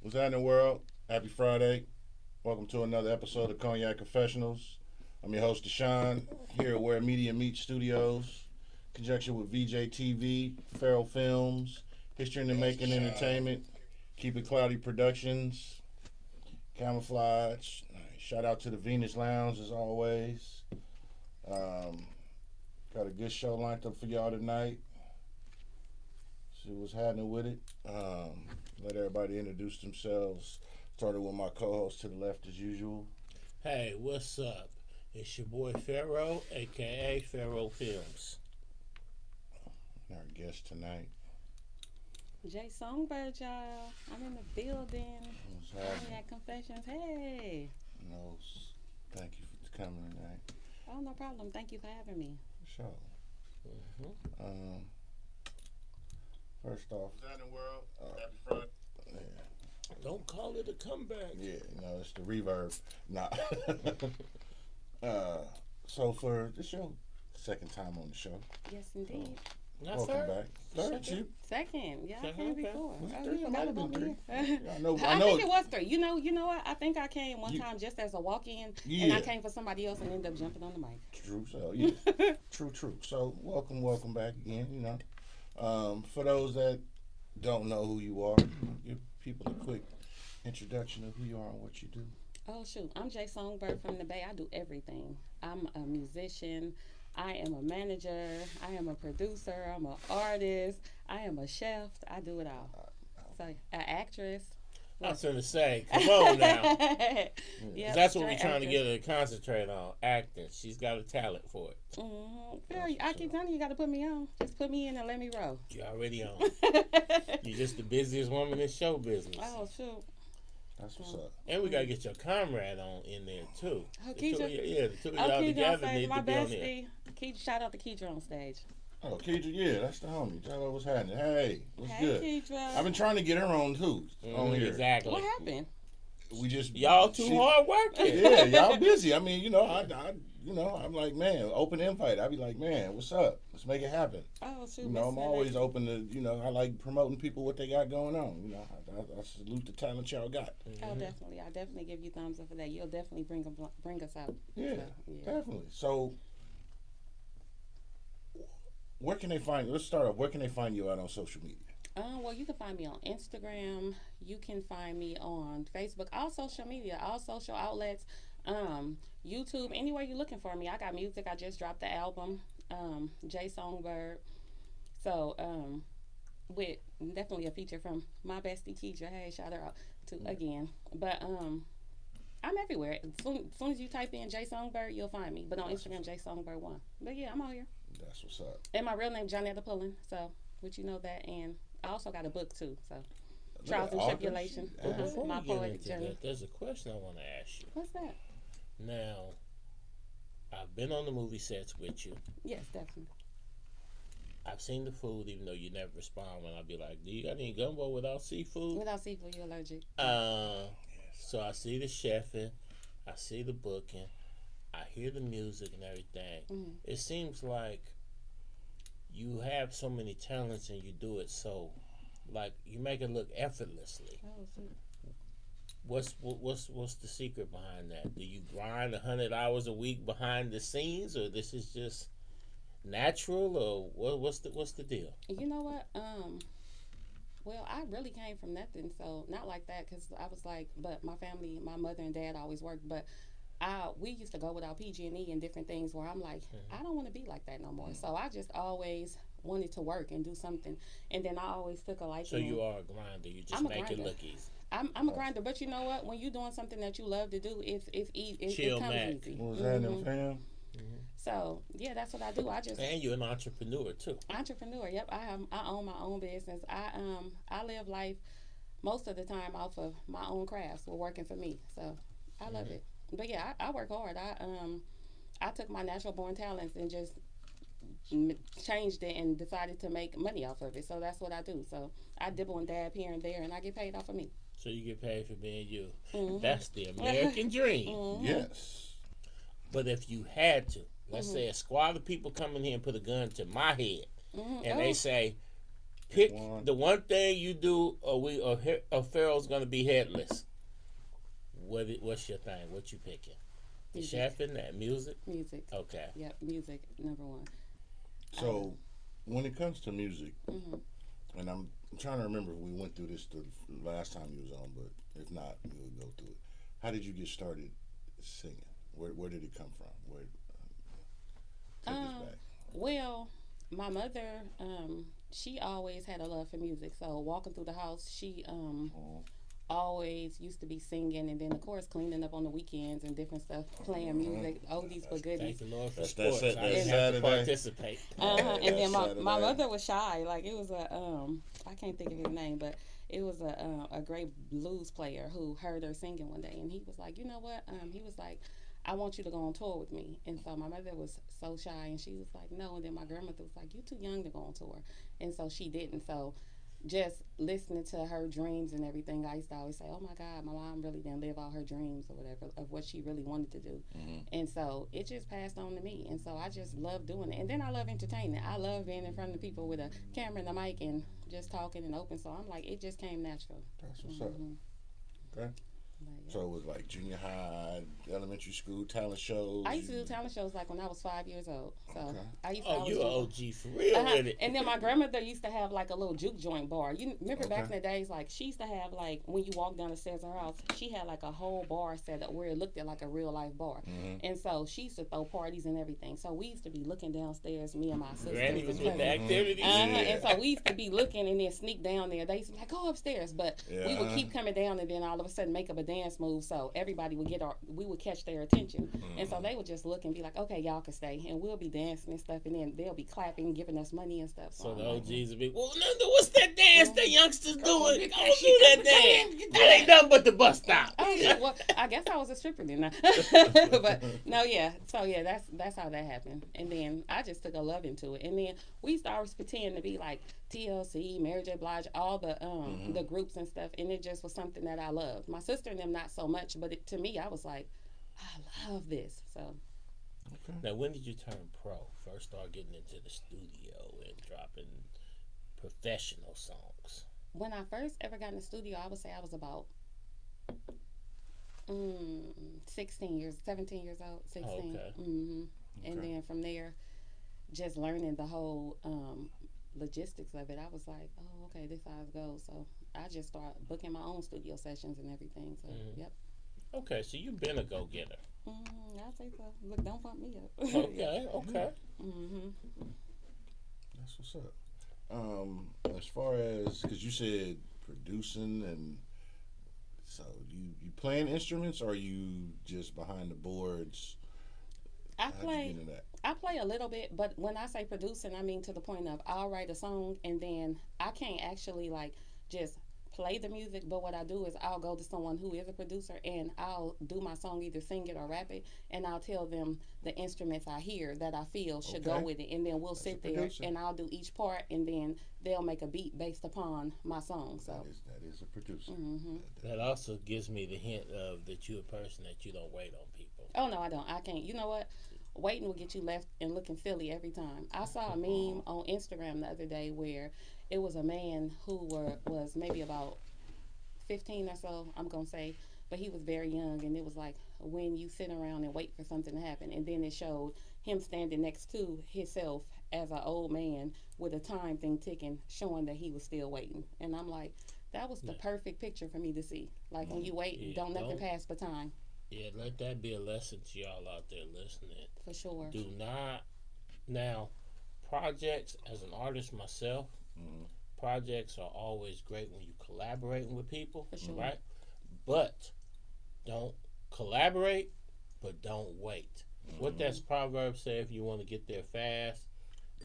What's happening, world? Happy Friday. Welcome to another episode of Cognac Confessionals. I'm your host, Deshaun, here at Where Media Meets Studios, in conjunction with VJ TV, Feral Films, History in the Making Entertainment, Keep It Cloudy Productions, Camouflage. Shout out to the Venus Lounge, as always. Got a good show lined up for y'all tonight. See what's happening with it. Let everybody introduce themselves. Started with my co-host to the left as usual. Hey, what's up? It's your boy Pharaoh, aka Pharaoh Films. Our guest tonight. Jay Songbird, y'all. I'm in the building. Cognac Confessions. Hey. No, thank you for coming tonight. Oh, no problem. Thank you for having me. For sure. First off, world. Happy Friday. Yeah. Don't call it a comeback. Yeah, no, it's the reverb. Nah. So for this your second time on the show. Yes, indeed. Welcome back. Third, you. Second. Yeah, I came Okay. before. Was it Oh, three? you It might forgot have been about three. me. Yeah, I know. I think it was three. You know what? I think I came one time just as a walk-in, and I came for somebody else and ended up jumping on the mic. True. So yeah. True. So welcome back again. You know, for those that don't know who you are, give people a quick introduction of who you are and what you do. Oh, shoot. I'm Jay Songbird from the Bay. I do everything. I'm a musician. I am a manager. I am a producer. I'm an artist. I am a chef. I do it all. So, an actress. I was going to say, come on now. Yeah, That's what we're trying actress. to get her to concentrate on, acting. She's got a talent for it. Girl, I keep telling you, you got to put me on. Just put me in and let me roll. You're already on. You're just the busiest woman in show business. Oh, shoot. That's what's up. And we got to get your comrade on in there, too. Oh, The two, Keisha. the two of Oh, y'all Keisha on together stage, need my to be on there. bestie. Keisha, shout out to Keisha on stage. Oh, Keidra, yeah, that's the homie. Tell her what's happening. Hey, what's Hey, good? Keisha. I've been trying to get her on too. On here. Exactly. What happened? We just Y'all too hard working. Yeah, y'all busy. I mean, I'm like, man, open invite. I be like, man, what's up? Let's make it happen. Oh, shoot. You know, I'm always open to, I like promoting people what they got going on. You know, I salute the talent y'all got. Oh, definitely. I definitely give you thumbs up for that. You'll definitely bring us out. Yeah, So, definitely. So, where can they find you? Let's start off. Where can they find you out on social media? Well, you can find me on Instagram. You can find me on Facebook. All social media, all social outlets. YouTube, anywhere you're looking for me. I got music. I just dropped the album, Jay Songbird. So, with definitely a feature from my bestie Keisha. Hey, shout her out to again. But I'm everywhere. As soon as you type in Jay Songbird, you'll find me. But on Instagram, Jay Songbird 1. But yeah, I'm out here. That's what's up. And my real name, Johnetta Pullen. So, would you know that? And I also got a book too. So, Trials and Tribulation. Before My we get poetic into journey. that, there's a question I want to ask you. What's that? Now, I've been on the movie sets with you. Yes, definitely. I've seen the food, even though you never respond when I be like, do you got any gumbo without seafood? Without seafood, you're allergic. So I see the chefing, I see the booking, I hear the music and everything. Mm-hmm. It seems like you have so many talents and you do it so, like, you make it look effortlessly. Oh, shoot. What's the secret behind that? Do you grind 100 hours a week behind the scenes, or this is just natural, or what's the deal? You know what? Well, I really came from nothing, so not like that, because I was like, but my family, my mother and dad always worked, but we used to go without PG&E and different things where I'm like, I don't want to be like that no more. So I just always wanted to work and do something, and then I always took a liking. So you are a grinder. You just make it look easy. I'm a grinder, but you know what? When you're doing something that you love to do, it Chill comes Mac. easy. What was happening, fam? So yeah, that's what I do. And you're an entrepreneur too. Entrepreneur. Yep, I own my own business. I live life most of the time off of my own crafts. Were working for me, so I love it. But yeah, I work hard. I took my natural born talents and just changed it and decided to make money off of it. So that's what I do. So I dibble and dab here and there, and I get paid off of me. So you get paid for being you. That's the American dream. Yes. But if you had to, let's say a squad of people come in here and put a gun to my head, and they say, Pick the one thing you do, or Pharaoh's gonna be headless. What's your thing? What you picking? The chef in that music. Music. Okay. Yep, music number one. So, when it comes to music, and I'm trying to remember if we went through this the last time you was on, but if not, we'll go through it. How did you get started singing? Where did it come from? Take us back. Well, my mother, she always had a love for music. So walking through the house, she always used to be singing, and then of course cleaning up on the weekends and different stuff, playing music, oldies but goodies. Thank the Lord for That's sports. it. I didn't have to participate. And then my mother was shy. Like it was a I can't think of his name, but it was a great blues player who heard her singing one day, and he was like, you know what? He was like, I want you to go on tour with me. And so my mother was so shy, and she was like, no. And then my grandmother was like, you too young to go on tour, and so she didn't. So just listening to her dreams and everything, I used to always say, oh my God, my mom really didn't live all her dreams or whatever of what she really wanted to do. And so it just passed on to me. And so I just love doing it. And then I love entertaining. I love being in front of people with a camera and a mic and just talking and open. So I'm like, it just came natural. That's what's up. Okay. Yeah. So it was like junior high, elementary school, talent shows. I used to do talent shows like when I was 5 years old. So I used to Oh, you an OG for real with it. And then my grandmother used to have like a little juke joint bar. You remember back in the days, like she used to have like when you walk down the stairs of her house, she had like a whole bar set up where it looked at like a real life bar. And so she used to throw parties and everything. So we used to be looking downstairs, me and my sister. Granny was with the activities. And so we used to be looking and then sneak down there. They used to be like, go upstairs, but we would keep coming down and then all of a sudden make up a dance move. So everybody would we would catch their attention. And so they would just look and be like, okay, y'all can stay. And we'll be dancing and stuff. And then they'll be clapping, giving us money and stuff. So the OGs will be, well, what's that dance that youngsters doing? Go do that dance. That ain't nothing but the bus stop. Well, I guess I was a stripper then. But no, yeah. So yeah, that's how that happened. And then I just took a love into it. And then we used to always pretend to be like TLC, Mary J. Blige, all the groups and stuff. And it just was something that I loved. My sister and them not so much, but to me, I was like, I love this. So. Okay. Now, when did you turn pro? First start getting into the studio and dropping professional songs? When I first ever got in the studio, I would say I was about 17 years old, 16. Okay. And then from there, just learning the whole logistics of it, I was like, oh, okay, this is how it goes. So I just started booking my own studio sessions and everything. So, yep. Okay, so you've been a go-getter. I'll say so. Look, don't pump me up. Okay. That's what's up. As far as, because you said producing, and so you playing instruments, or are you just behind the boards? I play a little bit, but when I say producing, I mean to the point of I'll write a song and then I can't actually like just play the music, but what I do is I'll go to someone who is a producer and I'll do my song, either sing it or rap it, and I'll tell them the instruments I hear that I feel should go with it, and then we'll sit there and I'll do each part, and then they'll make a beat based upon my song. So that is a producer. That also gives me the hint of that you're a person that you don't wait on people. Oh no, I don't. I can't. You know what? Waiting will get you left and looking silly every time. I saw a meme on Instagram the other day where it was a man who was maybe about 15 or so, I'm going to say, but he was very young, and it was like when you sit around and wait for something to happen, and then it showed him standing next to himself as an old man with a time thing ticking, showing that he was still waiting. And I'm like, that was the perfect picture for me to see. Like when you wait, don't nothing pass but time. Yeah, let that be a lesson to y'all out there listening. For sure. Do not, now, projects, as an artist myself, projects are always great when you're collaborating with people, right? But don't collaborate, but don't wait. What does Proverbs say? If you want to get there fast,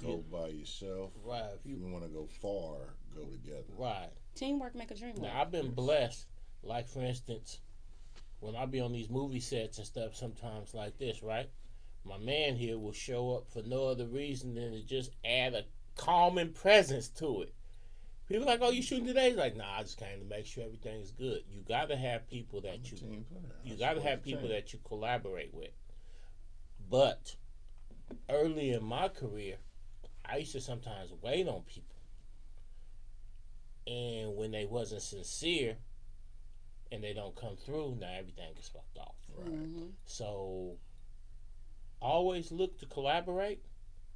go by yourself. Right. If you want to go far, go together. Right. Teamwork make a dream work. Now, I've been blessed. Like, for instance, when I be on these movie sets and stuff sometimes like this, right? My man here will show up for no other reason than to just add a calming presence to it. People like, oh, you shooting today? He's like, nah, I just came to make sure everything is good. You got to have people that you got to have people that you collaborate with. But early in my career, I used to sometimes wait on people. And when they wasn't sincere and they don't come through, now everything gets fucked off. Right. Mm-hmm. So always look to collaborate,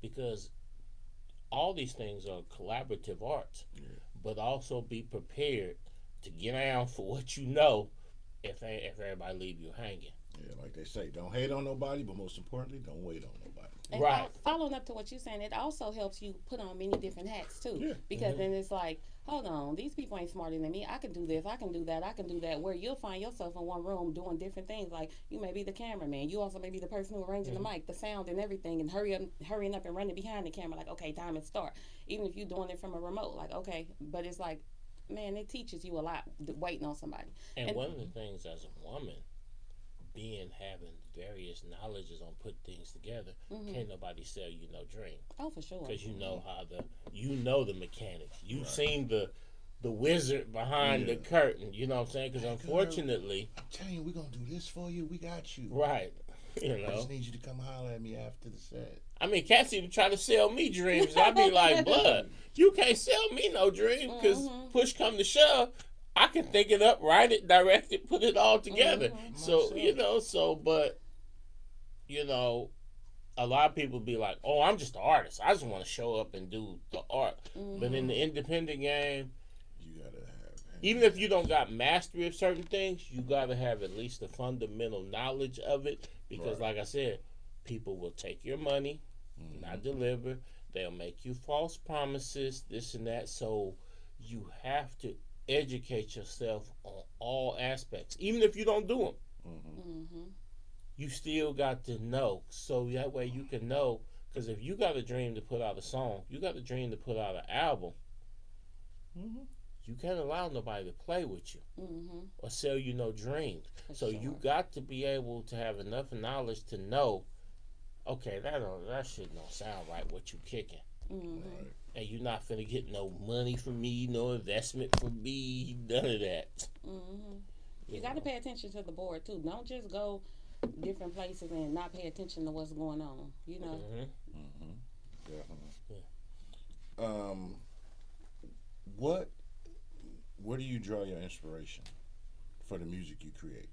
because all these things are collaborative arts. Yeah. But also be prepared to get down for what you know if everybody leave you hanging. Yeah, like they say, don't hate on nobody, but most importantly, don't wait on nobody. And Right. Following up to what you're saying, it also helps you put on many different hats too. Yeah. Because then it's like, hold on, these people ain't smarter than me. I can do this, I can do that, I can do that. Where you'll find yourself in one room doing different things. Like you may be the cameraman, you also may be the person who arranging the mic, the sound, and everything, and hurrying up and running behind the camera. Like, okay, time to start. Even if you're doing it from a remote, like okay, but it's like, man, it teaches you a lot waiting on somebody. And one of the things as a woman, having various knowledges on putting things together, can't nobody sell you no dream. Oh, for sure. Because you know the mechanics. You've seen the wizard behind the curtain. You know what I'm saying? Because unfortunately, I'm telling you, we're gonna do this for you. We got you. right? You I know, just need you to come holler at me after the set. I mean, cats even try to sell me dreams. I be like, blood, you can't sell me no dream, because push come to shove, I can think it up, write it, direct it, put it all together. So, but, a lot of people be like, oh, I'm just an artist. I just want to show up and do the art. But in the independent game, You gotta have. even if you don't got mastery of certain things, you got to have at least the fundamental knowledge of it. Because, like I said, people will take your money, not deliver. They'll make you false promises, this and that. So you have to educate yourself on all aspects, even if you don't do them. You still got to know, so that way you can know. Because if you got a dream to put out a song, you got a dream to put out an album, you can't allow nobody to play with you or sell you no dreams. So you got to be able to have enough knowledge to know, okay, that shit don't sound right, what you kicking. Right. And you're not finna get no money from me, no investment from me, none of that. You got to pay attention to the board too. Don't just go different places and not pay attention to what's going on. You know. Definitely. Where do you draw your inspiration for the music you create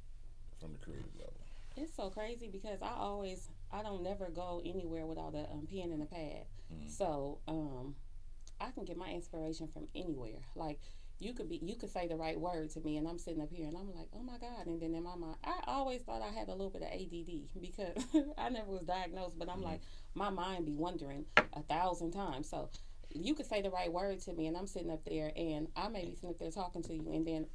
from the creative level? It's so crazy because I don't never go anywhere without a pen and a pad. So I can get my inspiration from anywhere. Like you could say the right word to me and I'm sitting up here and I'm like, oh my God. And then in my mind, I always thought I had a little bit of ADD because I never was diagnosed, but I'm like, my mind be wondering 1,000 times. So you could say the right word to me and I'm sitting up there and I may be sitting up there talking to you and then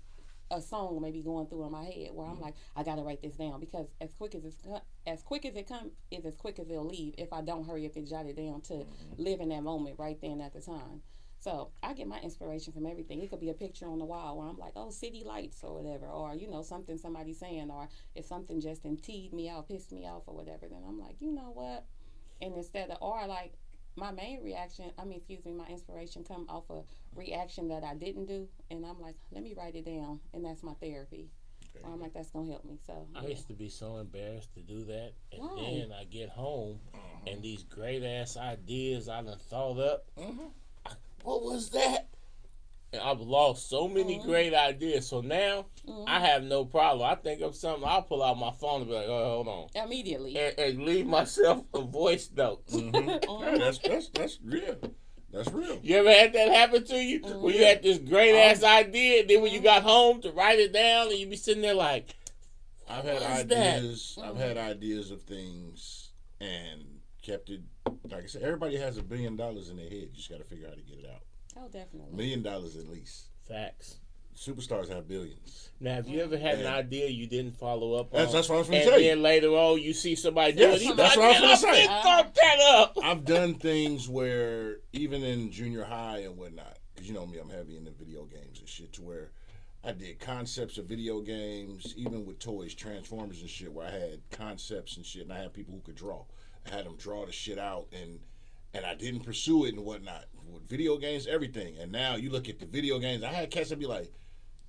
a song may be going through in my head where I'm like, I gotta write this down because as quick as it comes is as quick as it'll leave if I don't hurry up and jot it down to live in that moment right then at the time. So I get my inspiration from everything. It could be a picture on the wall where I'm like, oh, city lights or whatever, or something somebody's saying, or if something just teed me out, pissed me off or whatever, then I'm like, you know what? And instead of, or like my inspiration come off a reaction that I didn't do, and I'm like, let me write it down, and that's my therapy. Okay. Or I'm like, that's gonna help me. So I used to be so embarrassed to do that, and right. then I get home, and these great ass ideas I done thought up. What was that? And I've lost so many great ideas. So now I have no problem. I think of something, I'll pull out my phone and be like, oh, hold on. Immediately. And leave myself a voice note. That's real. That's real. You ever had that happen to you? When you had this great ass idea, and then when you got home to write it down, and you be sitting there like, I've had ideas. I've had ideas of things and kept it. Like I said, everybody has $1 billion in their head. You just got to figure out how to get it out. Oh, definitely. $1 million at least. Facts. Superstars have billions. Now, have you ever had an idea you didn't follow up on? That's what I was going to say. And then later on, you see somebody do it. That's what I was going to say. Thought that up. I've done things where, even in junior high and whatnot, because you know me, I'm heavy into video games and shit, to where I did concepts of video games, even with toys, Transformers and shit, where I had concepts and shit, and I had people who could draw. I had them draw the shit out, and I didn't pursue it and whatnot. With video games, everything. And now you look at the video games, I had cats that be like,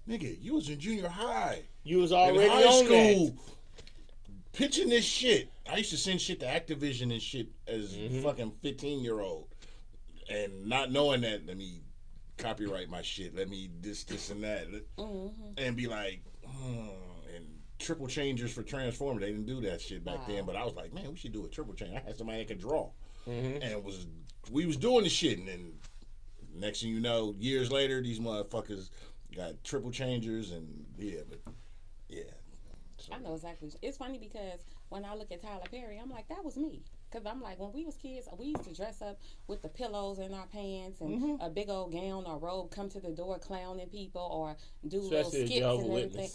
nigga, you was in junior high. You was already in high on school that. Pitching this shit. I used to send shit to Activision and shit as fucking 15-year-old. And not knowing that, copyright my shit. Let me this, and that. And be like, and triple changers for Transformers. They didn't do that shit back then. But I was like, man, we should do a triple change. I had somebody that could draw. And we was doing the shit. And then next thing you know, years later, these motherfuckers got triple changers. And yeah. So. I know exactly. It's funny because when I look at Tyler Perry, I'm like, that was me. Because I'm like, when we was kids, we used to dress up with the pillows in our pants and a big old gown or robe, come to the door clowning people or do little skits and everything.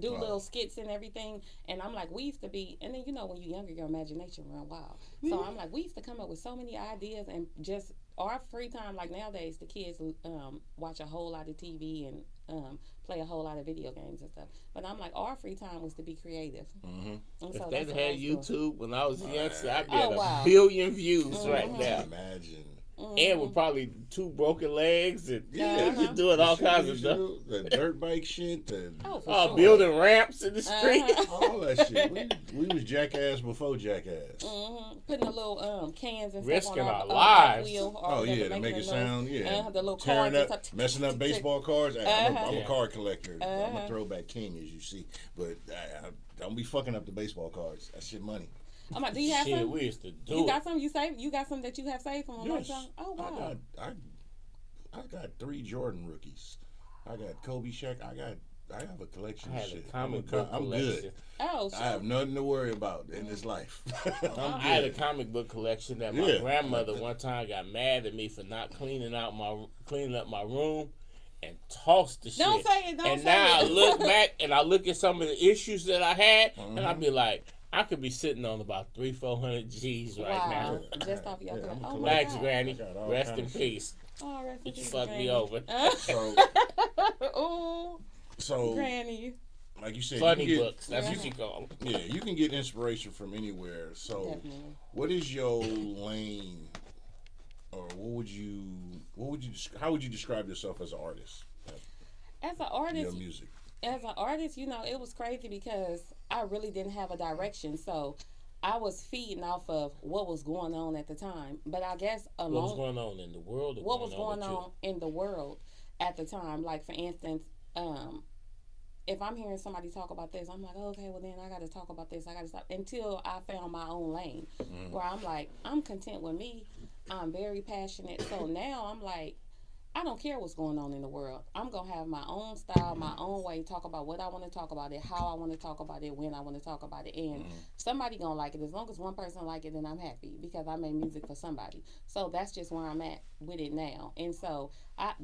Little skits and everything. And I'm like, we used to be, and then, you know, when you're younger, your imagination run wild. So I'm like, we used to come up with so many ideas and just our free time, like nowadays, the kids watch a whole lot of TV and play a whole lot of video games and stuff. But I'm like, our free time was to be creative. And if so they had YouTube when I was a youngster, I'd be at wow. 1 billion views right now. Imagine. And with probably 2 broken legs and just doing all kinds of stuff. The dirt bike shit. Building ramps in the street. All that shit. We was jackass before jackass. Putting the little cans and risking stuff on our lives. Wheel To make it sound, the little tearing cards up, messing up baseball cards. I'm a card collector. I'm a throwback king, as you see. But I don't be fucking up the baseball cards. That shit money. I'm like, do you have some? We used to do You got some you saved? You got some that you have saved from a long time? Oh, wow. I got 3 Jordan rookies. I got Kobe Shaq. I have a collection of shit. I'm collection. Good. Oh, sure. I have nothing to worry about in this life. I had a comic book collection that my grandmother one time got mad at me for not cleaning up my room and tossed the shit. Don't say it. And now I look back and I look at some of the issues that I had and I be like, I could be sitting on about 300-400 G's right now. Just off your Thanks, Granny. Rest in peace. Oh, rest in You peace, fucked Granny. me over. So, Granny. like you said, funny books. That's what you call them. Yeah, you can get inspiration from anywhere. So, Definitely. What is your lane, or how would you describe yourself as an artist? As an artist, Your music. As an artist, you know, it was crazy because I really didn't have a direction. So I was feeding off of what was going on at the time. But I guess what was going on in the world? What was going on in the world at the time? Like, for instance, if I'm hearing somebody talk about this, I'm like, okay, well then I got to talk about this. I got to stop until I found my own lane where I'm like, I'm content with me. I'm very passionate. So now I'm like, I don't care what's going on in the world. I'm going to have my own style, my own way, talk about what I want to talk about it, how I want to talk about it, when I want to talk about it. And somebody going to like it. As long as one person like it, then I'm happy because I made music for somebody. So that's just where I'm at with it now. And so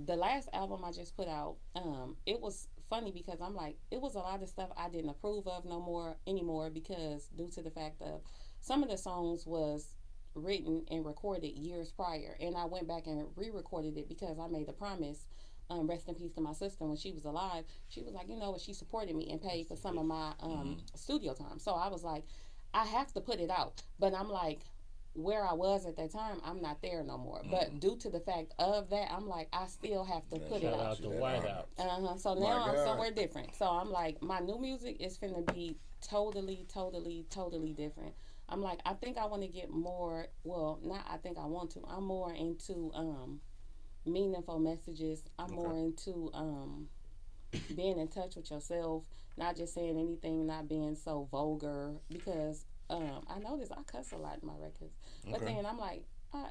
the last album I just put out, it was funny because I'm like, it was a lot of stuff I didn't approve of anymore because due to the fact of some of the songs was written and recorded years prior, and I went back and re-recorded it because I made a promise. Rest in peace to my sister. When she was alive, she was like, you know what, she supported me and paid for some of my studio time. So I was like, I have to put it out. But I'm like, where I was at that time, I'm not there no more. But due to the fact of that, I'm like, I still have to put it out. Shout out to White House. So now I'm somewhere different. So I'm like, my new music is finna be totally different. I'm like, I think I want to get more, well, not I think I want to. I'm more into meaningful messages. I'm more into being in touch with yourself, not just saying anything, not being so vulgar. Because I notice I cuss a lot in my records. But then I'm like,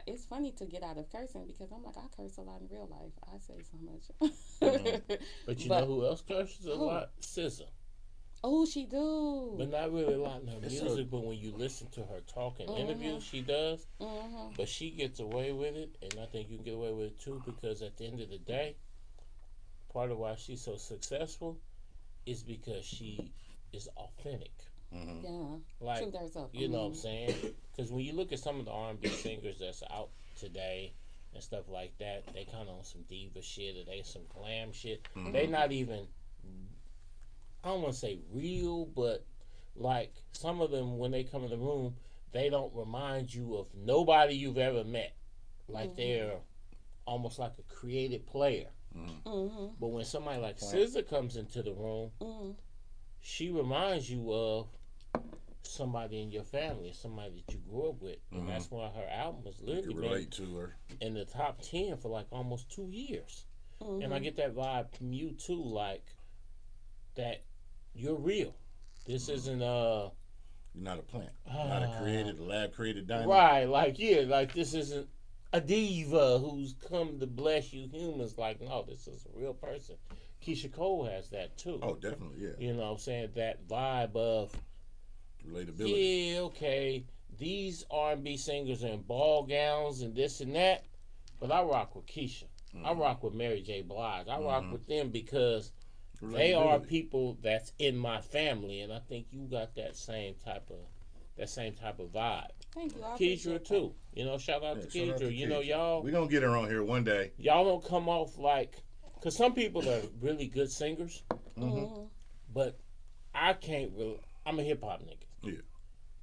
it's funny to get out of cursing because I'm like, I curse a lot in real life. I say so much. But you know who else curses a lot? SZA. Oh, she do. But not really a lot in her music, but when you listen to her talk in interviews, she does. But she gets away with it, and I think you can get away with it too, because at the end of the day, part of why she's so successful is because she is authentic. Yeah. Like, Truth herself. you know what I'm saying? Because when you look at some of the R&B singers that's out today and stuff like that, they kind of on some diva shit or they some glam shit. They not even, I don't want to say real, but like some of them, when they come in the room, they don't remind you of nobody you've ever met. Like they're almost like a created player. But when somebody like SZA comes into the room, she reminds you of somebody in your family, somebody that you grew up with. And that's why her album was literally relate to her in the top 10 for like almost 2 years. And I get that vibe from you too, like that you're real. This isn't You're not a plant. Not a lab created diamond. right, like like this isn't a diva who's come to bless you humans. Like, no, this is a real person. Keisha Cole has that too. Oh, definitely, yeah. You know what I'm saying? That vibe of relatability. Yeah, okay. These R&B singers are in ball gowns and this and that, but I rock with Keisha. I rock with Mary J. Blige. I rock with them because they are people that's in my family, and I think you got that same type of vibe. Thank you. Keisha too. You know, shout out to Keisha. You know, y'all. We're gonna get her on here one day. Y'all don't come off like, cause some people are really good singers, but I can't really. I'm a hip hop nigga. Yeah.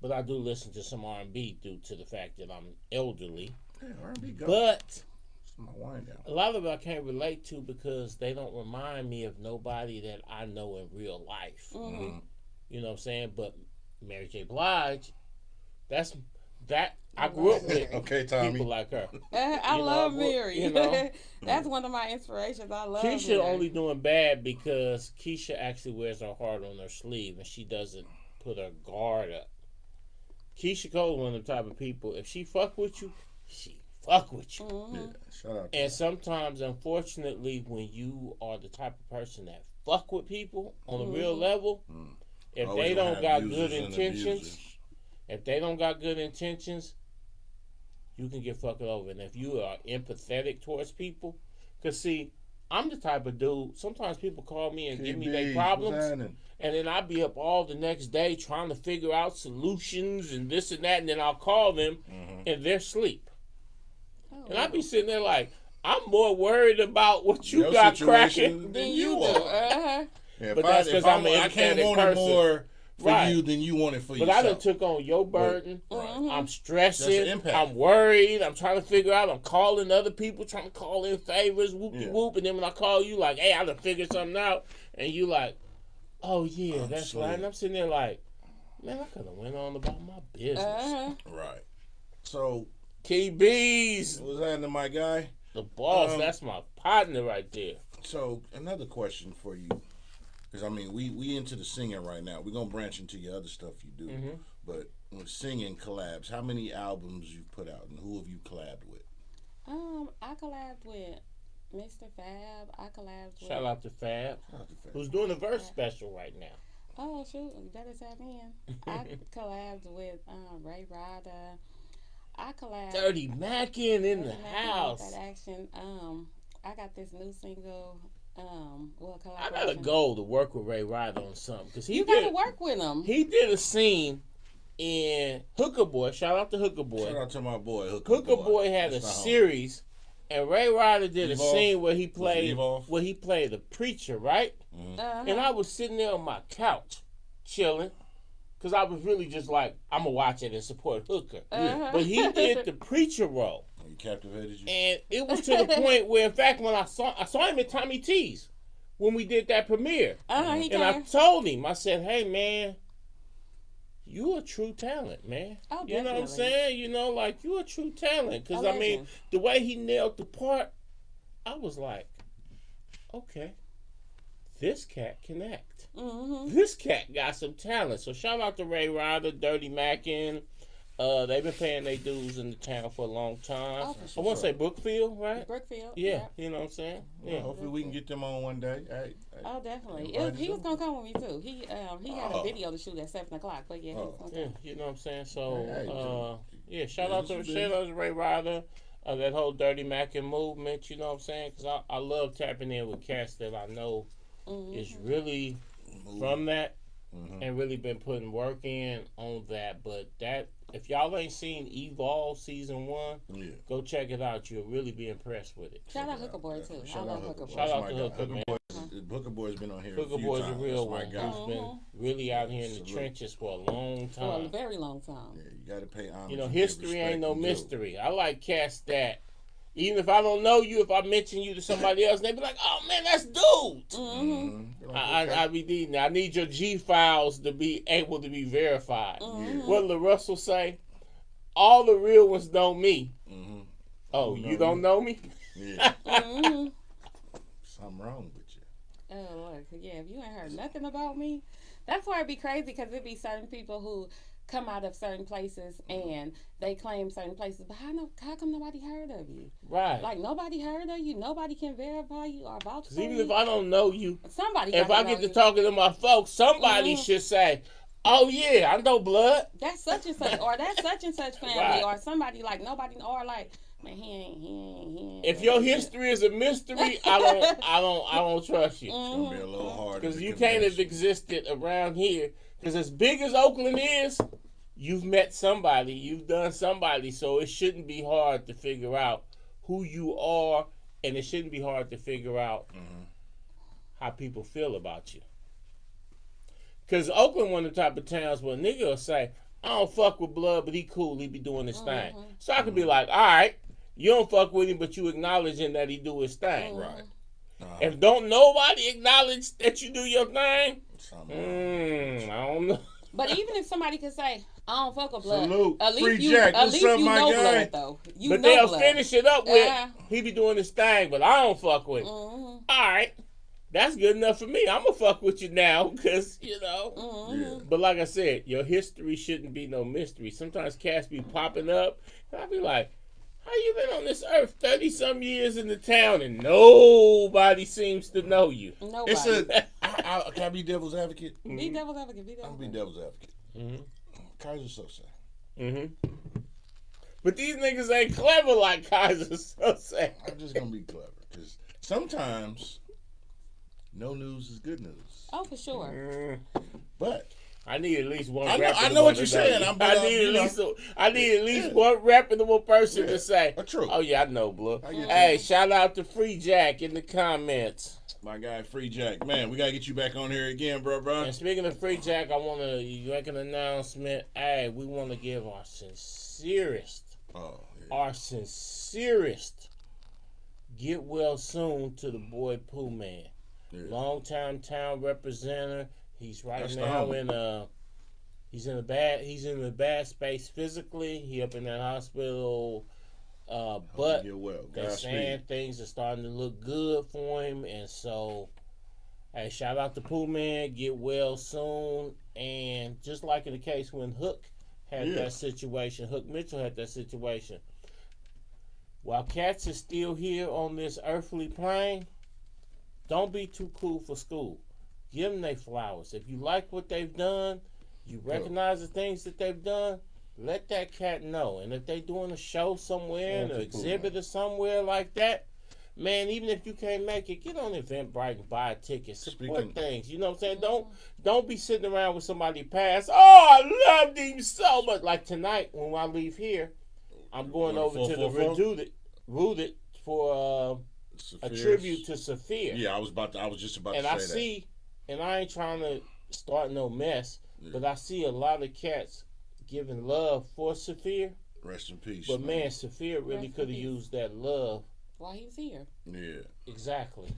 But I do listen to some R&B due to the fact that I'm elderly. Yeah, R&B go. But it's my wind down. a lot of it I can't relate to because they don't remind me of nobody that I know in real life. You know what I'm saying? But Mary J. Blige, I grew up with okay, Tommy. people like her. I love Mary. You know, that's one of my inspirations. I love Keisha Mary. only doing bad because Keisha actually wears her heart on her sleeve and she doesn't put her guard up. Keisha Cole is one of the type of people, if she fuck with you, she fuck with you. Yeah, shout out to And sometimes, unfortunately, when you are the type of person that fuck with people on a real level, if always they gonna don't have got users good and intentions, you can get fucked over. And if you are empathetic towards people, because see, I'm the type of dude, sometimes people call me and give me their problems, and then I'll be up all the next day trying to figure out solutions and this and that, and then I'll call them and they're asleep. And I'll be sitting there like, I'm more worried about what you got cracking than you do. Yeah, but that's because I'm an I can't empathetic want it person. more for Right. you than you want it for But yourself. I done took on your burden. I'm stressing. That's an impact. I'm worried. I'm trying to figure out. I'm calling other people, trying to call in favors, whoop. And then when I call you, like, hey, I done figured something out. And you like, oh, yeah, that's right. And I'm sitting there like, man, I could have went on about my business. Right. So, Key B's. what's happening, my guy? The boss, that's my partner right there. So, another question for you. Because, I mean, we into the singing right now. We're going to branch into your other stuff you do. But with singing collabs, how many albums you put out and who have you collabed with? I collabed with Mr. Fab. I collabed with... Shout out to Fab, who's doing a verse special right now. Oh, shoot. You better tap in. I collabed with Ray Ryder. I collabed... Dirty Mackin in the house. That action. I got this new single... I gotta go to work with Ray Ryder on something because you gotta work with him. He did a scene in Hooker Boy. Shout out to Hooker Boy. Shout out to my boy. Hooker Boy had a series, and Ray Ryder did a scene where he played the preacher, right? And I was sitting there on my couch, chilling, because I was really just like, I'm gonna watch it and support Hooker. But he did the preacher role. He captivated you. And it was to the point where, in fact, when I saw him at Tommy T's when we did that premiere. And I told him, I said, hey, man, you a true talent, man. Oh, you know what I'm saying? You know, like, you a true talent. Because, I mean, the way he nailed the part, I was like, okay, this cat can act. This cat got some talent. So shout out to Ray Ryder, Dirty Mackin. They've been paying their dues in the town for a long time. Oh, I want to say Brookfield, right? Brookfield. Yeah, you know what I'm saying? Yeah. Hopefully we can get them on one day. Hey, oh, definitely. He was going to come with me, too. He had a video to shoot at 7 o'clock, but yeah, he was going to come. You know what I'm saying? So, shout out to Ray Ryder, that whole Dirty Mackin movement, you know what I'm saying? Because I love tapping in with cats that I know is really from that and really been putting work in on that. But that, if y'all ain't seen Evolve Season 1, go check it out. You'll really be impressed with it. Shout out Hooker Boy, too. Shout out Hooker Boy. Shout out to Hooker, man. Hooker Boy's been on here Hooker a few Boy's times. a real That's one. He's been really out here in the trenches for a long time. For a very long time. Yeah, you got to pay homage. You know, history ain't no mystery. I like cats that, even if I don't know you, if I mention you to somebody else, they be like, oh, man, that's dude. I need your G files to be able to be verified. What did Russell say? All the real ones know me. Oh, you don't know me? Yeah. wrong with you. Oh, look, yeah, if you ain't heard nothing about me, that's why it'd be crazy because it'd be certain people who come out of certain places and they claim certain places, but how come nobody heard of you? Right. Like, nobody heard of you, nobody can verify you or vouch for Even you. if I don't know you, Somebody if I gotta get know to you. talking to my folks, somebody should say, "Oh yeah, I know blood." That's such and such, or that's such and such family, Right. or somebody like nobody, or like, man, he ain't. If your history is a mystery, I don't trust you. It's gonna be a little hard Because to you can't convince have existed around here. Because as big as Oakland is, you've met somebody, you've done somebody, so it shouldn't be hard to figure out who you are, and it shouldn't be hard to figure out how people feel about you. Because Oakland one of the type of towns where a nigga will say, I don't fuck with blood, but he cool, he be doing his thing. So I could be like, all right, you don't fuck with him, but you acknowledging that he do his thing. Right. If don't nobody acknowledge that you do your thing, Something I don't know. But even if somebody could say, I don't fuck with blood, Salute. at least Free you, Jack. at What's least up, you my know guy? blood though. You But know they'll blood. finish it up with, he be doing his thing, but I don't fuck with him. All right. That's good enough for me. I'm going to fuck with you now because, you know. Yeah. But like I said, your history shouldn't be no mystery. Sometimes cats be popping up, and I be like, how you been on this earth 30-some years in the town and nobody seems to know you? Nobody. It's can I be devil's advocate? Be devil's advocate. Be I'm devil's gonna be advocate. devil's advocate. Kaiser Sose. But these niggas ain't clever like Kaiser Sose. I'm just gonna be clever because sometimes no news is good news. Oh, for sure. But I need at least one. I reputable know what you're to say. saying. I need at least one reputable person to say, true. "Oh yeah, I know, Blue." I get Hey, shout out to Free Jack in the comments. my guy Free Jack, man, we gotta get you back on here again, bro. And speaking of Free Jack, I want to make an announcement. Hey, we want to give our sincerest get well soon to the boy Pooh Man. Yeah. Longtime town representative. He's That's the now homie. he's in a bad space physically. He up in that hospital, but Get well. they're saying things are starting to look good for him, and so hey, shout out to Pooh Man, get well soon. And just like in the case when Hook had that situation, Hook Mitchell had that situation. While Cats is still here on this earthly plane, don't be too cool for school. Give them their flowers. If you like what they've done, you recognize the things that they've done, let that cat know. And if they doing a show somewhere, an exhibit or somewhere like that, man, even if you can't make it, get on Eventbrite and buy a ticket. Support things. You know what I'm saying? Don't be sitting around with somebody past. Oh, I loved him so much. Like tonight, when I leave here, I'm going over to the Rooted for a tribute to Saphir. Yeah, I was just about and to say I see, and I ain't trying to start no mess, but I see a lot of cats giving love for Saphir. Rest in peace. But man, Saphir really could have used that love while he was here. Yeah. Exactly.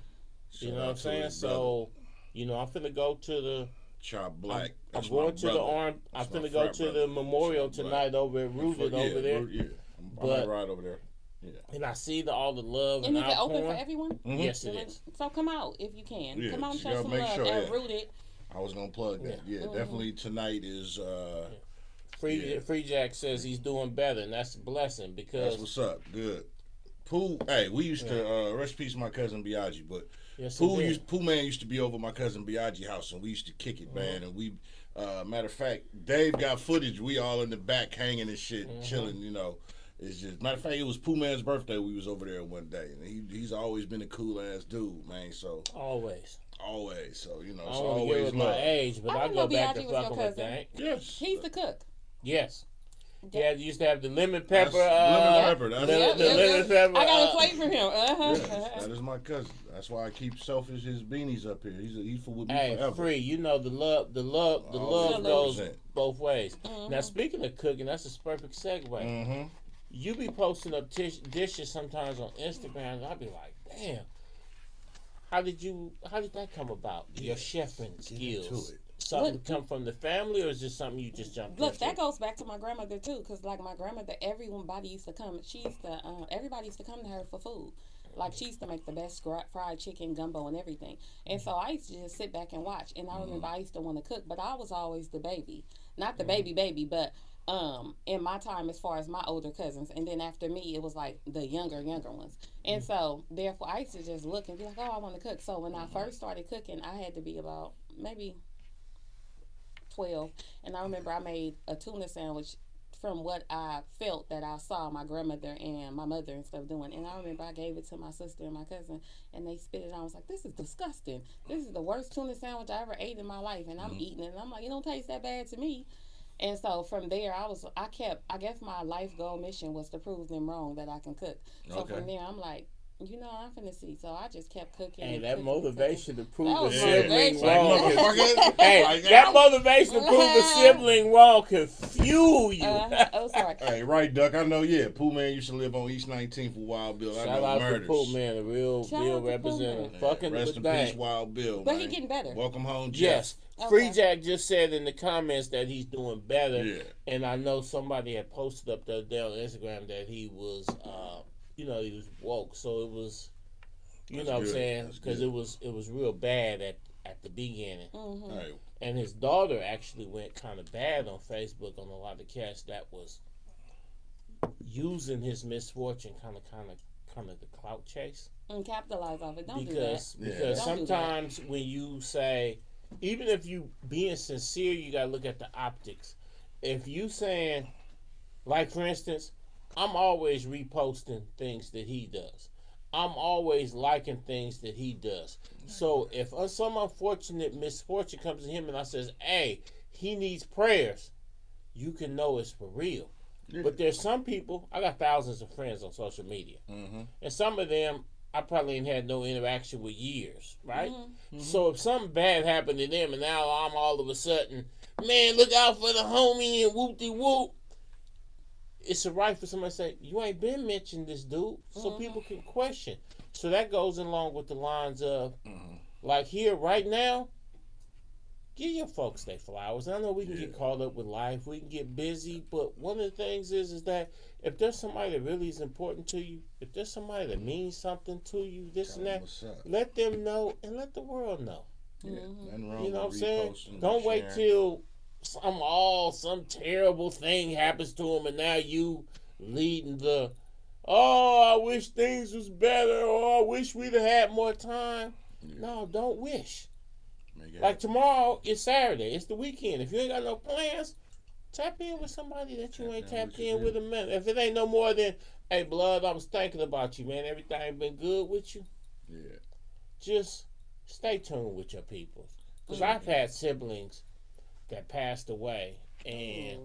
Shout you know what I'm saying? So, you know, I'm finna go to the Chop Black. I'm going to the arm. I'm finna go to the memorial tonight over at Rooted over there. Yeah. I might ride over there. Yeah. And I see all the love And and is it outpouring. open for everyone? Yes, it is. So come out if you can. Yeah, Come out and you show gotta some make love sure, at yeah. Rooted. I was gonna plug that. Yeah, definitely tonight is Free Jack says he's doing better, and that's a blessing because that's what's up. Good. Pooh, hey, we used to rest in peace my cousin Biaggi, but Pooh Man used to be over my cousin Biaggi house, and we used to kick it, man. And we, matter of fact, Dave got footage. We all in the back hanging and shit, chilling. You know, it's just matter of fact, it was Pooh Man's birthday. We was over there one day, and he's always been a cool ass dude, man. So always. So you know, I it's don't want to always give my love. age, but I go back to fucking with that. Yes, he's the cook. Yes. Yeah, you used to have the lemon pepper. Lemon pepper. That's lemon pepper. I got a plate for him. Yes, that is my cousin. That's why I keep Selfish his beanies up here. He's with me forever. Free. You know the love goes both ways. Now speaking of cooking, that's a perfect segue. You be posting up dishes sometimes on Instagram, and I be like, damn. How did that come about? Your chefing skills. Something come from the family, or is this something you just jumped into? Look, that goes back to my grandmother too, because like my grandmother, everybody used to come. Everybody used to come to her for food. Like, she used to make the best fried chicken, gumbo, and everything. And so I used to just sit back and watch. And I remember I used to want to cook, but I was always the baby. Not the baby, but in my time, as far as my older cousins, and then after me, it was like the younger ones. And so therefore I used to just look and be like, oh, I want to cook. So when I first started cooking, I had to be about maybe 12, and I remember I made a tuna sandwich from what I felt that I saw my grandmother and my mother and stuff doing. And I remember I gave it to my sister and my cousin, and they spit it out. I was like, this is disgusting. This is the worst tuna sandwich I ever ate in my life. And I'm eating it, and I'm like, it don't taste that bad to me. And so from there, I guess my life goal mission was to prove them wrong that I can cook. So from there, I'm like, I'm finna see. So I just kept cooking. Hey, and that cooking, motivation to prove That a was sibling motivation. wrong. Like, Hey, that motivation to prove a sibling wrong can fuel you. oh, sorry. Hey, right, Duck. I know, yeah. Pooh Man used to live on East 19th with Wild Bill. I Shout know out murders. to Pooh Man, a real Shout out to Pooh representative. Man. Fucking Rest with in that. peace, Wild Bill. But man. he getting better. Welcome home, Jeff. Yes. Okay. Free Jack just said in the comments that he's doing better. Yeah. And I know somebody had posted up the other day on Instagram that he was, he was woke. So it was, That's know what I'm good. saying? That's Because good. it was real bad at the beginning. Mm-hmm. Hey, And his daughter actually went kind of bad on Facebook on a lot of cats that was using his misfortune kind of the clout chase. And capitalize off it. Don't Because Yeah. because Don't do that. sometimes when you say, even if you being sincere, you gotta look at the optics. If you saying, like for instance, I'm always reposting things that he does. I'm always liking things that he does. So if some unfortunate misfortune comes to him and I says, hey, he needs prayers, you can know it's for real. Yeah. But there's some people, I got thousands of friends on social media. Mm-hmm. And some of them I probably ain't had no interaction with years, right? Mm-hmm. So if something bad happened to them and now I'm all of a sudden, man, look out for the homie and whoop-de-whoop, it's a right for somebody to say, you ain't been mentioning this dude, so people can question. So that goes along with the lines of, like here, right now, give your folks their flowers. I know we can get caught up with life, we can get busy, but one of the things is that if there's somebody that really is important to you, if there's somebody that means something to you, this and that, What's up? let them know and let the world know. Yeah, nothing wrong You know what I'm with saying? reposting, Don't wait sharing. till some terrible thing happens to them and now you leading the, oh, I wish things was better, or I wish we'd have had more time. Yeah. No, don't wish. Make it Like happen. tomorrow is Saturday. It's the weekend. If you ain't got no plans, tap in with somebody that you ain't tapped in with a minute. If it ain't no more than, hey, blood, I was thinking about you, man. Everything been good with you. Yeah. Just stay tuned with your people. Because I've had siblings that passed away, and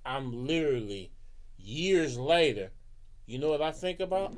I'm literally, years later, you know what I think about?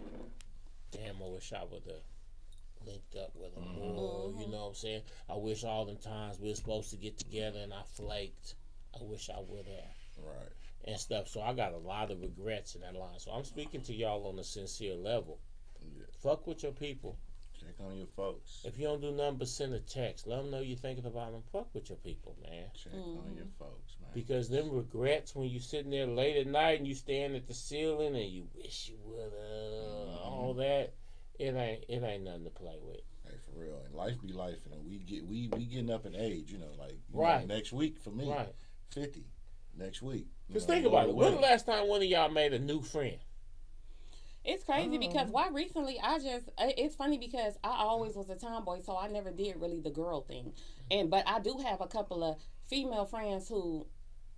Damn, I wish I would have linked up with them more. You know what I'm saying? I wish all them times we were supposed to get together and I flaked. I wish I would have. Right. And stuff. So I got a lot of regrets in that line. So I'm speaking to y'all on a sincere level. Yeah. Fuck with your people. Check on your folks. If you don't do nothing but send a text, let them know you're thinking about them. Fuck with your people, man. Check on your folks, man. Because them regrets when you sitting there late at night and you staring at the ceiling and you wish you would have all that, it ain't nothing to play with. Hey, for real. And life be life, and we getting up in age, like Right. next week for me, Right. 50. Next week. Just think about it. When the last time one of y'all made a new friend? It's crazy because why recently it's funny because I always was a tomboy, so I never did really the girl thing. But I do have a couple of female friends who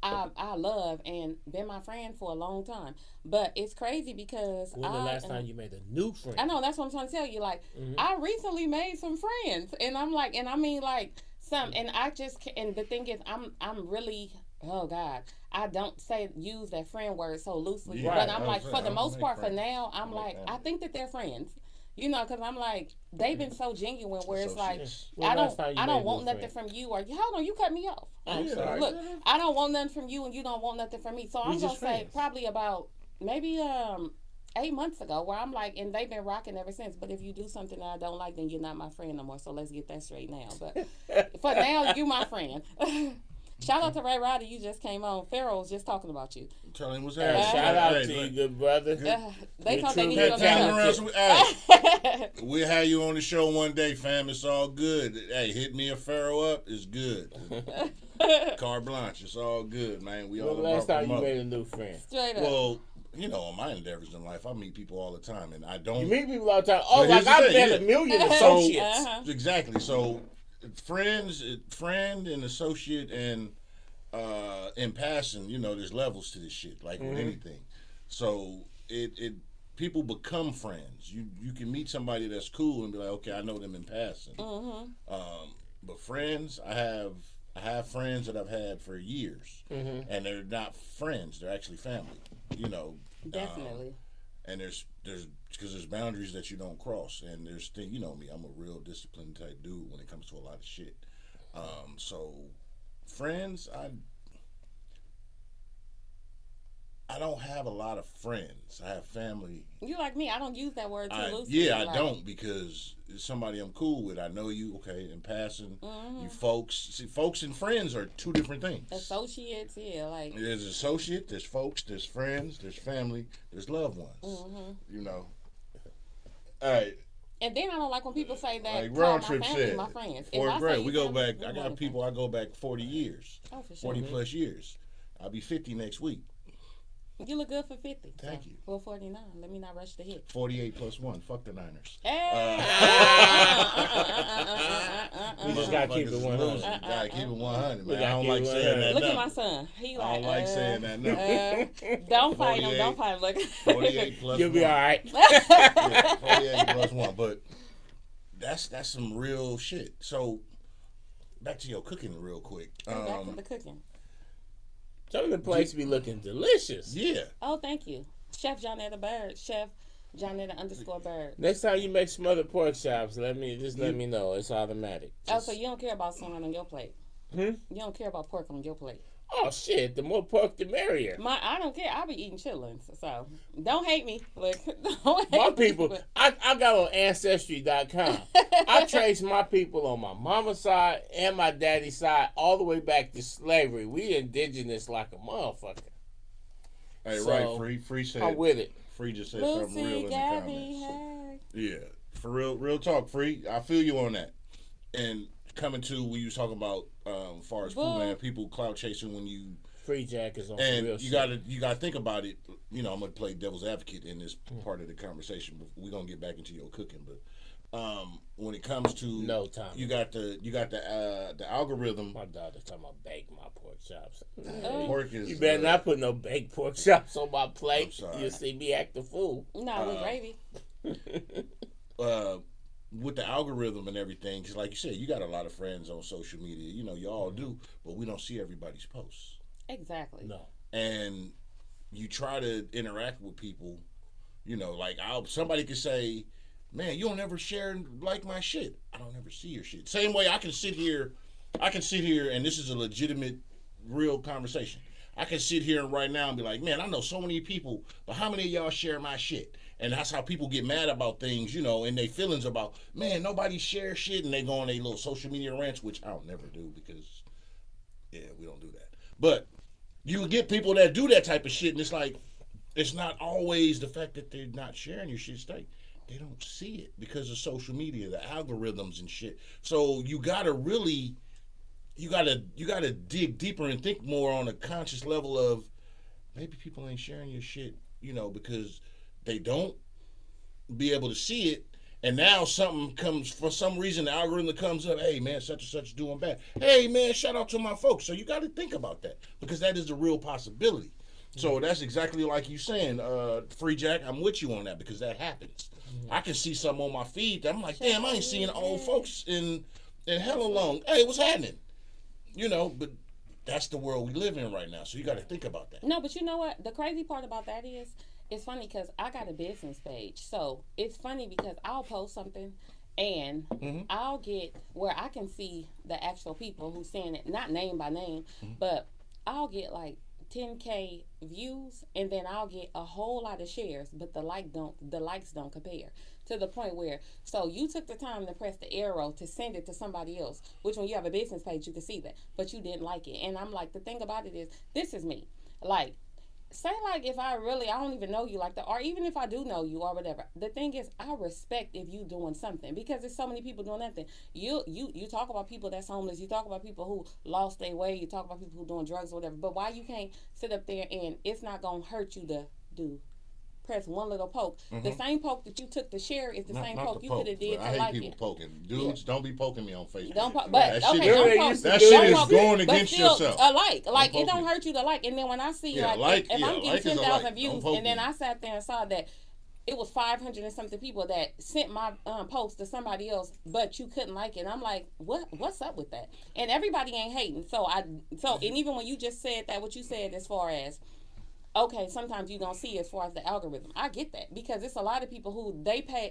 I love and been my friend for a long time. But it's crazy because When the last time you made a new friend? I know, that's what I'm trying to tell you. Like, I recently made some friends, and I'm like, and I mean like some, and I just, and the thing is, I'm really, oh God, I don't use that friend word so loosely, Yeah, but I'm right. like, for the most part, for friends. now, I'm like, I think that they're friends. Because I'm like, they've been so genuine where it's like, When I last time you don't made a want new nothing friend? from you, or hold on, you cut me off. I'm sorry. Look, I don't want nothing from you, and you don't want nothing from me. So I'm We gonna just say friends. probably about maybe 8 months ago, where I'm like, and they've been rocking ever since. But if you do something that I don't like, then you're not my friend no more. So let's get that straight now. But for now, you my friend. Shout out to Ray Ryder. You just came on. Pharaoh was just talking about you. Tell him what's Hey, happening. shout out Hey, to you, look, good brother. They You're thought they true. needed Pat, to pat know. him around too. hey, we'll have you on the show one day, fam. It's all good. Hey, hit me a Pharaoh up. It's good. Carte blanche. It's all good, man. We When all the last about time you promote. made a new friend? Straight up. Well, you know, on my endeavors in life, I meet people all the time, and I don't. You meet people all the time. Oh, But here's like the I've thing, met yeah. a million So, associates. Exactly. So, friend and associate and in passing, you know, there's levels to this shit, like with anything. So it people become friends. You can meet somebody that's cool and be like, okay, I know them in passing. But friends, I have friends that I've had for years, and they're not friends; they're actually family. You know, Definitely. and there's because there's boundaries that you don't cross, and there's thing. You know me, I'm a real disciplined type dude when it comes to a lot of shit. So friends, I don't have a lot of friends. I have family. You like me. I don't use that word too loosely. Yeah, I like, don't, because it's somebody I'm cool with. I know you, okay, in passing. You folks. See, folks and friends are two different things. Associates, yeah, like. There's associate, there's folks, there's friends, there's family, there's loved ones. You know. All right. And then I don't like when people say that. Like Call Round my Trip family said, my friends. If fourth I grade, say we you go family, back. we I got wonderful. people I go back 40 years, Oh, for sure. 40 plus years. I'll be 50 next week. You look good for 50. Thank you. Well, 49. Let me not rush the hit. 48 plus 1. Fuck the Niners. Hey. We just gotta keep it Motherfuckers is 100. losing. Gotta keep it 100, We man. I gotta don't keep like it saying 100. that Look at number. my son. He I like. don't like saying that number. Don't fight him. 48. Don't fight him. Look. 48 plus You'll 1. be all right. Yeah, 48 plus 1. But that's some real shit. So, back to your cooking real quick. Back to the cooking. Some of the places be looking delicious. Yeah. Oh, thank you, Chef Johnetta Bird. Chef Johnetta _Bird. Next time you make smothered pork chops, let me know. It's automatic. Oh, so you don't care about salmon on your plate? You don't care about pork on your plate? Oh shit! The more pork, the merrier. I don't care. I'll be eating chitlins, so don't hate me. Look, don't My hate me, people, but- I got on Ancestry.com. I traced my people on my mama's side and my daddy's side all the way back to slavery. We indigenous like a motherfucker. Hey, So, right, Free said. I'm with it. Free just said something real Lucy, in Gabby, the comments. hey. Yeah, for real talk, Free. I feel you on that. And coming to when you was talking about, as far as food, man, people clout chasing when you. Free Jack is on And real you shit. gotta think about it. You know, I'm gonna play devil's advocate in this part of the conversation. But we're gonna get back into your cooking. But when it comes to No time. you got the algorithm. My daughter's talking about bake my pork chops. Pork is You better not put no baked pork chops on my plate. I'm sorry. You'll see me act a fool. No, with gravy. with the algorithm and everything. Because like you said, you got a lot of friends on social media. You know, you all do, but we don't see everybody's posts. Exactly. No. And you try to interact with people, you know, like somebody could say, man, you don't ever share and like my shit. I don't ever see your shit. Same way I can sit here, and this is a legitimate, real conversation. I can sit here and right now and be like, man, I know so many people, but how many of y'all share my shit? And that's how people get mad about things, you know, and they feelings about, man, nobody shares shit, and they go on their little social media rants, which I'll never do because, yeah, we don't do that. But you get people that do that type of shit, and it's like, it's not always the fact that they're not sharing your shit. It's like they don't see it because of social media, the algorithms and shit. So you gotta really, you gotta dig deeper and think more on a conscious level of maybe people ain't sharing your shit, you know, because they don't be able to see it. And now something comes, for some reason, the algorithm comes up, hey, man, such and such doing bad. Hey, man, shout out to my folks. So you got to think about that because that is a real possibility. So that's exactly like you saying, Free Jack, I'm with you on that because that happens. I can see something on my feed that I'm like, damn, I ain't seeing old folks in hella long. Hey, what's happening? You know, but that's the world we live in right now. So you got to think about that. No, but you know what? The crazy part about that is, it's funny because I got a business page. So it's funny because I'll post something and I'll get where I can see the actual people who's saying it, not name by name, but I'll get like 10K views and then I'll get a whole lot of shares, but the likes don't compare. to the point where, so you took the time to press the arrow to send it to somebody else, which when you have a business page, you can see that, but you didn't like it. And I'm like, the thing about it is, this is me. Like, say like if I don't even know you like that, or even if I do know you or whatever. The thing is, I respect if you doing something, because there's so many people doing nothing. You talk about people that's homeless, you talk about people who lost their way, you talk about people who doing drugs or whatever. But why you can't sit up there and it's not gonna hurt you to press one little poke. The same poke that you took to share is the same poke you could have did to I hate like people it. poking. Dudes, don't be poking me on Facebook. Don't but that okay, shit, don't poke. that shit is poke, going but against still, yourself. Like it don't me. hurt you to like. And then when I see Yeah, like if I'm like getting is a 10,000 like. views, Don't poke and then me. I sat there and saw that it was 500 and something people that sent my post to somebody else, but you couldn't like it. And I'm like, what's up with that? And everybody ain't hating. And even when you just said that, what you said as far as, okay, sometimes you don't see as far as the algorithm. I get that, because it's a lot of people who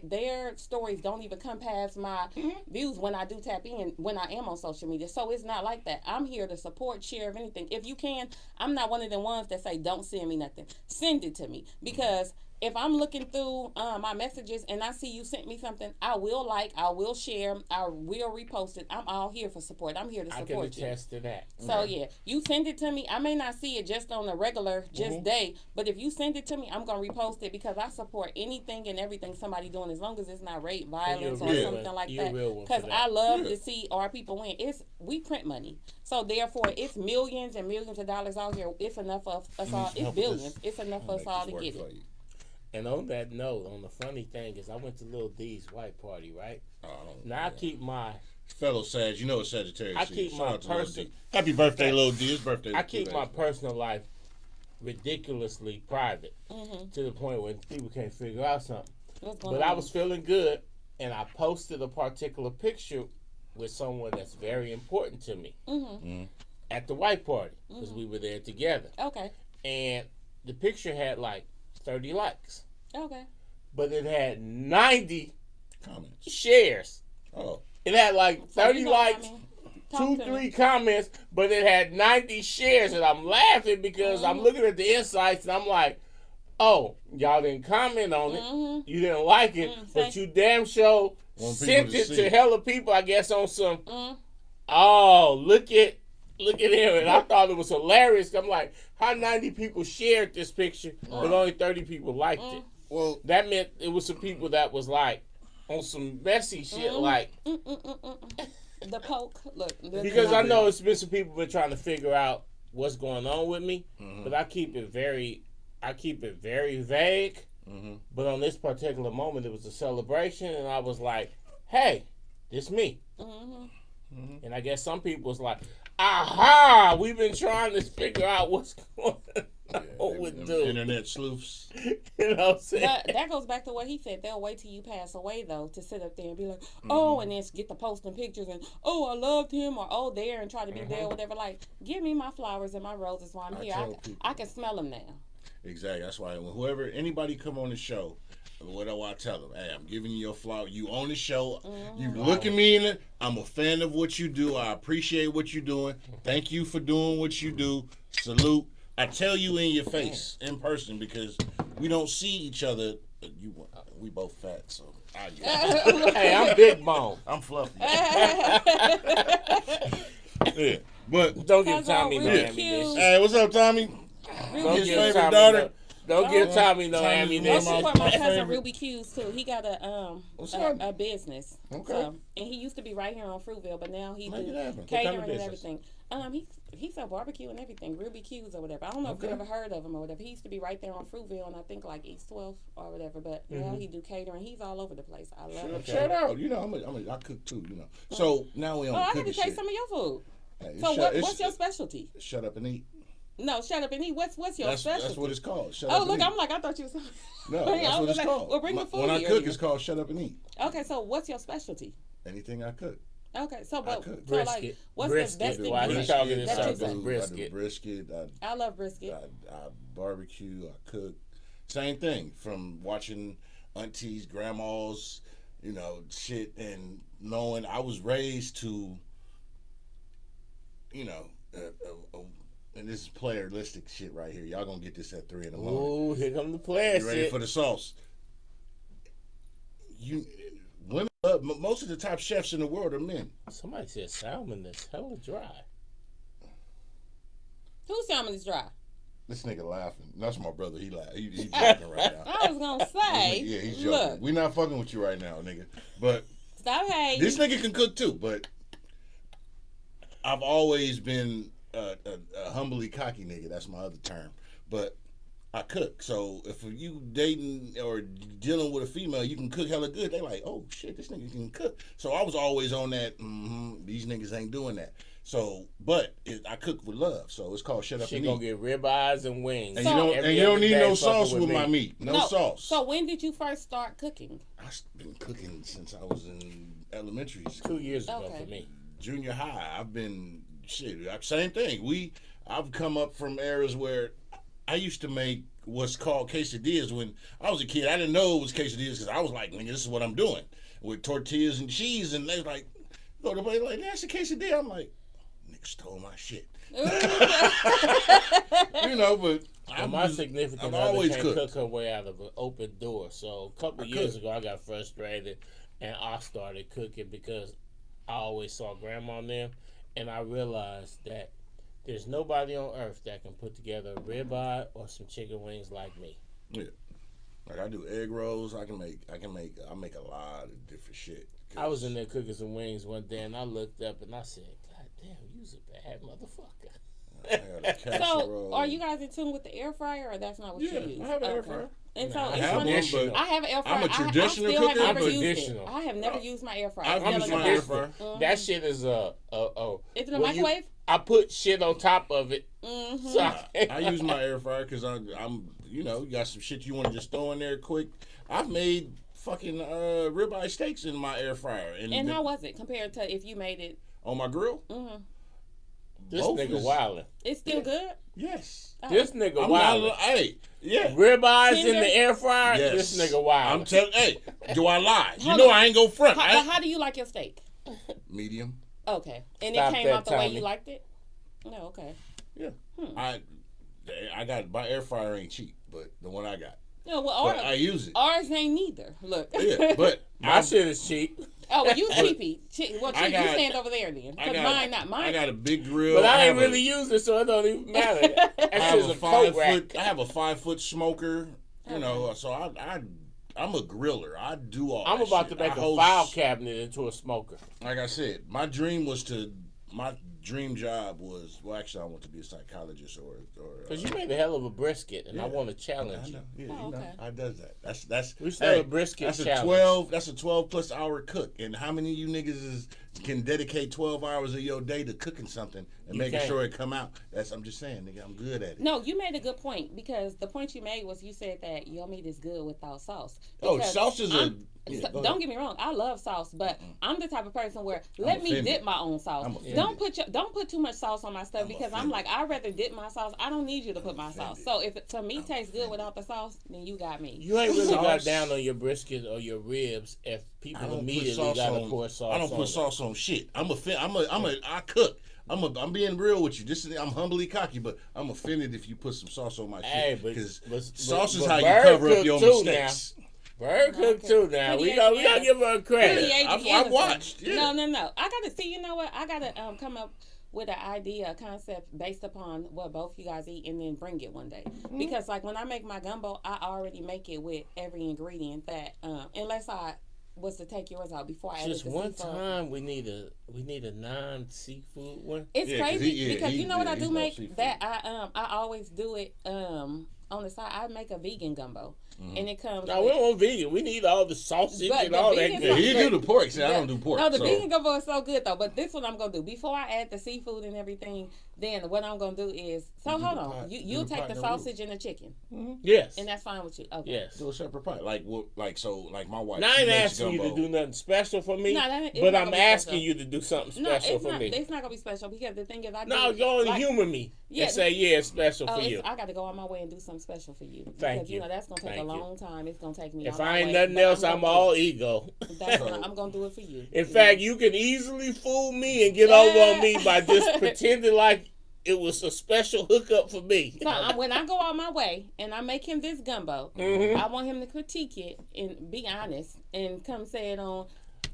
their stories don't even come past my views when I do tap in, when I am on social media. So it's not like that. I'm here to support, share, of anything. If you can, I'm not one of the ones that say, don't send me nothing. Send it to me, because if I'm looking through my messages and I see you sent me something, I will like, I will share, I will repost it. I'm all here for support. I'm here to support you. I can attest to that. So yeah, you send it to me. I may not see it just on a regular day, but if you send it to me, I'm gonna repost it, because I support anything and everything somebody doing, as long as it's not rape, violence, or something like that. Because I love to see our people win. We print money, so therefore it's millions and millions of dollars out here. It's enough of us all. It's billions. It's enough of us all to get it. And on that note, on the funny thing is, I went to Lil D's white party, right? Now I keep my fellow Sag, you know it's Sagittarius. I keep my personal. Happy birthday, Lil D. His birthday. I keep my personal life ridiculously private, to the point where people can't figure out something. But I was feeling good, and I posted a particular picture with someone that's very important to me at the white party, because we were there together. Okay. And the picture had like 30 likes. Okay. But it had 90 comments, shares. Oh. It had like 30 likes, 2-3 comments, but it had 90 shares. And I'm laughing because I'm looking at the insights and I'm like, oh, y'all didn't comment on it. You didn't like it, but you damn sure sent it to hella people, I guess, on some, oh, look at him. And I thought it was hilarious. I'm like, how 90 people shared this picture, but only 30 people liked it? Well, that meant it was some people that was like on some messy shit, like the poke. Look, because I know it's been some people been trying to figure out what's going on with me, but I keep it very vague. But on this particular moment, it was a celebration, and I was like, "Hey, this me." And I guess some people was like, aha, we've been trying to figure out what's going on with dude. Internet sleuths. You know what I'm saying? But that goes back to what he said. They'll wait till you pass away, though, to sit up there and be like, oh, and then get the posting pictures and, oh, I loved him, or oh, there, and try to be there, or whatever. Like, give me my flowers and my roses while I'm here. I can smell them now. Exactly. That's why when anybody come on the show, what do I tell them? Hey, I'm giving you your flower. You on the show. You look at me in it. I'm a fan of what you do. I appreciate what you're doing. Thank you for doing what you do. Salute. I tell you in your face, in person, because we don't see each other. We both fat, so I get it. Hey, I'm big bone. I'm fluffy. Yeah, but don't give Tommy no ammunition. Hey, what's up, Tommy? His favorite Tommy daughter. Don't give Tommy no ammunition. I support my cousin Ruby Q's too. He got a business. Okay. So, and he used to be right here on Fruitville, but now he do catering and everything. He sell barbecue and everything, Ruby Q's or whatever. I don't know if you ever heard of him or whatever. He used to be right there on Fruitville, and I think like East 12th or whatever. But now he do catering. He's all over the place. I love it. Shout out. You know, I cook too. You know. So now we on I cooking had to taste some of your food. Hey, so what's your specialty? Shut up and eat. No, shut up and eat. What's your specialty? That's what it's called. Shut up and look, eat. I'm like, I thought you was... No, that's what it's called. Well, bring the food when I here, cook, it's called shut up and eat. Okay, so what's your specialty? Anything I cook. Okay, so brisket. Like, what's the best thing Why he talking in that circles? Brisket. I do brisket. I love brisket. I barbecue. I cook. Same thing. From watching aunties, grandmas, you know, shit, and knowing I was raised to, you know, and this is playeristic shit right here. Y'all gonna get this at 3 in the morning. Ooh, here come the player You ready shit. for the sauce? women, most of the top chefs in the world are men. Somebody said salmon is hella dry. Whose salmon is dry? This nigga laughing. That's my brother. He laughing. He's joking right now. I was gonna say. Yeah, he's joking. Look, We not fucking with you right now, nigga. But stop hating. this nigga can cook too. But I've always been a humbly cocky nigga. That's my other term. But I cook. So if you dating or dealing with a female, you can cook hella good. They like, oh shit, this nigga can cook. So I was always on that. These niggas ain't doing that. So, but I cook with love. So it's called shut up She and gonna eat. get ribeyes and wings. And So- you don't need no fucking sauce with me. my meat. No sauce. So when did you first start cooking? I've been cooking since I was in elementary school. 2 years ago Okay. for me. Junior high. I've been same thing. I've come up from eras where I used to make what's called quesadillas. When I was a kid, I didn't know it was quesadillas because I was like, nigga, this is what I'm doing with tortillas and cheese. And they was like, go to play like, that's a quesadilla. I'm like, nigga stole my shit. You know, but My significant I've other always can't cooked. cook her way out of an open door. So a couple of years ago, I got frustrated, and I started cooking because I always saw grandma on them, and I realized that there's nobody on earth that can put together a ribeye or some chicken wings like me. Yeah. Like I do egg rolls. I make a lot of different shit. I was in there cooking some wings one day, and I looked up and I said, "God damn, you's a bad motherfucker." I got a casserole. So are you guys in tune with the air fryer, or that's not what Yeah, you use? I have an air Okay. fryer. And so Nah, it's I have funny. one, but I have an air fryer. I'm a traditional I still cooker. have I'm never used traditional. it. I have never used my air fryer. I've It's used never my air used fryer. it. That shit is Is it a when you- microwave? I put shit on top of it. Mm-hmm. So I use my air fryer because I'm you got some shit you want to just throw in there quick. I've made fucking ribeye steaks in my air fryer. And how was it compared to if you made it? on my grill? Mm-hmm. This Both nigga is- wildin'. It's still good. Yes. Oh. This nigga I'm wildin'. not, hey, yeah. Ribeyes in Tender? the air fryer. Yes. This nigga wild. I'm telling. Hey, do I lie? You Hold know on. I ain't go front. How, but how do you like your steak? Medium. Okay, and Stop it came that, out the way Tommy. you liked it. No, okay. Yeah. Hmm. I got my air fryer ain't cheap, but the one I got. No, well, But I use it. ours ain't neither. Look. Yeah, but My shit is cheap, Oh, well, you cheapy. Well, I you got- stand over there then. Because mine, not mine. I got a big grill. but I ain't have really use it, so it don't even matter. I That have shit's a a coat rack. 5 foot. I have a 5 foot smoker. You know, so I'm a griller. I do all. I'm that about shit. to make I a host- file cabinet into a smoker. Like I said, my dream job was, well, actually, I want to be a psychologist or Cause you made a hell of a brisket, and I Yeah. want to I challenge you. know. Yeah, Oh, okay. I does that. That's We still a brisket that's challenge. That's a 12 plus hour cook. And how many of you niggas can dedicate 12 hours of your day to cooking something and You making can't. sure it come out? I'm just saying, nigga, I'm good at it. No, you made a good point because the point you made was you said that your meat is good without sauce. Oh, Because sauce is a. I'm- Yeah, So- go don't ahead. get me wrong, I love sauce, but I'm the type of person where let me offended. dip my own sauce. I'm offended. Don't put too much sauce on my stuff I'm because offended. I'm like I'd rather dip my sauce. I don't need you to put my sauce. offended. So if it to me tastes good without the sauce, then you got me. You ain't really got Sauce. down on your brisket or your ribs if I people don't put immediately sauce got to on. pour sauce I don't on put it. sauce on shit. I cook. I'm being real with you. I'm humbly cocky, but I'm offended if you put some sauce on my Hey, shit. but- Because but- sauce is but how you Bird cover up cook your too mistakes. Bird cook Okay. too now. We Pretty gotta Asian give her a credit. Pretty Agent I've Anderson. watched, yeah. No. I gotta see. You know what? I gotta come up with an idea, a concept based upon what both you guys eat, and then bring it one day. Mm-hmm. Because like when I make my gumbo, I already make it with every ingredient that unless I was to take yours out before I added Just the one seafood. time we need a non-seafood one. It's Yeah, 'cause crazy he- because you know what I he's do no make seafood. that I always do it on the side. I make a vegan gumbo, and it comes. No, we with- don't want vegan. We need all the sausage But and the all that vegan good. Yeah, he do the pork. See, I don't do pork. No, the so. vegan gumbo is so good though. But this one I'm gonna do before I add the seafood and everything. Then what I'm gonna do is You do hold the on. pot- You'll do the take pot the and sausage and the chicken, Yes. and that's fine with you. Okay. Yes. Do a separate pot. Like my wife. Now I she ain't makes asking you to gumbo. do nothing special for me, No, it's but not I'm gonna be asking special. you to do something No, special it's for not. me. It's not gonna be special because the thing is, I No, do, go and like- humor me Yeah, and say, yeah, it's special Oh, for you. I got to go on my way and do something special for you. Thank because, you. know that's gonna take Thank a you. long time. It's gonna take me. If all I my ain't way, nothing but else, gonna I'm do all it. ego. I'm gonna do it for you. In fact, you can easily fool me and get over on me by just pretending like it was a special hookup for me. So when I go out my way and I make him this gumbo, I want him to critique it and be honest and come say it on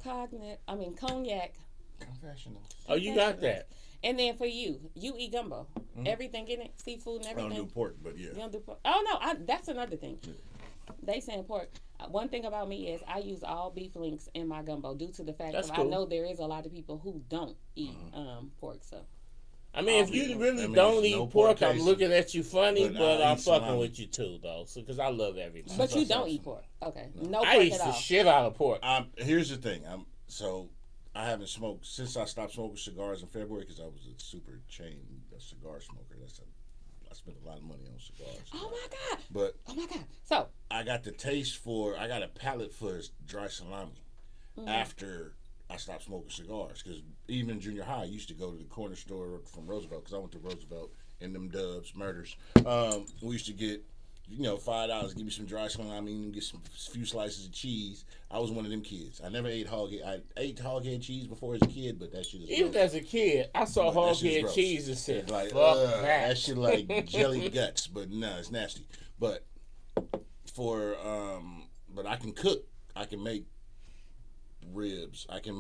Cognac Confessionals. Oh, you got that. And then for you eat gumbo. Everything in it, seafood and I everything. don't do pork, but yeah. You don't do pork? Oh no, that's another thing. They saying pork. One thing about me is I use all beef links in my gumbo due to the fact that I know there is a lot of people who don't eat pork. So I mean, if you really don't eat pork, I'm looking at you funny, but I'm fucking with you too, though, because I love everybody. But you don't eat pork, okay? No pork I eat at all. the shit out of pork. Here's the thing. I haven't smoked since I stopped smoking cigars in February because I was a super chain cigar smoker. I spent a lot of money on cigars. Oh my god! But oh my god! So I got I got a palate for dry salami after I stopped smoking cigars, because even in junior high, I used to go to the corner store from Roosevelt, because I went to Roosevelt in them Dubs murders. We used to get, $5, give me some dry salami and get some few slices of cheese. I was one of them kids. I never ate hoghead. I ate hoghead cheese before as a kid, but that shit is even gross. as a kid, I saw hoghead cheese and said, like, fuck that shit like jelly guts, but no, it's nasty. But but I can cook. I can make ribs. I can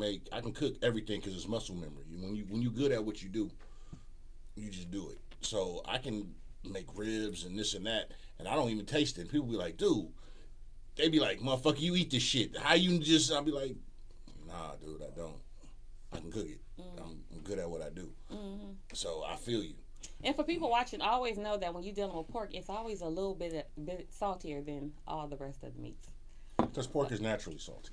cook everything because it's muscle memory. When you're good at what you do, you just do it. So I can make ribs and this and that, and I don't even taste it. People be like, dude, they be like, motherfucker, you eat this shit. How you just? I'll be like, nah, dude, I don't. I can cook it. I'm good at what I do. So I feel you. And for people watching, always know that when you're dealing with pork, it's always a little bit saltier than all the rest of the meats. Because pork is naturally salty.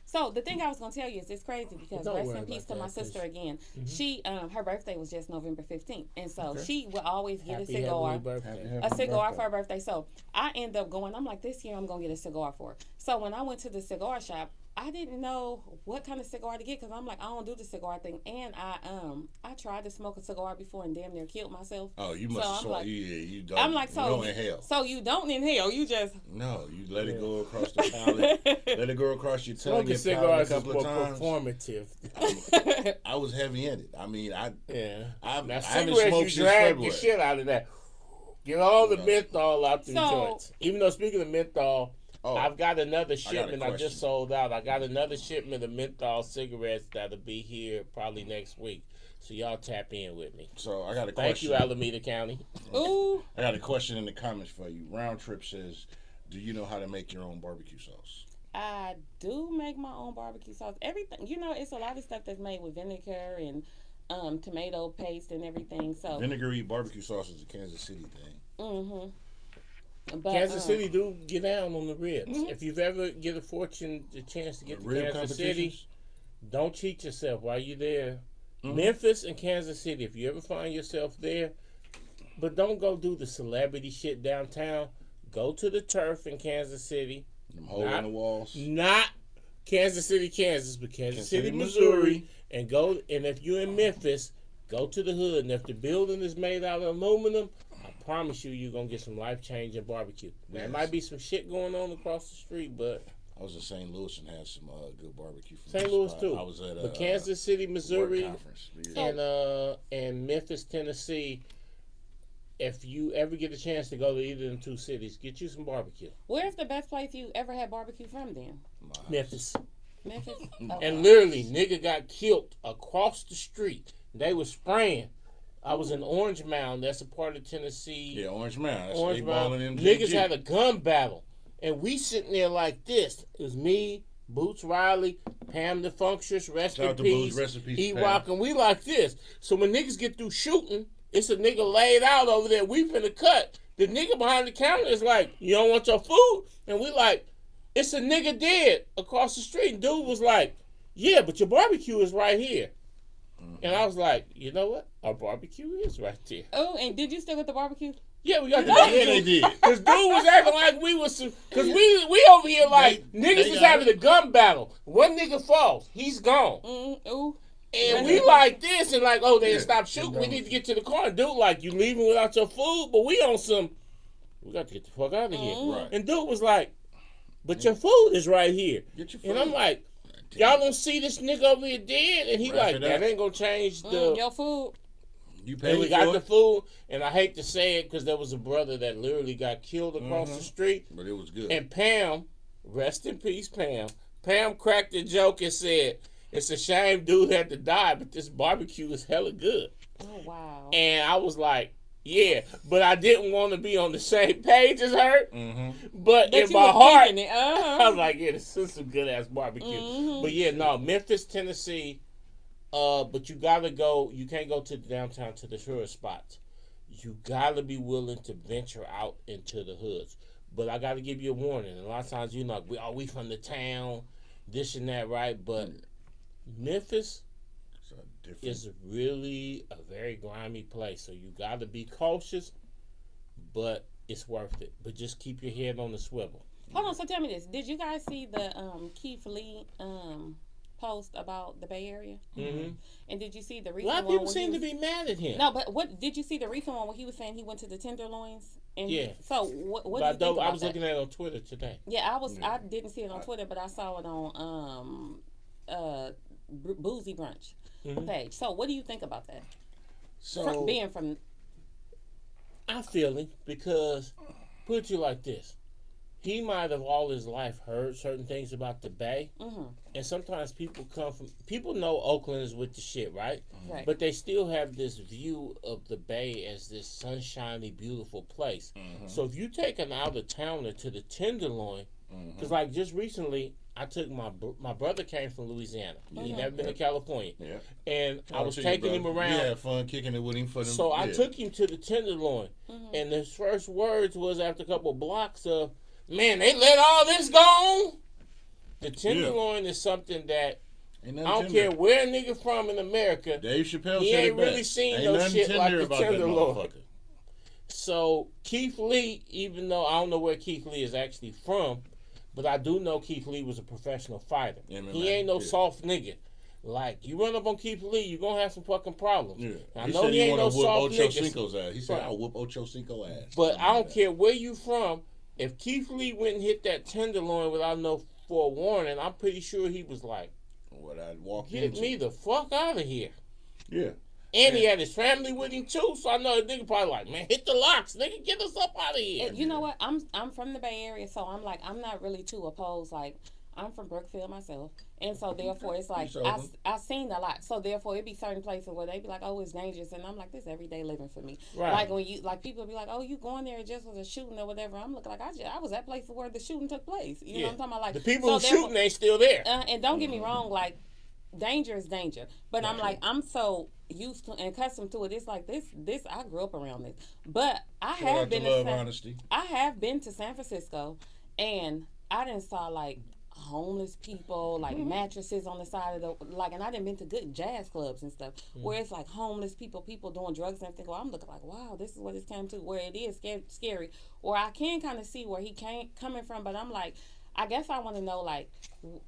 So the thing I was gonna tell you is it's crazy because rest in peace to my sister again. She her birthday was just November 15th, and so she would always get a cigar for her birthday. So I end up going. I'm like, this year I'm gonna get a cigar for her. So when I went to the cigar shop, I didn't know what kind of cigar to get because I'm like, I don't do the cigar thing, and I tried to smoke a cigar before and damn near killed myself. Oh, you must have you don't. I'm like, so you don't inhale. So you don't inhale, you just you let it go across the palate, let it go across your tongue, your palate a couple of times. Performative. I was heavy-handed. I mean, I now, haven't smoked you drag the since shit out of that. Get all the menthol out the joints. Even though, speaking of menthol, I've got another shipment I just sold out. I got another shipment of menthol cigarettes that'll be here probably next week. So y'all tap in with me. So I got a question. Thank you, Alameda County. Ooh. I got a question in the comments for you. Round Trip says, do you know how to make your own barbecue sauce? I do make my own barbecue sauce. Everything, it's a lot of stuff that's made with vinegar and tomato paste and everything. So vinegary barbecue sauce is a Kansas City thing. But, Kansas City do get down on the ribs. If you've ever get a chance to get to Kansas City, don't cheat yourself while you're there. Memphis and Kansas City, if you ever find yourself there, but don't go do the celebrity shit downtown. Go to the turf in Kansas City. Hole in the walls. Not Kansas City, Kansas, but Kansas City, Missouri. And if you're in Memphis, go to the hood. And if the building is made out of aluminum, I promise you're going to get some life-changing barbecue. Now, there might be some shit going on across the street, but... I was in St. Louis and had some good barbecue. St. Louis, too. I was at but Kansas City, Missouri, and Memphis, Tennessee, if you ever get a chance to go to either of them two cities, get you some barbecue. Where's the best place you ever had barbecue from then? Memphis. Memphis? And literally, nigga got killed across the street. They was spraying. I was in Orange Mound. That's a part of Tennessee. Yeah, Orange Mound. That's Orange Mound. MJG. Niggas had a gun battle. And we sitting there like this. It was me, Boots Riley, Pam the Funktress, rest in peace. E-Rock, and we like this. So when niggas get through shooting, it's a nigga laid out over there. We finna cut. The nigga behind the counter is like, you don't want your food? And we like, it's a nigga dead across the street. And dude was like, yeah, but your barbecue is right here. And I was like, you know what? Our barbecue is right there. Oh, and did you still get the barbecue? Yeah, we got the Yeah, they did. Because dude was acting like we was some... Because we over here like, niggas was having a gun battle. One nigga falls. He's gone. Ooh. And we like this and like, oh, they stopped shooting. We need to get to the car. And dude like, you leaving without your food? But we on some... We got to get the fuck out of here. Right. And dude was like, but your food is right here. Get your food. And I'm like, y'all don't see this nigga over here dead? And he like, that ain't going to change the... Your food. You And paid we for got it, the food, and I hate to say it because there was a brother that literally got killed across the street. but it was good. And Pam, rest in peace, Pam. Pam cracked a joke and said, "It's a shame dude had to die, but this barbecue is hella good." Oh, wow. And I was like, yeah, but I didn't want to be on the same page as her. But in my heart, I was like, yeah, this is some good ass barbecue. But yeah, no, Memphis, Tennessee. But you gotta go. You can't go to the downtown to the tourist spots. You gotta be willing to venture out into the hoods. But I gotta give you a warning. A lot of times, you know, we from the town, this and that, right? But Memphis is really a very grimy place. So you gotta be cautious, but it's worth it. But just keep your head on the swivel. Hold on. So tell me this: did you guys see the Keith Lee post about the Bay Area? Mm-hmm. And did you see the A recent lot of one? people seem to be mad at him. No, but what did you see the recent one where he was saying he went to the Tenderloins? And Yeah. So what do you think I about was that? looking at it on Twitter today. Yeah, I didn't see it on Twitter, but I saw it on Boozy Brunch page. So what do you think about that? So Being from, I feel him because, put it to you like this. He might have all his life heard certain things about the Bay. And sometimes people know Oakland is with the shit, right? Right. But they still have this view of the Bay as this sunshiny, beautiful place. So if you take an out-of-towner to the Tenderloin, because like just recently, I took my brother came from Louisiana. He never been to California. Yeah. And I was taking him around. You had fun kicking it with him for them. So I took him to the Tenderloin. And his first words was after a couple of blocks of, "Man, they let all this go on." The Tenderloin is something that I don't care where a nigga from in America. Dave Chappelle he said ain't really seen no shit like the Tenderloin. So Keith Lee, even though I don't know where Keith Lee is actually from, but I do know Keith Lee was a professional fighter. He ain't no soft nigga. Like, you run up on Keith Lee, you're going to have some fucking problems. Yeah. I know he ain't no soft Cinco's nigga. ass. He said, I'll whoop Ocho Cinco ass. But I don't care where you from. If Keith Lee went and hit that Tenderloin without no forewarning, I'm pretty sure he was like, what I'd walk get into. me the fuck out of here. Yeah. And he had his family with him too, so I know the nigga probably like, man, hit the locks, nigga, get us up out of here. you know what? I'm from the Bay Area, so I'm like, I'm not really too opposed. Like, I'm from Brookfield myself, and so therefore it's like I've seen a lot. So therefore it be certain places where they be like, oh, it's dangerous, and I'm like, this everyday living for me. Right. Like when you people be like, oh, you going there just was a shooting or whatever. I'm looking like I was that place where the shooting took place. You know what I'm talking about? Like the people who shooting ain't still there. And don't get me wrong, like danger is danger, but I'm like I'm so used to and accustomed to it. It's like this. I grew up around this, but I have been to San Francisco, and I didn't saw like homeless people, like mattresses on the side of the and I didn't been to good jazz clubs and stuff where it's like homeless people doing drugs and everything. Well, I'm looking like, wow, this is what it's came to, where it is scary. Or I can kind of see where he coming from, but I'm like, I guess I want to know, like,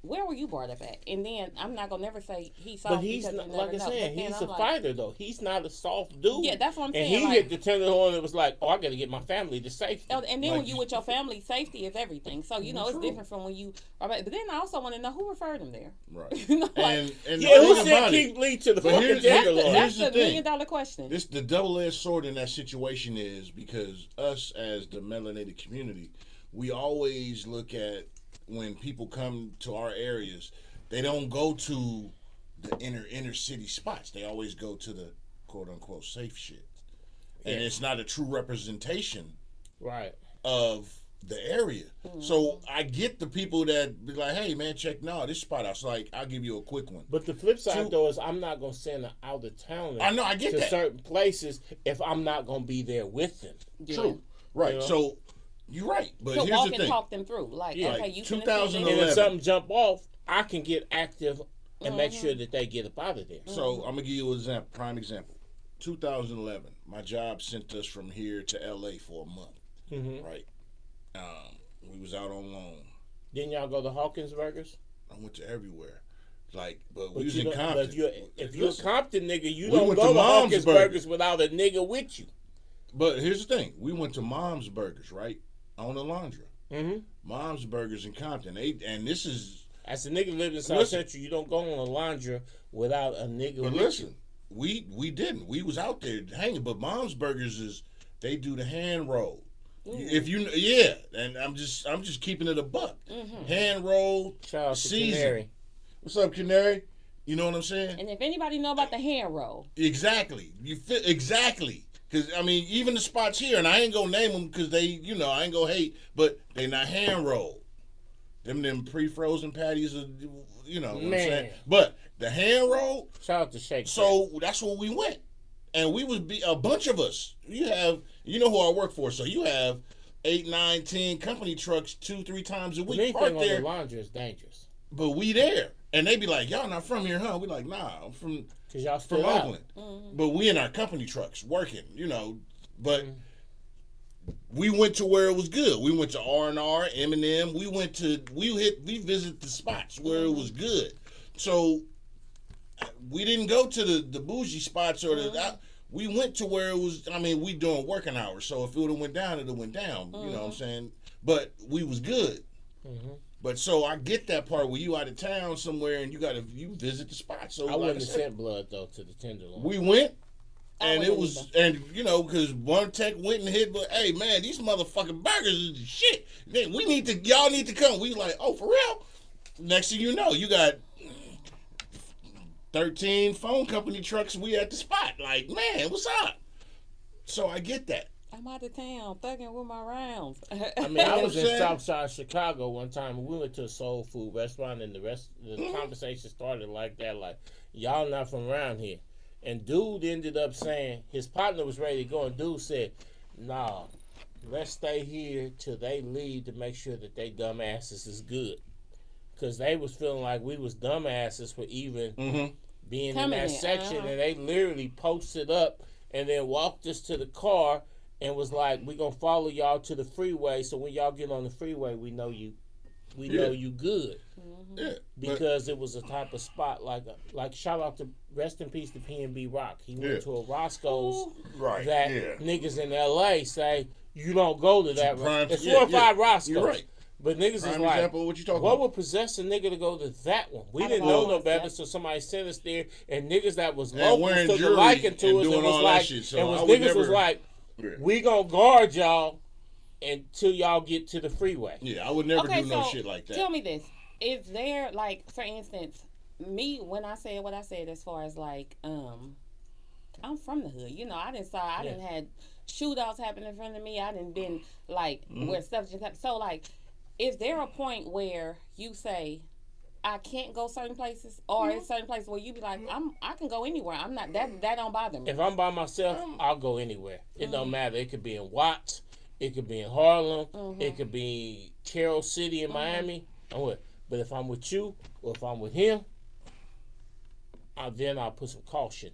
where were you brought up at? And then I'm not gonna never say he's soft. But he's not, like I said, he's a fighter though. He's not a soft dude. Yeah, that's what I'm saying. And he hit the Tenderloin and was like, oh, I got to get my family to safety. And then when you with your family, safety is everything. So you know it's different from when you. But then I also want to know who referred him there. Right. You know, and who sent Keith Lee to the fucking Tenderloin? That's the $1 million question. This the double-edged sword in that situation is because us as the melanated community, we always look at when people come to our areas, they don't go to the inner city spots. They always go to the quote unquote safe shit, and it's not a true representation, right, of the area. So I get the people that be like, "Hey man, check this spot out." So like, I'll give you a quick one. But the flip side though is I'm not gonna send an out of towner. I know, I get to that. certain places if I'm not gonna be there with them. Yeah. True, right? You know? So. You're right, but here's walk the and thing. Talk them through, like okay, you 2011. And if something jump off, I can get active and make sure that they get up out of there. So I'm gonna give you an example, prime example. 2011, my job sent us from here to LA for a month, right? We was out on loan. Didn't y'all go to Hawkins Burgers? I went to everywhere. Like, but we was in Compton. But if you're a Compton nigga, you don't go to Hawkins Burgers without a nigga with you. But here's the thing: we went to Mom's Burgers, right, on the Alondra. Mom's Burgers in Compton. And this is as a nigga living in South Central, you don't go on Alondra without a nigga with you. we didn't. We was out there hanging. But Mom's Burgers they do the hand roll. Ooh. If you and I'm just keeping it a buck. Hand roll, Shout out to seasoned. Canary. What's up, Canary? You know what I'm saying? And if anybody know about the hand roll, Exactly. You fit exactly. Because, I mean, even the spots here, and I ain't going to name them because they, I ain't going to hate, but they not hand rolled. Them pre-frozen patties are, what I'm saying? But the hand roll. Shout out to Shake. So that's where we went. And we was a bunch of us. You know who I work for. So you have 8, 9, 10 company trucks 2-3 times a week. Anything on the laundry is dangerous. But we there. And they be like, y'all not from here, huh? We like, nah, I'm from Oakland. But we in our company trucks working, But we went to where it was good. We went to R&R, M&M. We visited the spots where it was good. So we didn't go to the bougie spots or we went to where it was. I mean, we doing working hours. So if it would have went down, it went down. You know what I'm saying? But we was good. But so I get that part where you out of town somewhere and you visit the spot. So I wouldn't have sent blood though to the Tenderloin. We went, and it was because one tech went and hit. But hey man, these motherfucking burgers is the shit. Man, y'all need to come. We like, oh for real. Next thing you know, you got 13 phone company trucks. We at the spot. Like man, what's up? So I get that. I'm out of town, thugging with my rounds. I mean, I was in Southside Chicago one time, and we went to a soul food restaurant, and the conversation started like that, like, y'all not from around here. And dude ended up saying, his partner was ready to go, and dude said, nah, let's stay here till they leave to make sure that they dumbasses is good. Because they was feeling like we was dumbasses for even being in that section, and they literally posted up and then walked us to the car and was like, we gonna follow y'all to the freeway, so when y'all get on the freeway, we know you good. Yeah, because it was a type of spot like shout out to rest in peace to P&B Rock. He went to a Roscoe's that niggas in LA say you don't go to that. It's 4 or 5 Roscoe's. You're right. But niggas is like, example, what would possess a nigga to go to that one? We didn't know no better, so somebody sent us there, and niggas that was local took a liking to us and was like, niggas was like, we gonna guard y'all until y'all get to the freeway. Yeah, I would never do no shit like that. Tell me this. Is there, like, for instance, me, when I said what I said as far as, like, I'm from the hood. I didn't had shootouts happen in front of me. I didn't been, like, where stuff just happened. So, like, is there a point where you say, I can't go certain places, or it's certain places where you be like, I can go anywhere. I'm not that don't bother me. If I'm by myself, I'll go anywhere. It don't matter. It could be in Watts, it could be in Harlem, it could be Carroll City in Miami. But if I'm with you or if I'm with him, then I'll put some caution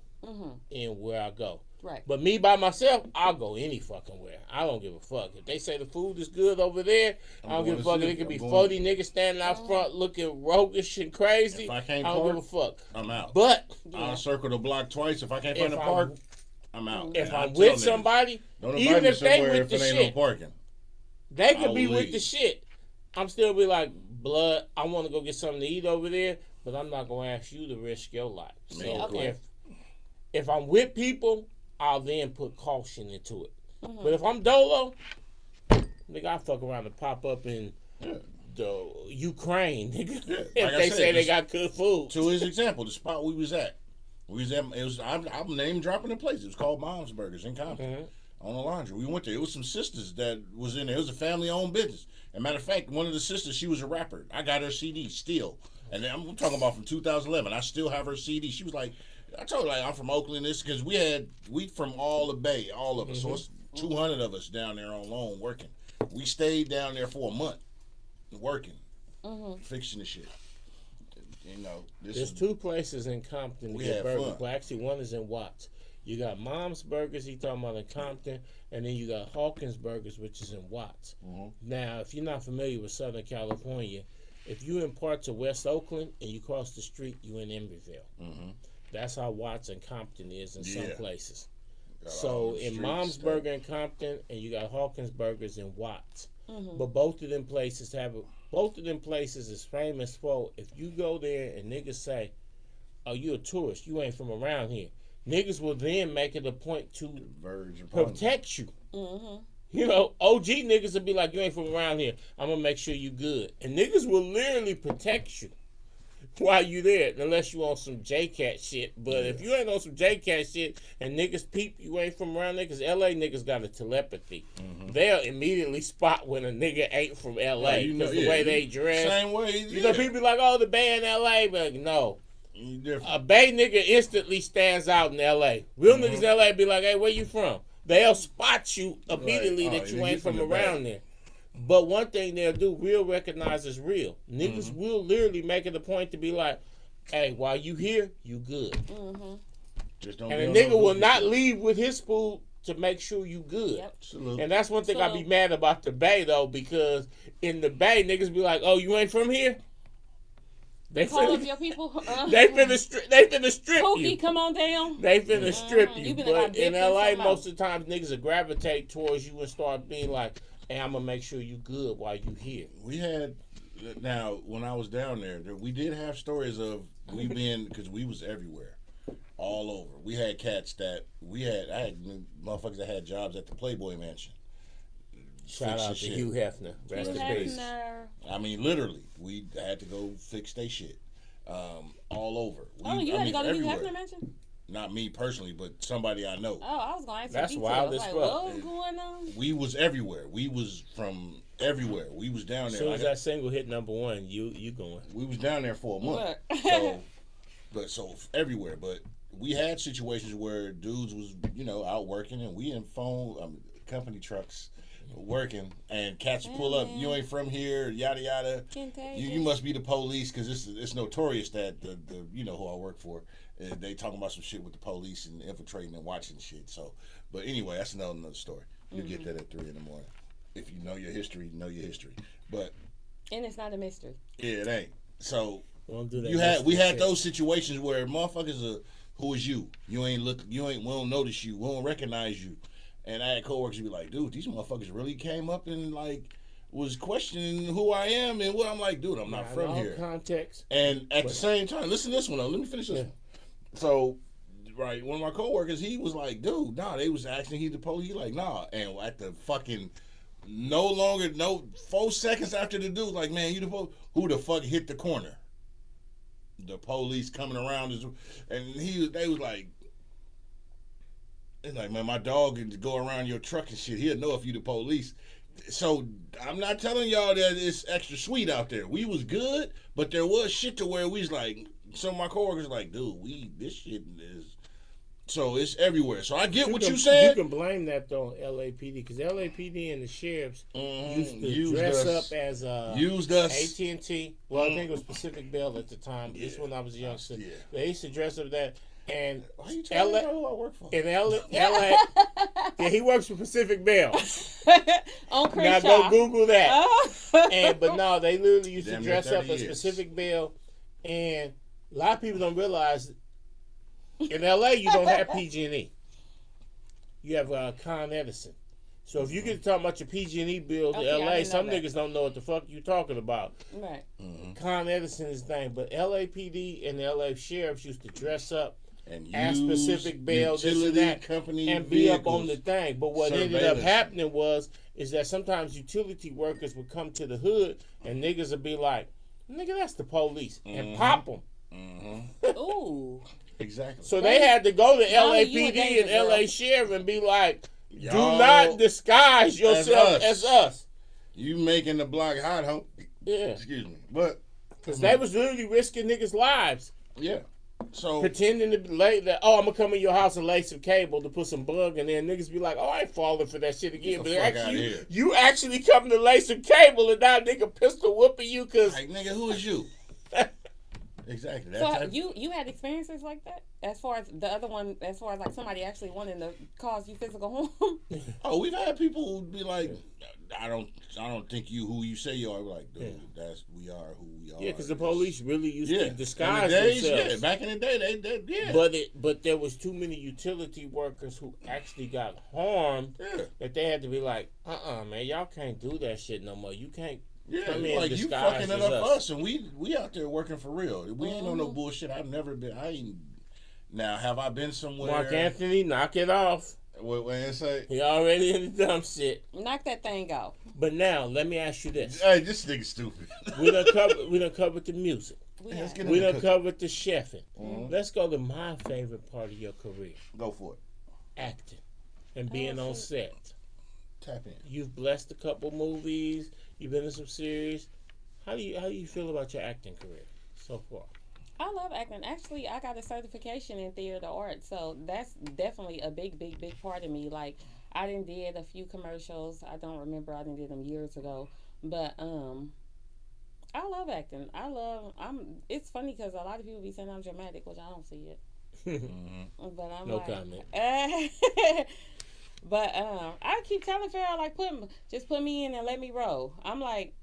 in where I go. Right. But me by myself, I'll go any fucking where. I don't give a fuck. If they say the food is good over there, I don't give a fuck. It could be 40 niggas standing out front looking roguish and crazy. If I can't don't give a fuck. I'm out. But I'll circle the block twice. If I can't find a park, I'm out. If I'm with somebody, even if they with the shit, they could be with the shit. I'm still be like, blood, I want to go get something to eat over there, but I'm not going to ask you to risk your life. So if I'm with people, I'll then put caution into it. But if I'm dolo, nigga, I fuck around and pop up in the Ukraine, nigga. If they say they got good food. To his example, the spot we was at, I'm name dropping the place. It was called Mom's Burgers in Compton on the laundry. We went there. It was some sisters that was in there. It was a family-owned business. As a matter of fact, one of the sisters, she was a rapper. I got her CD still. And I'm talking about from 2011. I still have her CD. She was like, I told her, like, I'm from Oakland. This because we from all the Bay, all of us. So it's 200 of us down there on loan working. We stayed down there for a month working, fixing the shit. There's 2 places in Compton to get burgers. Well, actually, one is in Watts. You got Mom's Burgers, he talking about in Compton, and then you got Hawkins Burgers, which is in Watts. Now, if you're not familiar with Southern California, if you're in parts of West Oakland and you cross the street, you in Embryville. That's how Watts and Compton is in some places. So in Mom's Burger in Compton, and you got Hawkins Burgers in Watts. But both of them places is famous for, if you go there and niggas say, oh, you a tourist, you ain't from around here, niggas will then make it a point to Verge upon protect you. Mm-hmm. You know, OG niggas will be like, you ain't from around here. I'm going to make sure you good. And niggas will literally protect you while you there, unless you on some J-Cat shit. But if you ain't on some J-Cat shit and niggas peep you ain't from around there, because LA niggas got a telepathy. They'll immediately spot when a nigga ain't from LA. you know, the way they dress. Same way. You know, people be like, oh, the Bay in LA. But no. A Bay nigga instantly stands out in LA. Real niggas in LA be like, hey, where you from? They'll spot you immediately that you ain't from around there. But one thing they'll do, real recognize is real. Niggas will literally make it a point to be like, hey, while you here, you good. Just don't And a nigga will not leave with his food to make sure you good. Yep. Absolutely. And that's one thing I be mad about the Bay, though, because in the Bay, niggas be like, oh, you ain't from here? They Call up your people. They finna strip Pookie, you. come on down. They finna strip you. You been But like in dick LA, and most of the time, niggas will gravitate towards you and start being like, hey, I'm gonna make sure you good while you here. We had, now, when I was down there, we did have stories of we being, because we was everywhere, all over. We had cats that, I had motherfuckers that had jobs at the Playboy Mansion. Shout out to Hugh Hefner. Rest in peace. I mean, literally, we had to go fix their shit. All over. You had to go to Hugh Hefner Mansion? Not me personally, but somebody I know. Oh, I was going to ask you. That's details. wild as like, fuck. what was going on? We was everywhere. We was from everywhere. We was down there. As soon as that single hit #1, you going. We was down there for a month. So everywhere. But we had situations where dudes was, out working and we in company trucks working and cats pull up. You ain't from here, yada yada. You must be the police, because it's notorious that the who I work for, they talking about some shit with the police and infiltrating and watching shit. So, but anyway, that's another story. You get that at 3 a.m. If you know your history, you know your history. But and it's not a mystery. Yeah, it ain't. So we had those situations where motherfuckers who is you? We don't notice you, we don't recognize you. And I had coworkers be like, dude, these motherfuckers really came up and was questioning who I am and what I'm like, dude, I'm not from here. Context. And at the same time, listen to this one though. Let me finish this one. So, right, one of my coworkers, he was like, dude, nah, they was asking he the police. He like, nah. And at the fucking 4 seconds after the dude, like, man, you the police. Who the fuck hit the corner? The police coming around, and they was like, it's like, man, my dog can go around your truck and shit. He'll know if you the police. So I'm not telling y'all that it's extra sweet out there. We was good, but there was shit to where we was like, some of my coworkers like, dude, this shit is. So it's everywhere. So I get what you said. You can blame that though on LAPD, because LAPD and the sheriffs used dress up as used us. AT&T. Well, I think it was Pacific Bell at the time. This when I was a youngster. Yeah. They used to dress up that. And why you telling me who I work for? In LA, yeah, he works for Pacific Bell. On now go Google that. But no, they literally used to dress up as Pacific Bell, and a lot of people don't realize in LA you don't have PG&E. You have Con Edison. So if you get to talk about your PG&E bill to LA, some niggas don't know what the fuck you talking about. Right. Con Edison is the thing, but LAPD and the LA sheriffs used to dress up and as Pacific Bell, this and that, company and be up on the thing. But what ended up happening is that sometimes utility workers would come to the hood and niggas would be like, nigga, that's the police, and pop them. Ooh. Exactly. So they had to go to LAPD and LA Sheriff and be like, do not disguise yourself as us. You making the block hot, huh? Yeah. Excuse me. But because they was literally risking niggas' lives. Yeah. So pretending to lay that, I'm gonna come in your house and lay some cable to put some bug in there, and niggas be like, I ain't falling for that shit again. But actually, you actually come to lay some cable, and now nigga pistol whooping you because like, nigga, who is you? Exactly. So you had experiences like that? As far as the other one, as far as like somebody actually wanting to cause you physical harm? Oh, we've had people be like, I don't think you who you say you are. We're like, dude, we are who we are. Yeah, because the police really used to disguise themselves. Yeah, back in the day, they But there was too many utility workers who actually got harmed that they had to be like, man, y'all can't do that shit no more. You can't. Yeah, like you fucking it up us, and we out there working for real. We ain't on no bullshit. I ain't Now, have I been somewhere? Mark Anthony, knock it off. What it say? He already in the dumb shit. Knock that thing off. But now, let me ask you this. Hey, this nigga stupid. We done covered the music. We done covered the chefing. Mm-hmm. Let's go to my favorite part of your career. Go for it. Acting and being on set. Tap in. You've blessed a couple movies. You've been in some series. How do you feel about your acting career so far? I love acting. Actually, I got a certification in theater arts, so that's definitely a big part of me. Like, I done did a few commercials. I don't remember. I done did them years ago. But I love acting. It's funny because a lot of people be saying I'm dramatic, which I don't see it. Mm-hmm. But I'm no like, comment. But I keep telling Farrell, like, just put me in and let me roll. I'm like,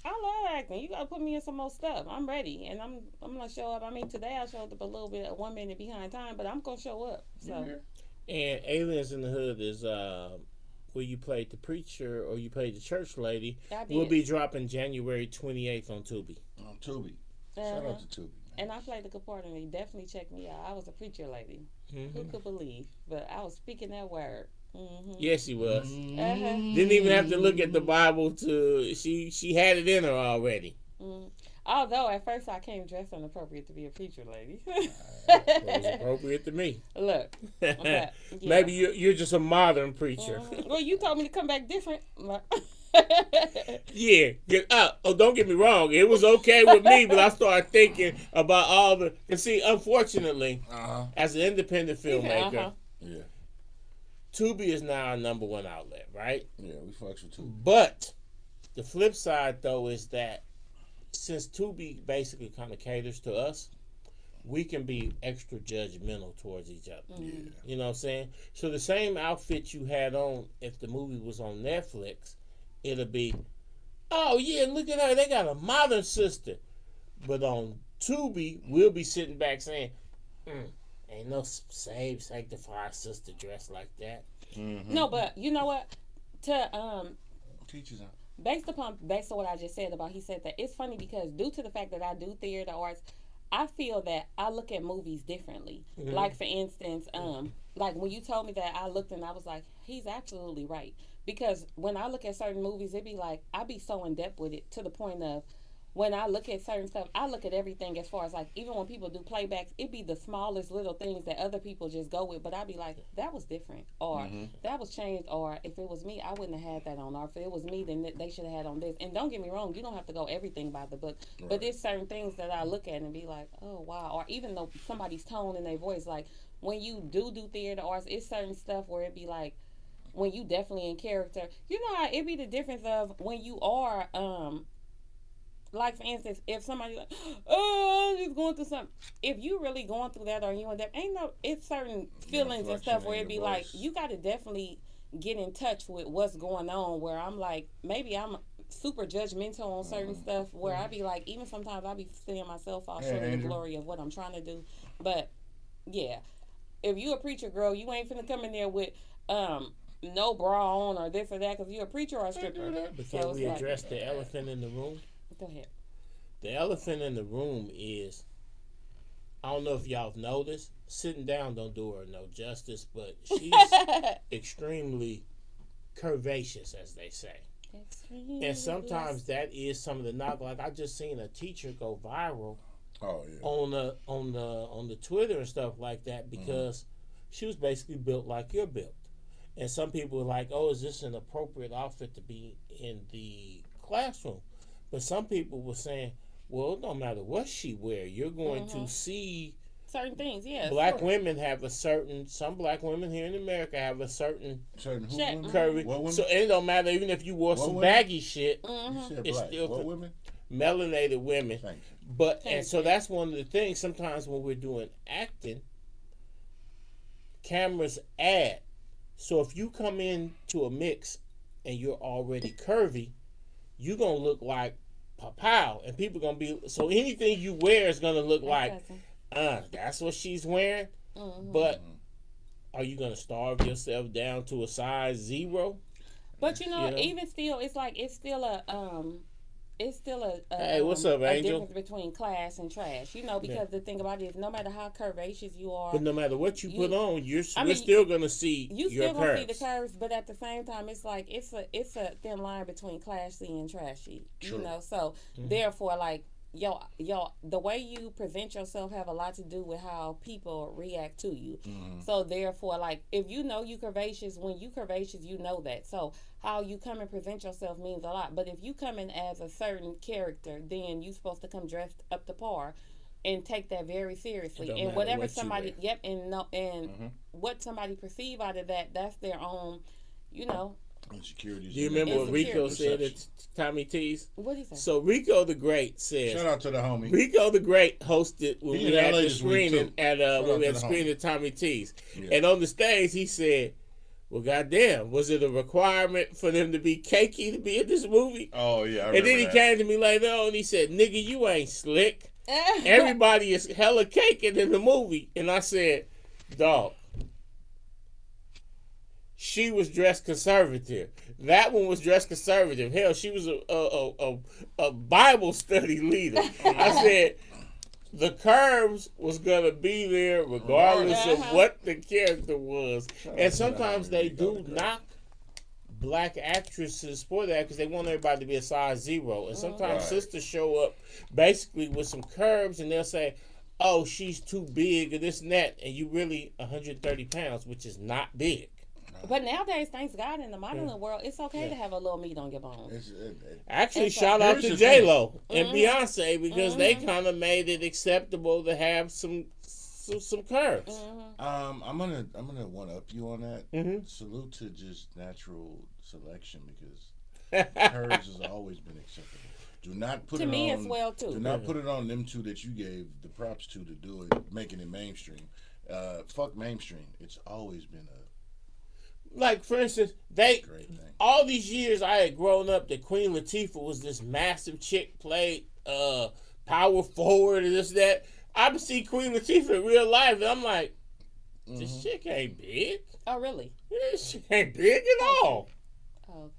I love acting. You gotta put me in some more stuff. I'm ready, and I'm gonna show up. I mean, today I showed up a little bit, 1 minute behind time, but I'm gonna show up. So. And Aliens in the Hood is where you played the preacher or you played the church lady. Will be dropping January 28th on Tubi. On Tubi. Shout out to Tubi. And I played a good part in it. Definitely check me out. I was a preacher lady. Mm-hmm. Who could believe? But I was speaking that word. Mm-hmm. Yes, she was. Mm-hmm. Didn't even have to look at the Bible to. She had it in her already. Mm-hmm. Although at first I came dressed inappropriate to be a preacher lady. It was appropriate to me. Look, but, yeah. Maybe you're just a modern preacher. Mm-hmm. Well, you told me to come back different. Yeah, don't get me wrong. It was okay with me, but I started thinking about all the. And see, unfortunately, as an independent filmmaker, Tubi is now our number one outlet, right? Yeah, we fucks with Tubi. But the flip side, though, is that since Tubi basically kind of caters to us, we can be extra judgmental towards each other. Yeah. You know what I'm saying? So the same outfit you had on if the movie was on Netflix, it'll be, oh yeah, look at her, they got a modern sister. But on Tubi, we'll be sitting back saying, ain't no saved, sanctified sister dressed like that. Mm-hmm. No, but you know what? To Teachers out. based on what I just said about he said that, it's funny because due to the fact that I do theater arts, I feel that I look at movies differently. Mm-hmm. Like for instance, like when you told me that, I looked and I was like, he's absolutely right. Because when I look at certain movies, it be like I be so in depth with it to the point of when I look at certain stuff, I look at everything as far as like even when people do playbacks, it be the smallest little things that other people just go with. But I be like, that was different, or that was changed, or if it was me, I wouldn't have had that on. Or if it was me, then they should have had on this. And don't get me wrong, you don't have to go everything by the book, but there's certain things that I look at and be like, oh wow. Or even though somebody's tone in their voice, like when you do theater arts, it's certain stuff where it be like, when you definitely in character, you know how it be the difference of when you are, like for instance, if somebody like, oh, I'm just going through something. If you really going through that or you in depth, it's certain feelings and stuff where it be like, you got to definitely get in touch with what's going on. Where I'm like, maybe I'm super judgmental on certain stuff. Where I be like, even sometimes I be seeing myself fall short of the glory of what I'm trying to do. But yeah, if you a preacher girl, you ain't finna come in there with no bra on or this or that because you're a preacher or a stripper. But can we address the elephant in the room? Go ahead. The elephant in the room is, I don't know if y'all have noticed, sitting down don't do her no justice, but she's extremely curvaceous, as they say. And sometimes that is some of the knock. Like I just seen a teacher go viral on the Twitter and stuff like that because she was basically built like you're built. And some people were like, oh, is this an appropriate outfit to be in the classroom? But some people were saying, well, no matter what she wear, you're going to see certain things. Yeah, black women have some black women here in America have a certain curvy. So it don't matter even if you wore some baggy shit. It's still women? Melanated women. And so that's one of the things. Sometimes when we're doing acting, cameras add. So if you come into a mix and you're already curvy, you're gonna look like pow, and people gonna be so anything you wear is gonna look like that's what she's wearing. But are you gonna starve yourself down to a size 0? But you know, even still, it's like it's still a it's still a Hey, what's up, a Angel? difference between class and trash. You know, because the thing about it is, no matter how curvaceous you are, But no matter what you put on, we're mean, still gonna see you your still gonna curves. see the curves. But at the same time, it's like it's a thin line between classy and trashy. True. You know, so therefore, like the way you present yourself have a lot to do with how people react to you. So therefore, like if you know you curvaceous, when you curvaceous, you know that. So how you come and present yourself means a lot. But if you come in as a certain character, then you're supposed to come dressed up to par and take that very seriously. And whatever somebody what somebody perceive out of that, that's their own, you know. Insecurities. Do you remember what Rico said at Tommy T's? What did he say? So Rico the Great says. Shout out to the homie. Rico the Great hosted when we had the screening at Tommy T's, and on the stage he said, "Well, goddamn, was it a requirement for them to be cakey to be in this movie?" Oh yeah. And then he came to me later on and he said, "Nigga, you ain't slick. Everybody is hella caking in the movie." And I said, "Dog, she was dressed conservative. That one was dressed conservative. Hell, she was a Bible study leader." I said, the curves was going to be there regardless of what the character was. And sometimes they do knock black actresses for that because they want everybody to be a size 0. And sometimes sisters show up basically with some curves and they'll say, "Oh, she's too big," or this and that. And you really 130 pounds, which is not big. But nowadays, thanks God, in the modeling world, it's okay to have a little meat on your bones. Actually, shout out to J-Lo and Beyonce because they kind of made it acceptable to have some curves. I'm gonna one up you on that. Salute to just natural selection because curves has always been acceptable. Do not put to it me on, as well too. Do not put it on them two that you gave the props to do it, making it mainstream. Fuck mainstream. It's always been a like, for instance, all these years I had grown up that Queen Latifah was this massive chick, played power forward and this, that. I would see Queen Latifah in real life and I'm like, this chick ain't big. Oh, really? This chick ain't big at all. Okay.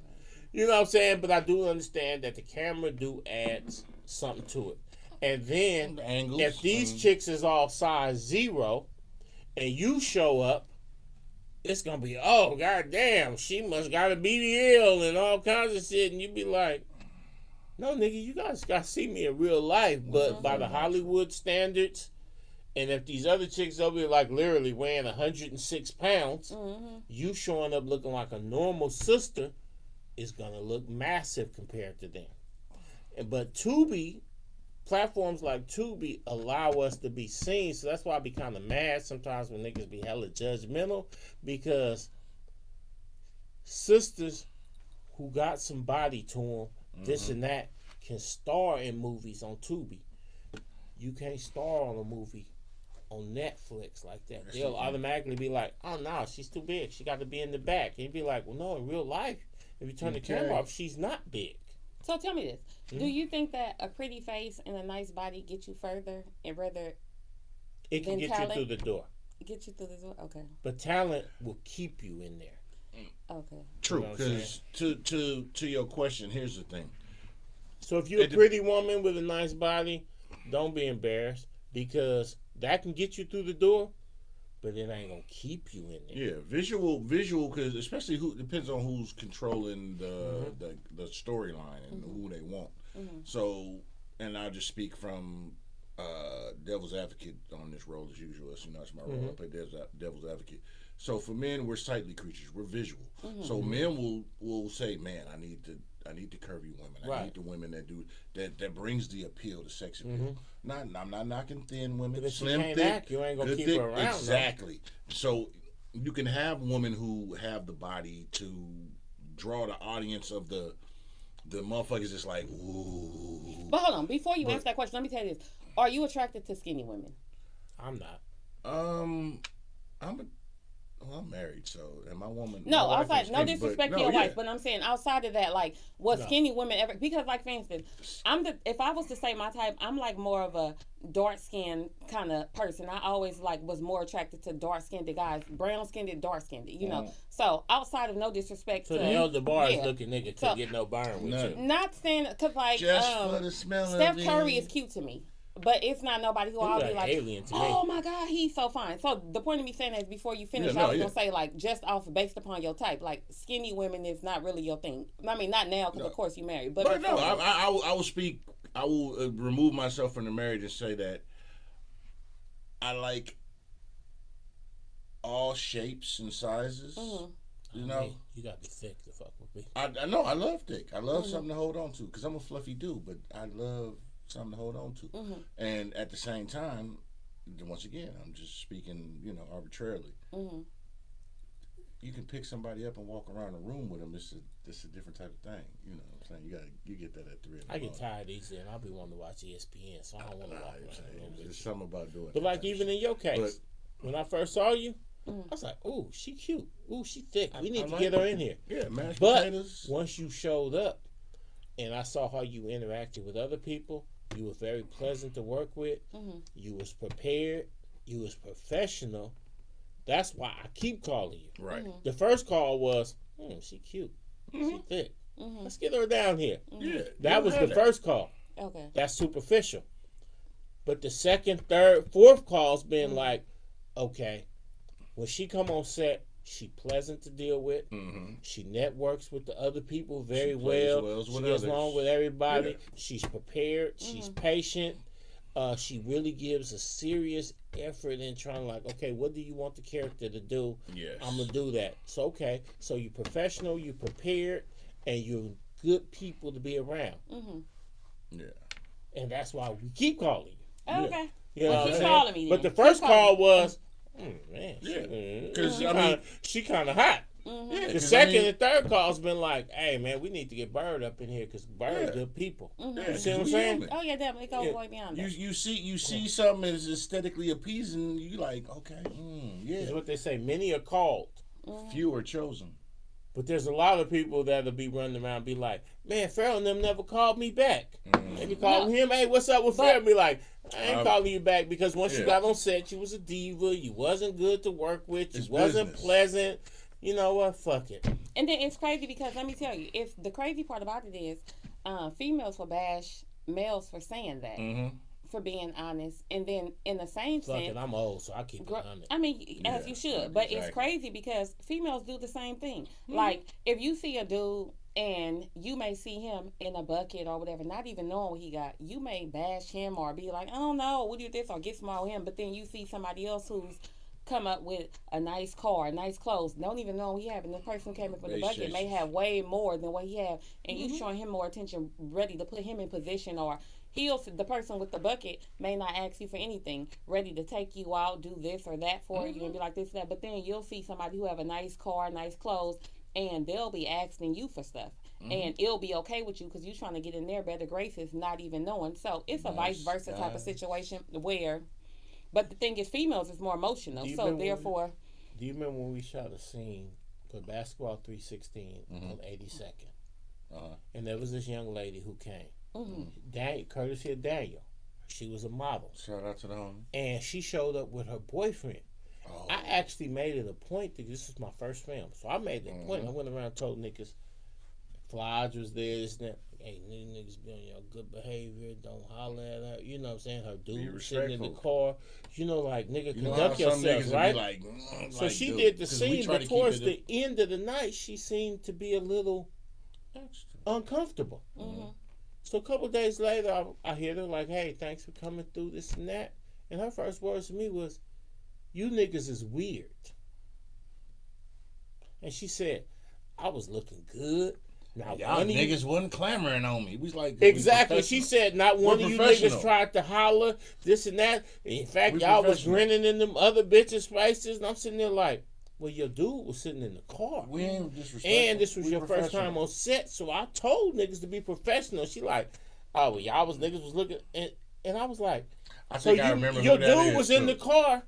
You know what I'm saying? But I do understand that the camera do add something to it. And then, if these chicks is all size 0 and you show up, it's going to be, oh, goddamn, she must got to be ill and all kinds of shit. And you be like, no, nigga, you guys got to see me in real life. But by the Hollywood standards, and if these other chicks over here, like, literally weighing 106 pounds, you showing up looking like a normal sister is going to look massive compared to them. But Tubi, platforms like Tubi allow us to be seen, so that's why I be kind of mad sometimes when niggas be hella judgmental, because sisters who got some body to them, this and that, can star in movies on Tubi. You can't star on a movie on Netflix like that. They'll automatically be like, oh no, she's too big, she got to be in the back. And you'd be like, well no, in real life, if you turn the camera off, she's not big. So tell me this. Do you think that a pretty face and a nice body get you further and rather it can get talent? You through the door. Get you through the door? Okay. But talent will keep you in there. Okay. True, because to your question, here's the thing. So if you're a pretty woman with a nice body, don't be embarrassed because that can get you through the door, but it ain't gonna keep you in there. Yeah, visual, because especially depends on who's controlling the storyline and who they want. So, and I'll just speak from devil's advocate on this role as usual. As you know, it's my role. I play devil's advocate. So for men, we're sightly creatures. We're visual. So men will say, "Man, I need the curvy women. I need the women that do that brings the appeal, the sex appeal." I'm not knocking thin women. But if slim, she can't thick, act, you ain't gonna keep her around. Exactly. So you can have women who have the body to draw the audience of the motherfuckers. Just like, ooh. But hold on, before you answer that question, let me tell you this: are you attracted to skinny women? I'm not. I'm Well, I'm married, so and my woman. No, my wife outside, is no skinny, disrespect but, to your no, wife, yeah. but I'm saying outside of that, like, what No. skinny women ever? Because, like, for instance, if I was to say my type, I'm like more of a dark skinned kind of person. I always was more attracted to dark skinned guys, brown skinned, dark skinned, you know. So outside of no disrespect So to the elder bars yeah. looking nigga So- could get no burn with None. you. Not saying because Just for the smell Steph of it. Curry is cute to me. But it's not nobody who He I'll like be like, alien to me. oh my God, he's so fine. So the point of me saying that is before you finish, Yeah, no, I was yeah. going to say, like, just off based upon your type. Like, skinny women is not really your thing. I mean, not now because, No. of course, you married. But But no, before- I will speak. I will remove myself from the marriage and say that I like all shapes and sizes. Mhm. You know, You gotta be thick to fuck with me. I know I love thick. I love something to hold on to because I'm a fluffy dude, but I love something to hold on to. Mhm. And at the same time, once again, I'm just speaking, arbitrarily. Mhm. You can pick somebody up and walk around the room with them. It's a different type of thing. You know what I'm saying? You get that at 3 o'clock. I get tired easy and I'll be wanting to watch ESPN, so I don't want to walk around. There's something about doing But that like type of even in shit. your case, when I first saw you, Mhm. I was like, "Ooh, she cute. Ooh, she thick. We need I to like get her in here." Yeah, mashed But potatoes. once you showed up, and I saw how you interacted with other people, you were very pleasant to work with. Mhm. You was prepared. You was professional. That's why I keep calling you. Right. The first call was, she cute. She thick. Mhm. Let's get her down here. Yeah. That was the first call. Okay. That's superficial. But the second, third, fourth calls been like, okay, when she come on set, she pleasant to deal with. Mm-hmm. She networks with the other people very She plays well. well with She gets others. along with everybody. Yeah. She's prepared. She's patient. She really gives a serious effort in trying okay, what do you want the character to do? Yes. I'm going to do that. So, okay. So you're professional, you're prepared, and you're good people to be around. Mhm. Yeah. And that's why we keep calling you. Okay. You know Well, what I'm keep saying? calling me But then. the first Keep calling call me. was, man, Yeah. because she kind of hot. Yeah, The 'cause, second and third call's been like, hey, man, we need to get Bird up in here because Bird Yeah. good people. yeah, You see what I'm 'cause we saying? human. Oh, yeah, definitely. Go Yeah. way beyond You that. you see something that's aesthetically appeasing, you like, okay, yeah. Is what they say. Many are called, Few are chosen. but there's a lot of people that'll be running around and be like, man, Farrell and them never called me back. They be calling him, hey, what's up with Farrell? Be like, I ain't calling you back because once you yeah. got on set, you was a diva. You wasn't good to work with. You It's wasn't business. pleasant. You know what? Fuck it. And then it's crazy because let me tell you, if the crazy part about it is, females will bash males for saying that, Mm-hmm. for being honest, and then in the same Fuck sense, it. I'm old, so I keep it 100. I mean, as Yeah, you should, but it's exactly. crazy because females do the same thing. Like if you see a dude and you may see him in a bucket or whatever, not even knowing what he got, you may bash him or be like, I don't know, what do you this or get small with him, but then you see somebody else who's come up with a nice car, nice clothes, don't even know what he have, and the person who came up with the bucket may have way more than what he have, and you showing him more attention, ready to put him in position, or the person with the bucket may not ask you for anything, ready to take you out, do this or that for you, and be like this, that, but then you'll see somebody who have a nice car, nice clothes, and they'll be asking you for stuff. And it'll be okay with you because you're trying to get in their better graces, not even knowing. So it's a vice versa type of situation where, but the thing is, females is more emotional. So remember therefore, Do you remember when we shot a scene for Basketball 316 on 82nd? And there was this young lady who came. Daniel, courtesy of Daniel. She was a model. Shout out to the homie. And she showed up with her boyfriend. Oh. I actually made it a point that this was my first film. So I made it a point. I went around and told niggas, Flodge was there, this and that. Hey, niggas be on your good behavior. Don't holler at her. You know what I'm saying? Her dude sitting in the car. You know, like, nigga, You know conduct how some yourself, niggas right? Be like, So like, she dude, did the 'cause we scene, try but to keep towards it the end of the night, she seemed to be a little uncomfortable. So a couple days later, I hear her like, hey, thanks for coming through this and that. And her first words to me was, you niggas is weird. And she said, I was looking good. Now, y'all one of you- niggas wasn't clamoring on me. We was like, Exactly. we She said not one of you professional. niggas tried to holler, this and that. In fact, We y'all was professional. grinning in them other bitches' faces. And I'm sitting there like, well, your dude was sitting in the car. We ain't disrespectful. And this was We your first professional. time on set, so I told niggas to be professional. She like, oh, well, y'all niggas was looking, and I was like, I so think I remember your who that dude is, was in too. the car,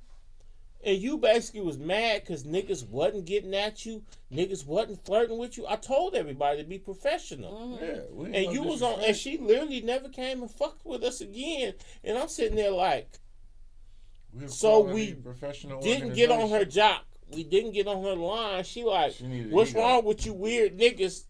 And you basically was mad because niggas wasn't getting at you, niggas wasn't flirting with you. I told everybody to be professional. Mm-hmm. Yeah, we ain't And no you was on, disrespect. and she literally never came and fucked with us again. And I'm sitting there like, We're so quality we professional didn't get on her organization. jock. We didn't get on her line. She like, She needed what's ego. wrong with you weird niggas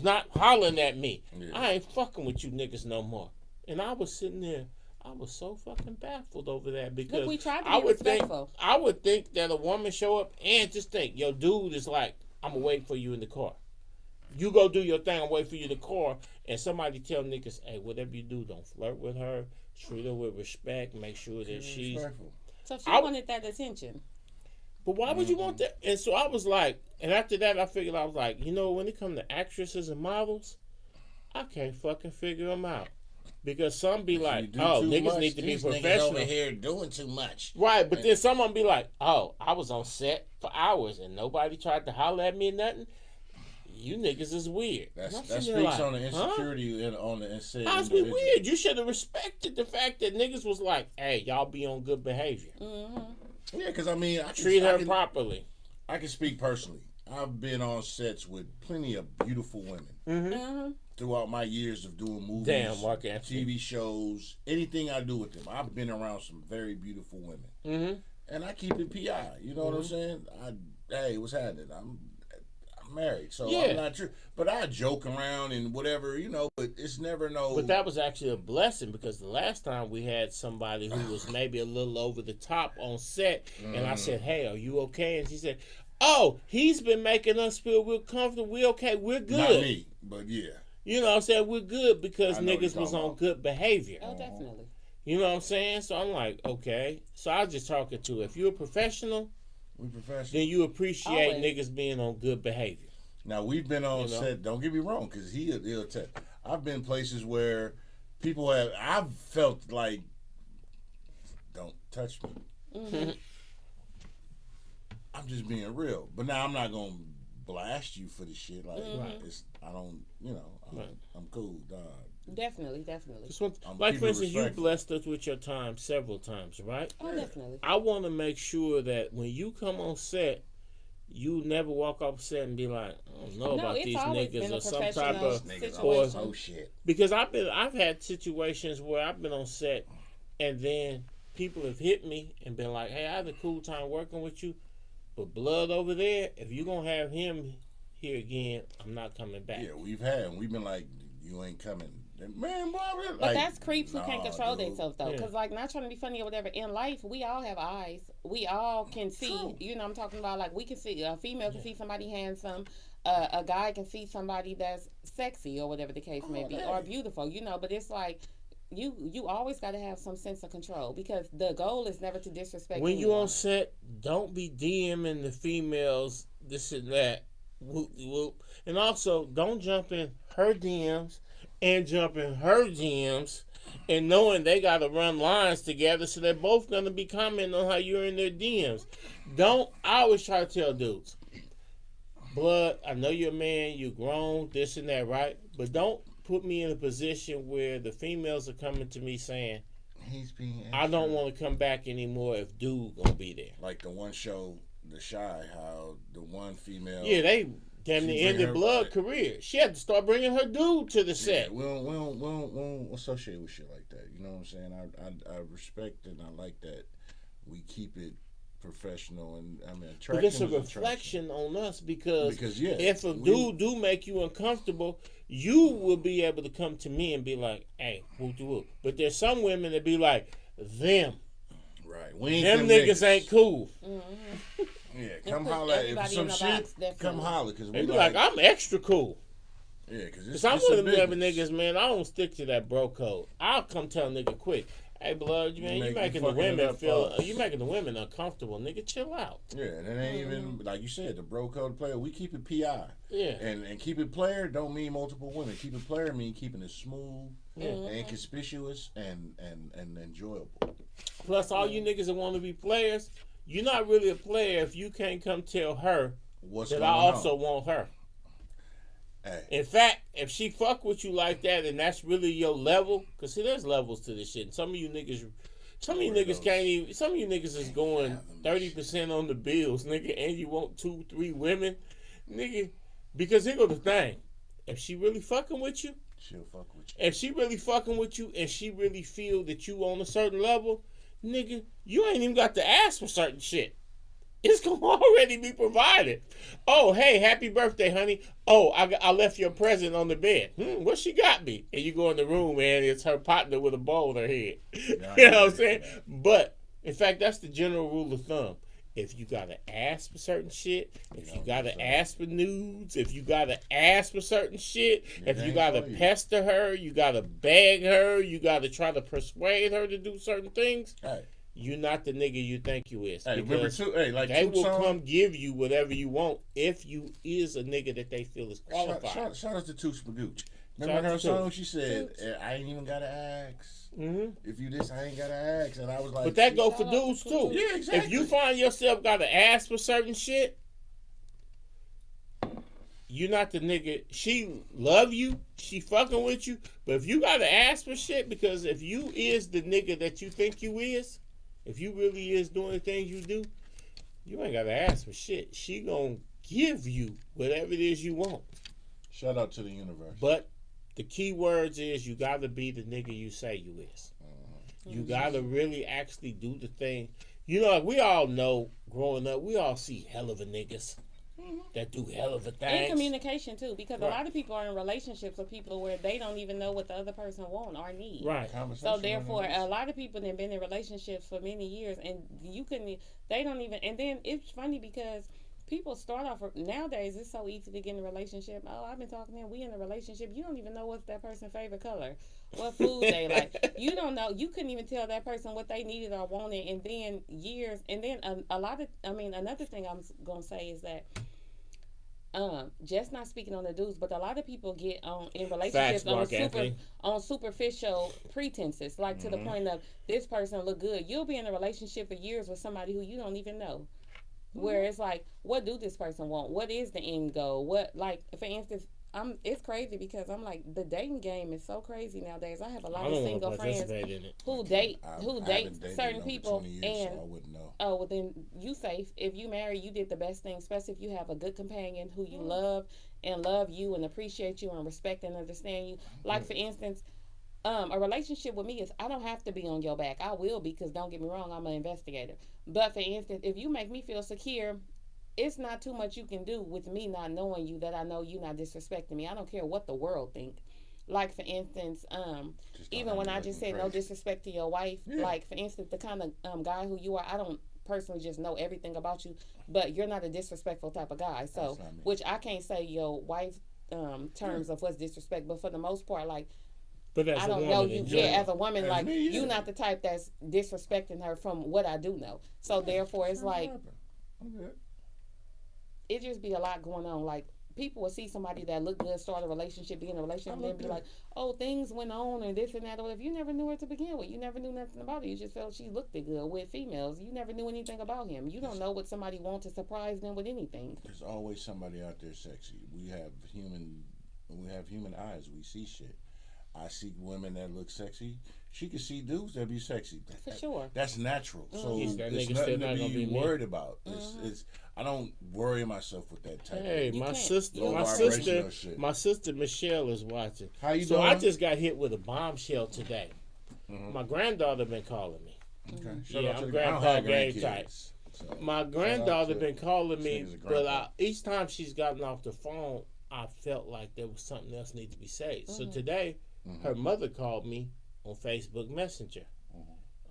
not hollering at me? Yeah. I ain't fucking with you niggas no more. And I was sitting there, I was so fucking baffled over that because Look, we tried to I be would respectful. think I would think that a woman show up and just think, yo, dude is like, I'm gonna wait for you in the car. You go do your thing, I'll wait for you in the car. And somebody tell niggas, hey, whatever you do, don't flirt with her. Treat her with respect. Make sure that she's. Respectful. So she I- wanted that attention. But why would you want that? And so I was like, and after that, I figured I was like, you know, when it comes to actresses and models, I can't fucking figure them out. Because some be like, do oh, too niggas much, need to be These niggas professional. over here doing too much. Right, but then someone be like, oh, I was on set for hours and nobody tried to holler at me or nothing. You niggas is weird. That And I'm speaks sitting there on the like, huh? insecurity and on the insane. How's be weird? You should have respected the fact that niggas was like, hey, y'all be on good behavior. Mm-hmm. Yeah, because I mean, Treat her properly. I can speak personally. I've been on sets with plenty of beautiful women Mm-hmm. throughout my years of doing movies, Damn, Mark Anthony. TV shows, anything I do with them. I've been around some very beautiful women, Mm-hmm. and I keep it PI. You know what I'm saying? Hey, what's happening? I'm married, so Yeah. I'm not true. But I joke around and whatever, you know. But it's never no. But that was actually a blessing because the last time we had somebody who was maybe a little over the top on set, and I said, hey, are you okay? And she said, oh, he's been making us feel real comfortable. We okay. We're good. Not me, but yeah. You know what I'm saying? We're good because I know what niggas you're was talking on about. good behavior. Oh, definitely. You know what I'm saying? So I'm like, okay. So I was just talking to, if you're a professional, We professional. then you appreciate Always. niggas being on good behavior. Now we've been on You know? set. Don't get me wrong, because he'll tell. I've been places where people have. I've felt like, don't touch me. Mm-hmm. I'm just being real. But now I'm not gonna blast you for the shit. Like Mhm. it's. I don't. You know. Right. I'm cool, dog. Definitely, definitely. Just want- I'm like, keeping for instance, you respectful. blessed us with your time several times, right? Oh, definitely. I want to make sure that when you come on set, you never walk off set and be like, I don't know No, about it's these always niggas been a or some type professional of. Niggas situation. always oh shit. Because I've had situations where I've been on set and then people have hit me and been like, hey, I had a cool time working with you, but blood over there, if you're going to have him here again, I'm not coming back. Yeah, we've been like, you ain't coming, man. Blah, blah. But Like, that's creeps who can't nah, control dude. themselves though, Yeah. because like not trying to be funny or whatever. In life, we all have eyes. We all can see. True. You know, I'm talking about like we can see a female can see somebody handsome, a guy can see somebody that's sexy or whatever the case may be, or hey. beautiful. You know, but it's like you always got to have some sense of control because the goal is never to disrespect. When you anyone. on set, don't be DMing the females this and that. Whoop, whoop. And also, don't jump in her DMs and jump in her DMs and knowing they got to run lines together so they're both going to be commenting on how you're in their DMs. Don't, I always try to tell dudes, blood, I know you're a man, you're grown, this and that, right? But don't put me in a position where the females are coming to me saying, He's being. I don't extra. want to come back anymore if dude going to be there. Like the one show, The Shy, how the one female. Yeah, they damn She near bring ended her- blood career. She had to start bringing her dude to the Yeah, set. we don't associate with shit like that. You know what I'm saying? I respect and I like that we keep it professional and I mean But attraction. it's a is attraction. reflection on us because yeah, if a dude do make you uncomfortable, you will be able to come to me and be like, hey, whoop de whoop. But there's some women that be like, them right, we ain't niggas ain't cool. Mm-hmm. Yeah, come put holler if everybody some in a shit. box, Come definitely. holler because They we be like, I'm extra cool. yeah, because Because I'm one of them type of niggas, man, I don't stick to that bro code. I'll come tell a nigga quick, hey, blood, man, you making the fucking it women up, feel, folks. you making the women uncomfortable. Nigga, chill out. Yeah, and it ain't even like you said the bro code player. We keep it PI. Yeah. And keep it player don't mean multiple women. Keep it player mean keeping it smooth Yeah. and conspicuous and enjoyable. Plus, all you niggas that want to be players, you're not really a player if you can't come tell her What's that going I also on? want her. Hey, In fact, if she fuck with you like that and that's really your level, because see, there's levels to this shit. And some of you niggas, Some of you niggas can't even. Some of you niggas is going 30% on the bills, nigga, and you want 2-3 women, nigga. Because here go the thing: if she really fucking with you, she'll fuck with you. If she really fucking with you, and she really feel that you on a certain level, nigga, you ain't even got to ask for certain shit. It's gonna already be provided. Oh, hey, happy birthday, honey. Oh, I left your present on the bed. What she got me? And you go in the room, and it's her partner with a bowl in her head. You know what I'm saying? But, in fact, that's the general rule of thumb. If you gotta ask for certain shit, if you gotta ask for nudes, if you gotta ask for certain shit, if you gotta pester her, you gotta beg her, you gotta try to persuade her to do certain things, you're not the nigga you think you is. Hey, remember like they will come give you whatever you want if you is a nigga that they feel is qualified. Shout out to Toots Magooch. Remember her song? She said, I ain't even gotta ask. If you this, I ain't gotta ask. And I was like, but that go for dudes too. Yeah, exactly. If you find yourself gotta ask for certain shit, you're not the nigga. She love you, she fucking with you, but if you gotta ask for shit, because if you is the nigga that you think you is, if you really is doing the things you do, you ain't gotta ask for shit. She gonna give you whatever it is you want. Shout out to the universe. But the key words is you gotta be the nigga you say you is. You gotta really actually do the thing. You know, like we all know growing up, we all see hell of a niggas that do hell of a things. And communication too, because a lot of people are in relationships with people where they don't even know what the other person want or need. Right. So therefore, a lot of people have been in relationships for many years, and they don't even. And then it's funny because people start off nowadays. It's so easy to get in a relationship. Oh, I've been talking to him. We in a relationship. You don't even know what's that person's favorite color, what food they like. You don't know. You couldn't even tell that person what they needed or wanted. And then years. And then another thing I'm gonna say is that. Just not speaking on the dudes, but a lot of people get in relationships on superficial pretenses, like to the point of this person look good. You'll be in a relationship for years with somebody who you don't even know. Where it's like, what do this person want? What is the end goal? What, like, for instance, it's crazy because I'm like, the dating game is so crazy nowadays. I have a lot of single friends who date certain people, and so I wouldn't know. Oh, well then you safe. If you marry, you did the best thing, especially if you have a good companion who you love you and appreciate you and respect and understand you. Like for instance, a relationship with me is I don't have to be on your back. I will be, because don't get me wrong, I'm an investigator. But for instance, if you make me feel secure, it's not too much you can do with me not knowing you, that I know you not disrespecting me. I don't care what the world think. Like for instance, even when I just said no disrespect to your wife, like for instance, the kind of guy who you are, I don't personally just know everything about you, but you're not a disrespectful type of guy. So, which I can't say your wife terms of what's disrespect, but for the most part, like, but I don't know you. Yeah, as a woman, like you not the type that's disrespecting her from what I do know. So therefore, it's like it just be a lot going on. Like people will see somebody that look good, start a relationship, be in a relationship, and then be like, "Oh, things went on and this and that." Or if you never knew her to begin with, you never knew nothing about her. You just felt she looked good with females. You never knew anything about him. You don't know what somebody wants to surprise them with anything. There's always somebody out there sexy. We have human eyes. We see shit. I see women that look sexy. She can see dudes that be sexy. For sure. That's natural. So it's nothing to be worried about. It's I don't worry myself with that type. Hey, my sister Michelle is watching. How you doing? So I just got hit with a bombshell today. My granddaughter been calling me. Okay. I'm grandpa game type. So my granddaughter been calling me, but each time she's gotten off the phone, I felt like there was something else needed to be said. So today, her mother called me on Facebook Messenger.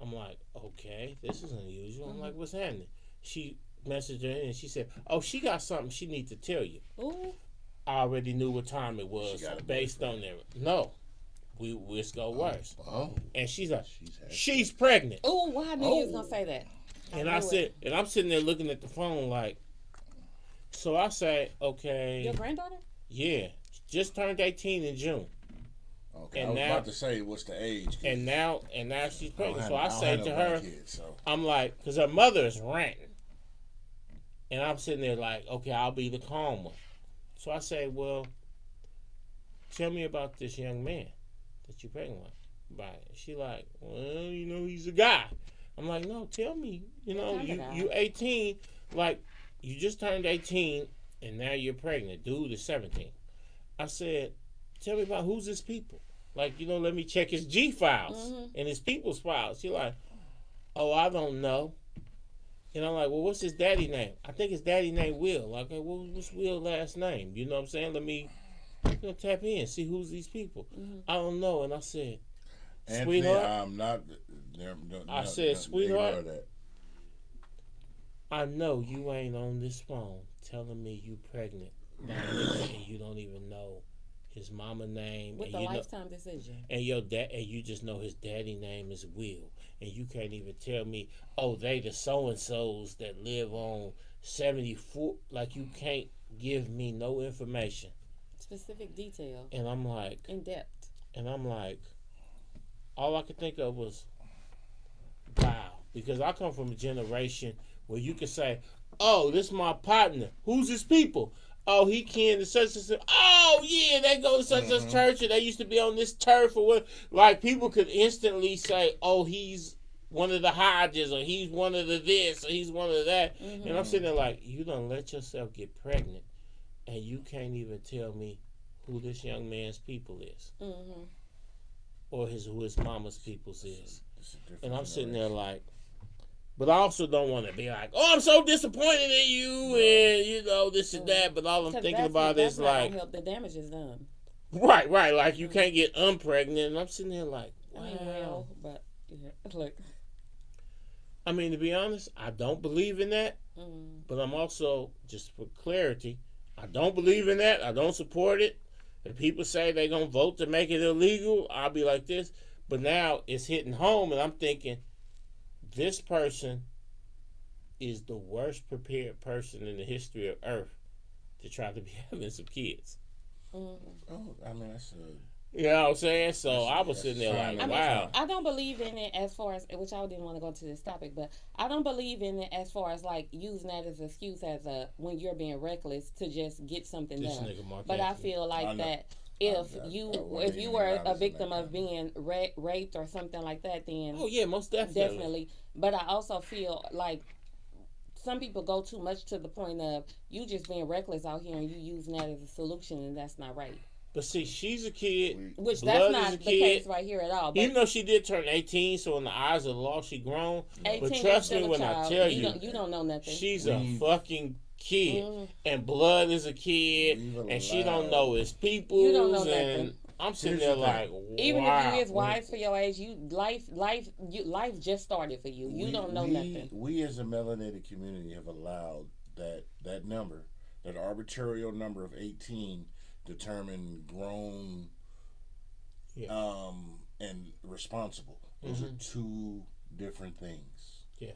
I'm like, okay, this is unusual. I'm like, what's happening? She messaged her and she said, oh, she got something she needs to tell you. Ooh. I already knew what time it was based on there. No, it's go worse. And she's like, she's pregnant. Oh, well, I knew you was gonna say that. And I said, and I'm sitting there looking at the phone like, so I say, okay. Your granddaughter? Yeah, just turned 18 in June. Okay, and I was about to say, what's the age? And now she's pregnant. So I say to her, I'm like, because her mother is ranting. And I'm sitting there like, okay, I'll be the calm one. So I say, well, tell me about this young man that you're pregnant with. Right. She like, well, he's a guy. I'm like, no, tell me. You 18, like, you just turned 18, and now you're pregnant. Dude is 17. I said, tell me about who's his people. Like, let me check his G files and his people's files. She like, oh, I don't know. And I'm like, well, what's his daddy name? I think his daddy name Will. Like, what's Will's last name? You know what I'm saying? Let me tap in, see who's these people. I don't know. And I said, Anthony, sweetheart. I'm not. I said, sweetheart, I know you ain't on this phone telling me you pregnant by a nigga and you don't even know his mama name. With and a lifetime decision. And your dad, and you just know his daddy name is Will, and you can't even tell me, oh, they the so and so's that live on 74. Like, you can't give me no information, specific detail, and I'm like, in depth, and I'm like, all I could think of was, wow, because I come from a generation where you could say, oh, this is my partner. Who's his people? Oh, he kin to such and such. Oh, yeah, they go to such and such church, and they used to be on this turf or what. Like, people could instantly say, oh, he's one of the Hodges, or he's one of the this, or he's one of that. And I'm sitting there like, you done let yourself get pregnant, and you can't even tell me who this young man's people is. Or who his mama's people's is. And I'm sitting there like, but I also don't want to be like, oh, I'm so disappointed in you, and this and that. But all I'm thinking about is like, help. The damage is done. Right. Like, you can't get unpregnant, and I'm sitting there like, wow. But look. I mean, to be honest, I don't believe in that. But I'm also, just for clarity, I don't believe in that. I don't support it. If people say they're gonna vote to make it illegal, I'll be like this. But now it's hitting home, and I'm thinking, this person is the worst prepared person in the history of Earth to try to be having some kids. Oh, I mean, that's you know what I'm saying? So I was sitting there like, wow. I don't believe in it as far as, which I didn't want to go to this topic, but I don't believe in it as far as like using that as an excuse when you're being reckless to just get something done. But I feel like that if you were a victim of being raped or something like that, then oh yeah, most definitely. But I also feel like some people go too much to the point of you just being reckless out here and you using that as a solution, and that's not right. But see, she's a kid. Which that's not the case right here at all. Even though she did turn 18, so in the eyes of the law, she grown. 18 but trust me when I tell you, you don't know nothing. She's a fucking kid, and Blood is a kid, and she don't know his people. You don't know nothing. I'm sitting there like, wow. Even if you is wise for your age, life just started for you. You don't know nothing. We as a melanated community have allowed that number, that arbitrary number of 18, determine grown, and responsible. Those are two different things. Yeah.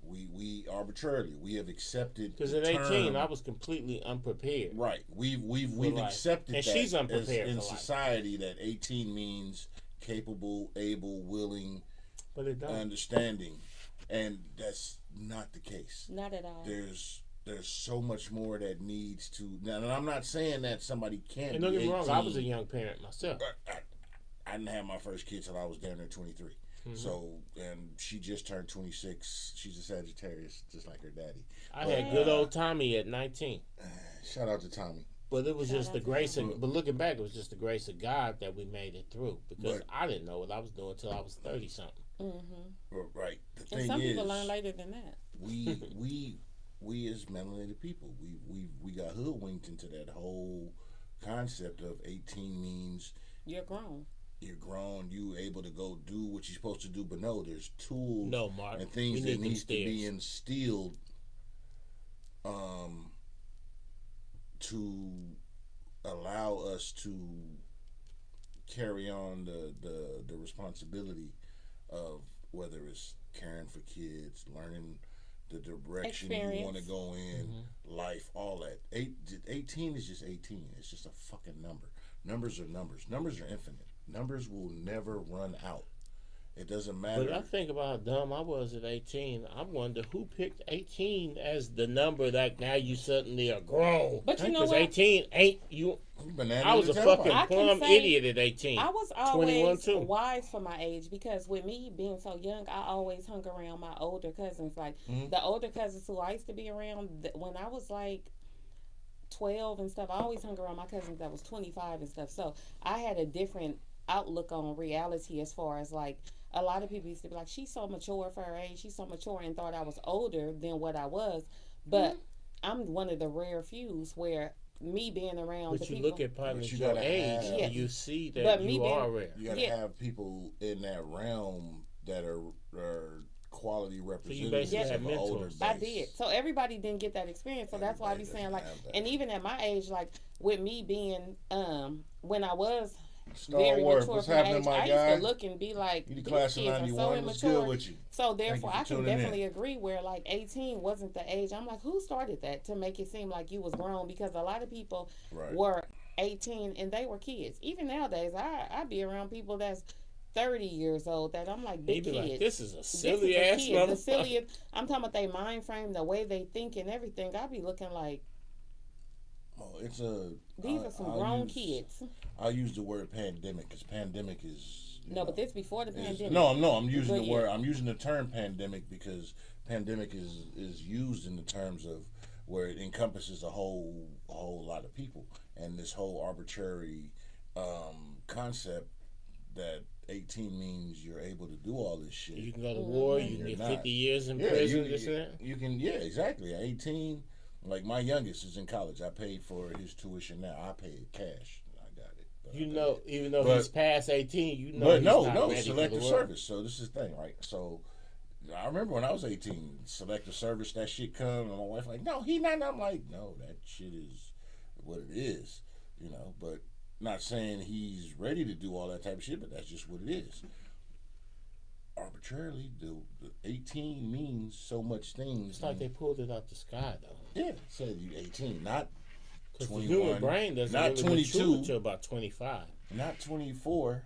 We arbitrarily we have accepted, because at 18 I was completely unprepared. Right. We've accepted and that she's unprepared in for society that 18 means capable, able, willing, but it don't. Understanding, and that's not the case. Not at all. There's so much more that needs to. Now, and I'm not saying that somebody can't. And don't get me wrong, I was a young parent myself. I didn't have my first kid till I was down there 23. So, and she just turned 26. She's a Sagittarius, just like her daddy. I had good old Tommy at 19. Shout out to Tommy. But it was just the grace of, but looking back, it was just the grace of God that we made it through, because I didn't know what I was doing until I was 30 something. Right. The thing and some people learn later than that. We as melanated people, we got hoodwinked into that whole concept of 18 means you're grown. You're grown. You able to go do what you're supposed to do. But no, there's tools Mark, and things that needs to be instilled to allow us to carry on the responsibility of whether it's caring for kids, learning the direction you want to go in, life, all that. 18 is just 18. It's just a fucking number. Numbers are numbers. Numbers are infinite. Numbers will never run out. It doesn't matter. But I think about how dumb I was at 18. I wonder who picked 18 as the number that now you suddenly are grown. But you know what? 18 ain't you. I was a fucking plum idiot at 18. I was 21 always too. wise for my age because with me being so young, I always hung around my older cousins. Like the older cousins who I used to be around when I was like 12 and stuff, I always hung around my cousins that was 25 and stuff. So I had a different outlook on reality as far as like a lot of people used to be like, she's so mature for her age, she's so mature, and thought I was older than what I was. But I'm one of the rare fews where me being around but the you people, look at partners you your gotta age have- and you see that But me you being- are rare. You gotta have people in that realm that are quality representatives basically of have an older mentors. base. I did. So everybody didn't get that experience. So that's why I be Everybody saying like, doesn't have that. and even at my age, like with me being, when I was Star very Wars, mature what's for my happening, age, my I guy? used to look and be like, You the these class of kids are so 91. What's good immature. with you? So therefore, for I can tuning in. definitely agree where like 18 wasn't the age. I'm like, who started that to make it seem like you was grown? Because a lot of people Right. were 18 and they were kids. Even nowadays, I be around people that's 30 years old that I'm like big They be kids. like, this is a This is silly a ass kid. The motherfucker. silliest. I'm talking about their mind frame, the way they think and everything. I be looking like Well, it's a. these are some I'll grown use- kids. I'll use the word pandemic because pandemic is. No, but this before the pandemic. No, I'm using But the yeah. word. I'm using the term pandemic because pandemic is used in the terms of where it encompasses a whole lot of people, and this whole arbitrary concept that 18 means you're able to do all this shit. You can go to war, you can You're get not. 50 years in Yeah, prison, this and that. you can. Yeah, exactly. At 18, like my youngest is in college. I paid for his tuition now. I paid cash. I got it. But You I know, paid it. even though But- he's past 18, you know But he's no, not no, ready for selective the world. service. So this is the thing, right? So I remember when I was 18, selective service, that shit come, and my wife like, no, he not. And I'm like, no, that shit is what it is, you know. But not saying he's ready to do all that type of shit, but that's just what it is. Arbitrarily, the 18 means so much things. It's like they pulled it out the sky, though. Yeah, it said you 18, not Because the 21, human brain doesn't not really 22. mature until about 25. not 24,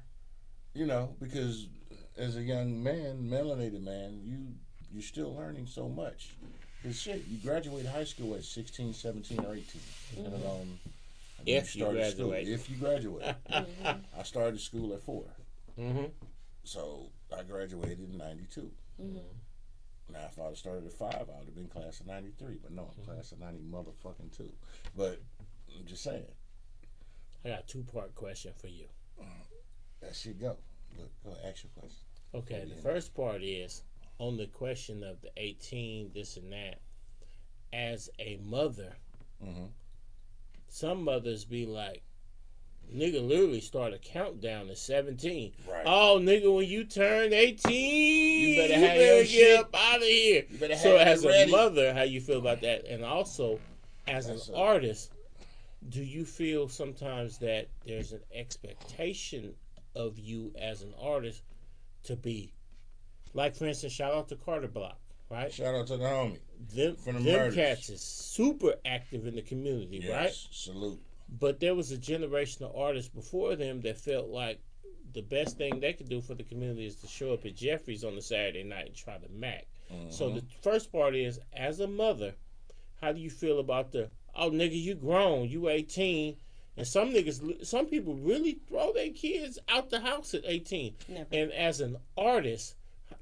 you know, because as a young man, melanated man, you're still learning so much. It's shit. You graduate high school at 16, 17, or 18. depending on when If you started school. graduate. If you graduate. I started school at 4. Mm-hmm. So I graduated in 92. Now, if I'd have started at 5, I would have been class of 93. But no, I'm class of 90 motherfucking 2. But I'm just saying. I got a 2-part question for you. That shit go. Go ask your question. Okay, the Yeah. first part is on the question of the 18, this and that. As a mother, Mm-hmm. some mothers be like, nigga literally start a countdown to 17. Right. Oh, nigga, when you turn 18, You better you have better your get shit. up out of here. You better So have it as a ready. mother, how you feel about that? And also, as That's an a- artist, do you feel sometimes that there's an expectation of you as an artist to be, like for instance, shout out to Carter Block, right? Shout out to the homie. Them From the murders. cats is super active in the community, right? Yes, salute. But there was a generation of artists before them that felt like the best thing they could do for the community is to show up at Jeffrey's on the Saturday night and try to mac. So the first part is, as a mother, how do you feel about the, oh nigga, you grown, you 18, and some people really throw their kids out the house at 18. Never. And as an artist,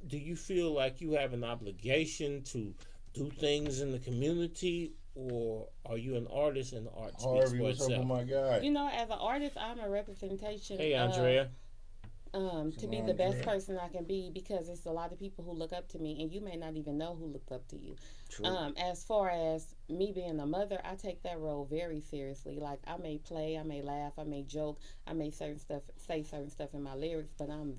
do you feel like you have an obligation to do things in the community, or are you an artist and art speaks Harvey, for what's up with itself? my guy? You know, as an artist, I'm a representation. Hey, of, Andrea. to be the best Andrea. person I can be, because it's a lot of people who look up to me, and you may not even know who looked up to you. True. As far as me being a mother, I take that role very seriously. Like, I may play, I may laugh, I may joke, I may say certain stuff in my lyrics, but I'm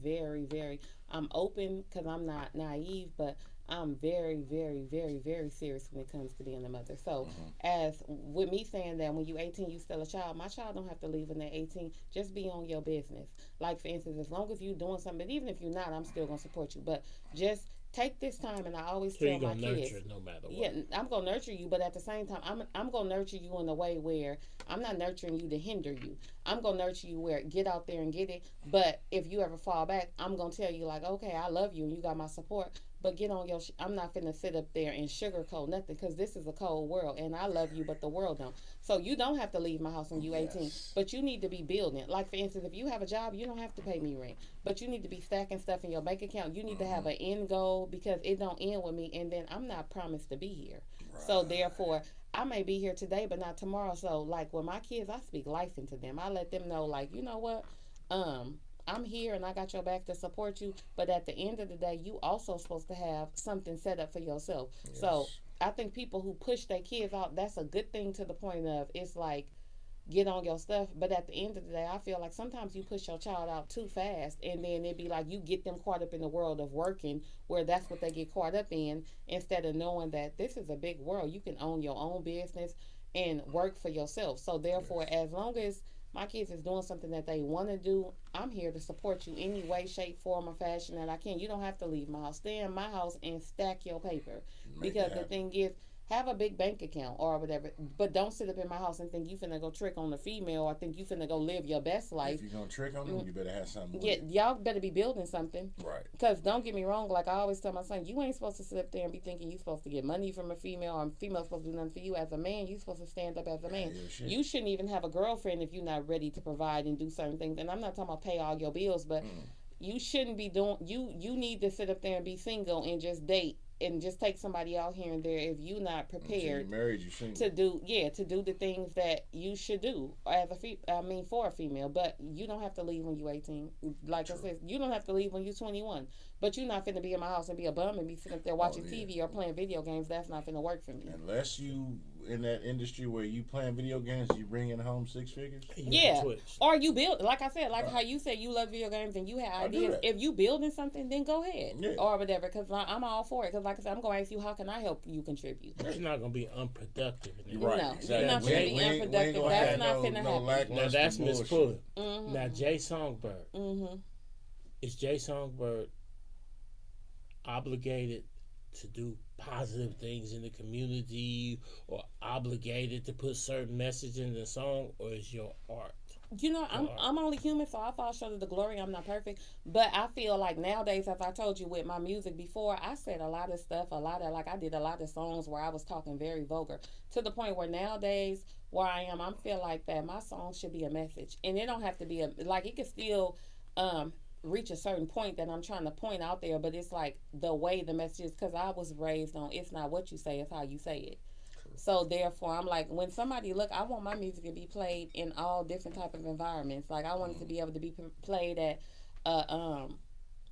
I'm open because I'm not naive, but I'm very, very, very, very serious when it comes to being a mother. So, as with me saying that when you're 18, you still a child, my child don't have to leave when they're 18. Just be on your business. Like, for instance, as long as you're doing something, even if you're not, I'm still going to support you. But just take this time, and I always So tell you're my gonna kids. nurture no matter what. Yeah, I'm gonna nurture you, but at the same time, I'm gonna nurture you in a way where I'm not nurturing you to hinder you. I'm gonna nurture you where get out there and get it. But if you ever fall back, I'm gonna tell you like, okay, I love you and you got my support, But get on your. I'm not finna sit up there and sugarcoat nothing because this is a cold world, and I love you, but the world don't. So you don't have to leave my house when you 18, but you need to be building. Like for instance, if you have a job, you don't have to pay me rent, but you need to be stacking stuff in your bank account. You need to have an end goal because it don't end with me, and then I'm not promised to be here. Right. So therefore, I may be here today, but not tomorrow. So like with my kids, I speak life into them. I let them know, like, you know what, I'm here and I got your back to support you. But at the end of the day, you also supposed to have something set up for yourself. Yes. So I think people who push their kids out, that's a good thing to the point of it's like, get on your stuff. But at the end of the day, I feel like sometimes you push your child out too fast, and then it'd be like you get them caught up in the world of working, where that's what they get caught up in, instead of knowing that this is a big world. You can own your own business and work for yourself. So therefore, as long as my kids is doing something that they want to do, I'm here to support you any way, shape, form, or fashion that I can. You don't have to leave my house. Stay in my house and stack your paper. Because the thing is, have a big bank account or whatever, but don't sit up in my house and think you finna go trick on the female or think you finna go live your best life. If you're gonna trick on them, you better have something. Yeah, y'all better be building something. Right. Because don't get me wrong, like I always tell my son, you ain't supposed to sit up there and be thinking you supposed to get money from a female or a female supposed to do nothing for you. As a man, you supposed to stand up as a man. You shouldn't even have a girlfriend if you're not ready to provide and do certain things. And I'm not talking about pay all your bills, but you shouldn't be doing, you need to sit up there and be single and just date and just take somebody out here and there if you're not prepared to do the things that you should do as for a female. But you don't have to leave when you're 18. Like I said, you don't have to leave when you're 21. But you're not finna be in my house and be a bum and be sitting up there watching TV or playing video games. That's not finna work for me. Unless you in that industry where you playing video games, you bringing home 6 figures. Yeah, or you build, like I said, like how you said you love video games and you have ideas. If you building something, then go ahead or whatever. Because I'm all for it. Because like I said, I'm gonna ask you, how can I help you contribute? It's not gonna be unproductive. Right. No, exactly. You're not gonna be unproductive. That's not finna happen. Now that's Miss Fuller. Now Jay Songbird. Is Jay Songbird obligated to do positive things in the community or obligated to put certain message in the song, or is your art? You know, I'm only human, so I fall short of the glory. I'm not perfect. But I feel like nowadays, as I told you with my music before, I said a lot of stuff, I did a lot of songs where I was talking very vulgar, to the point where nowadays, where I am, I feel like that my song should be a message. And it don't have to be it could still reach a certain point that I'm trying to point out there, but it's like the way the message is, because I was raised on, it's not what you say, it's how you say it. So therefore, I'm like, when somebody I want my music to be played in all different type of environments. Like I want it to be able to be played at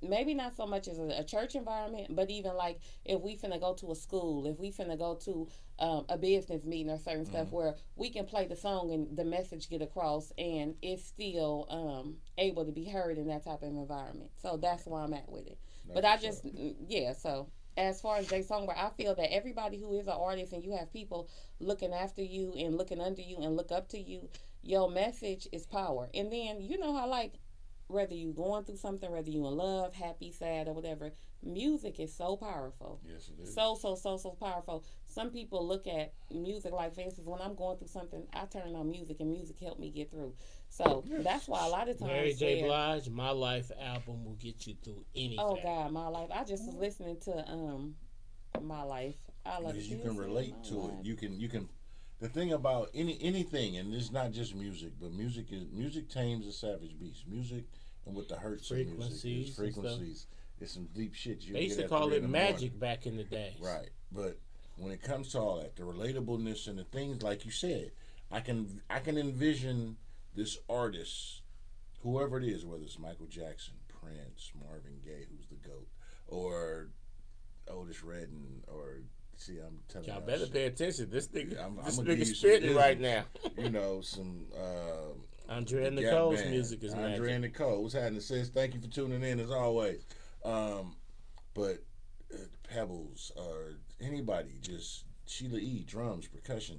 maybe not so much as a church environment, but even like if we finna go to a school, if we finna go to a business meeting or certain stuff where we can play the song and the message get across and it's still able to be heard in that type of environment. So that's where I'm at with it. But I just, so as far as Jay Songbird, I feel that everybody who is an artist and you have people looking after you and looking under you and look up to you, your message is power. And then, you know how whether you going through something, whether you in love, happy, sad, or whatever, music is so powerful. Yes, it is. So powerful. Some people look at music like, for instance, when I'm going through something, I turn on music and music helped me get through. So that's why a lot of times Mary J. Blige, My Life album will get you through anything. Oh God, My Life. I just was listening to My Life. I love it. You can relate to it. You can. The thing about anything, and it's not just music, but music tames a savage beast. Music and with the hurts of music is frequencies. It's some deep shit. They used to call it magic back in the day. Right, but when it comes to all that, the relatableness and the things like you said, I can envision this artist, whoever it is, whether it's Michael Jackson, Prince, Marvin Gaye, who's the GOAT, or Otis Redding, or I'm telling y'all better pay attention. This nigga spitting right now. You know, some Andrea Nicole's music is magic. Andrea Nicole, what's happening, sis? Thank you for tuning in as always. But Pebbles or anybody, just Sheila E. drums, percussion.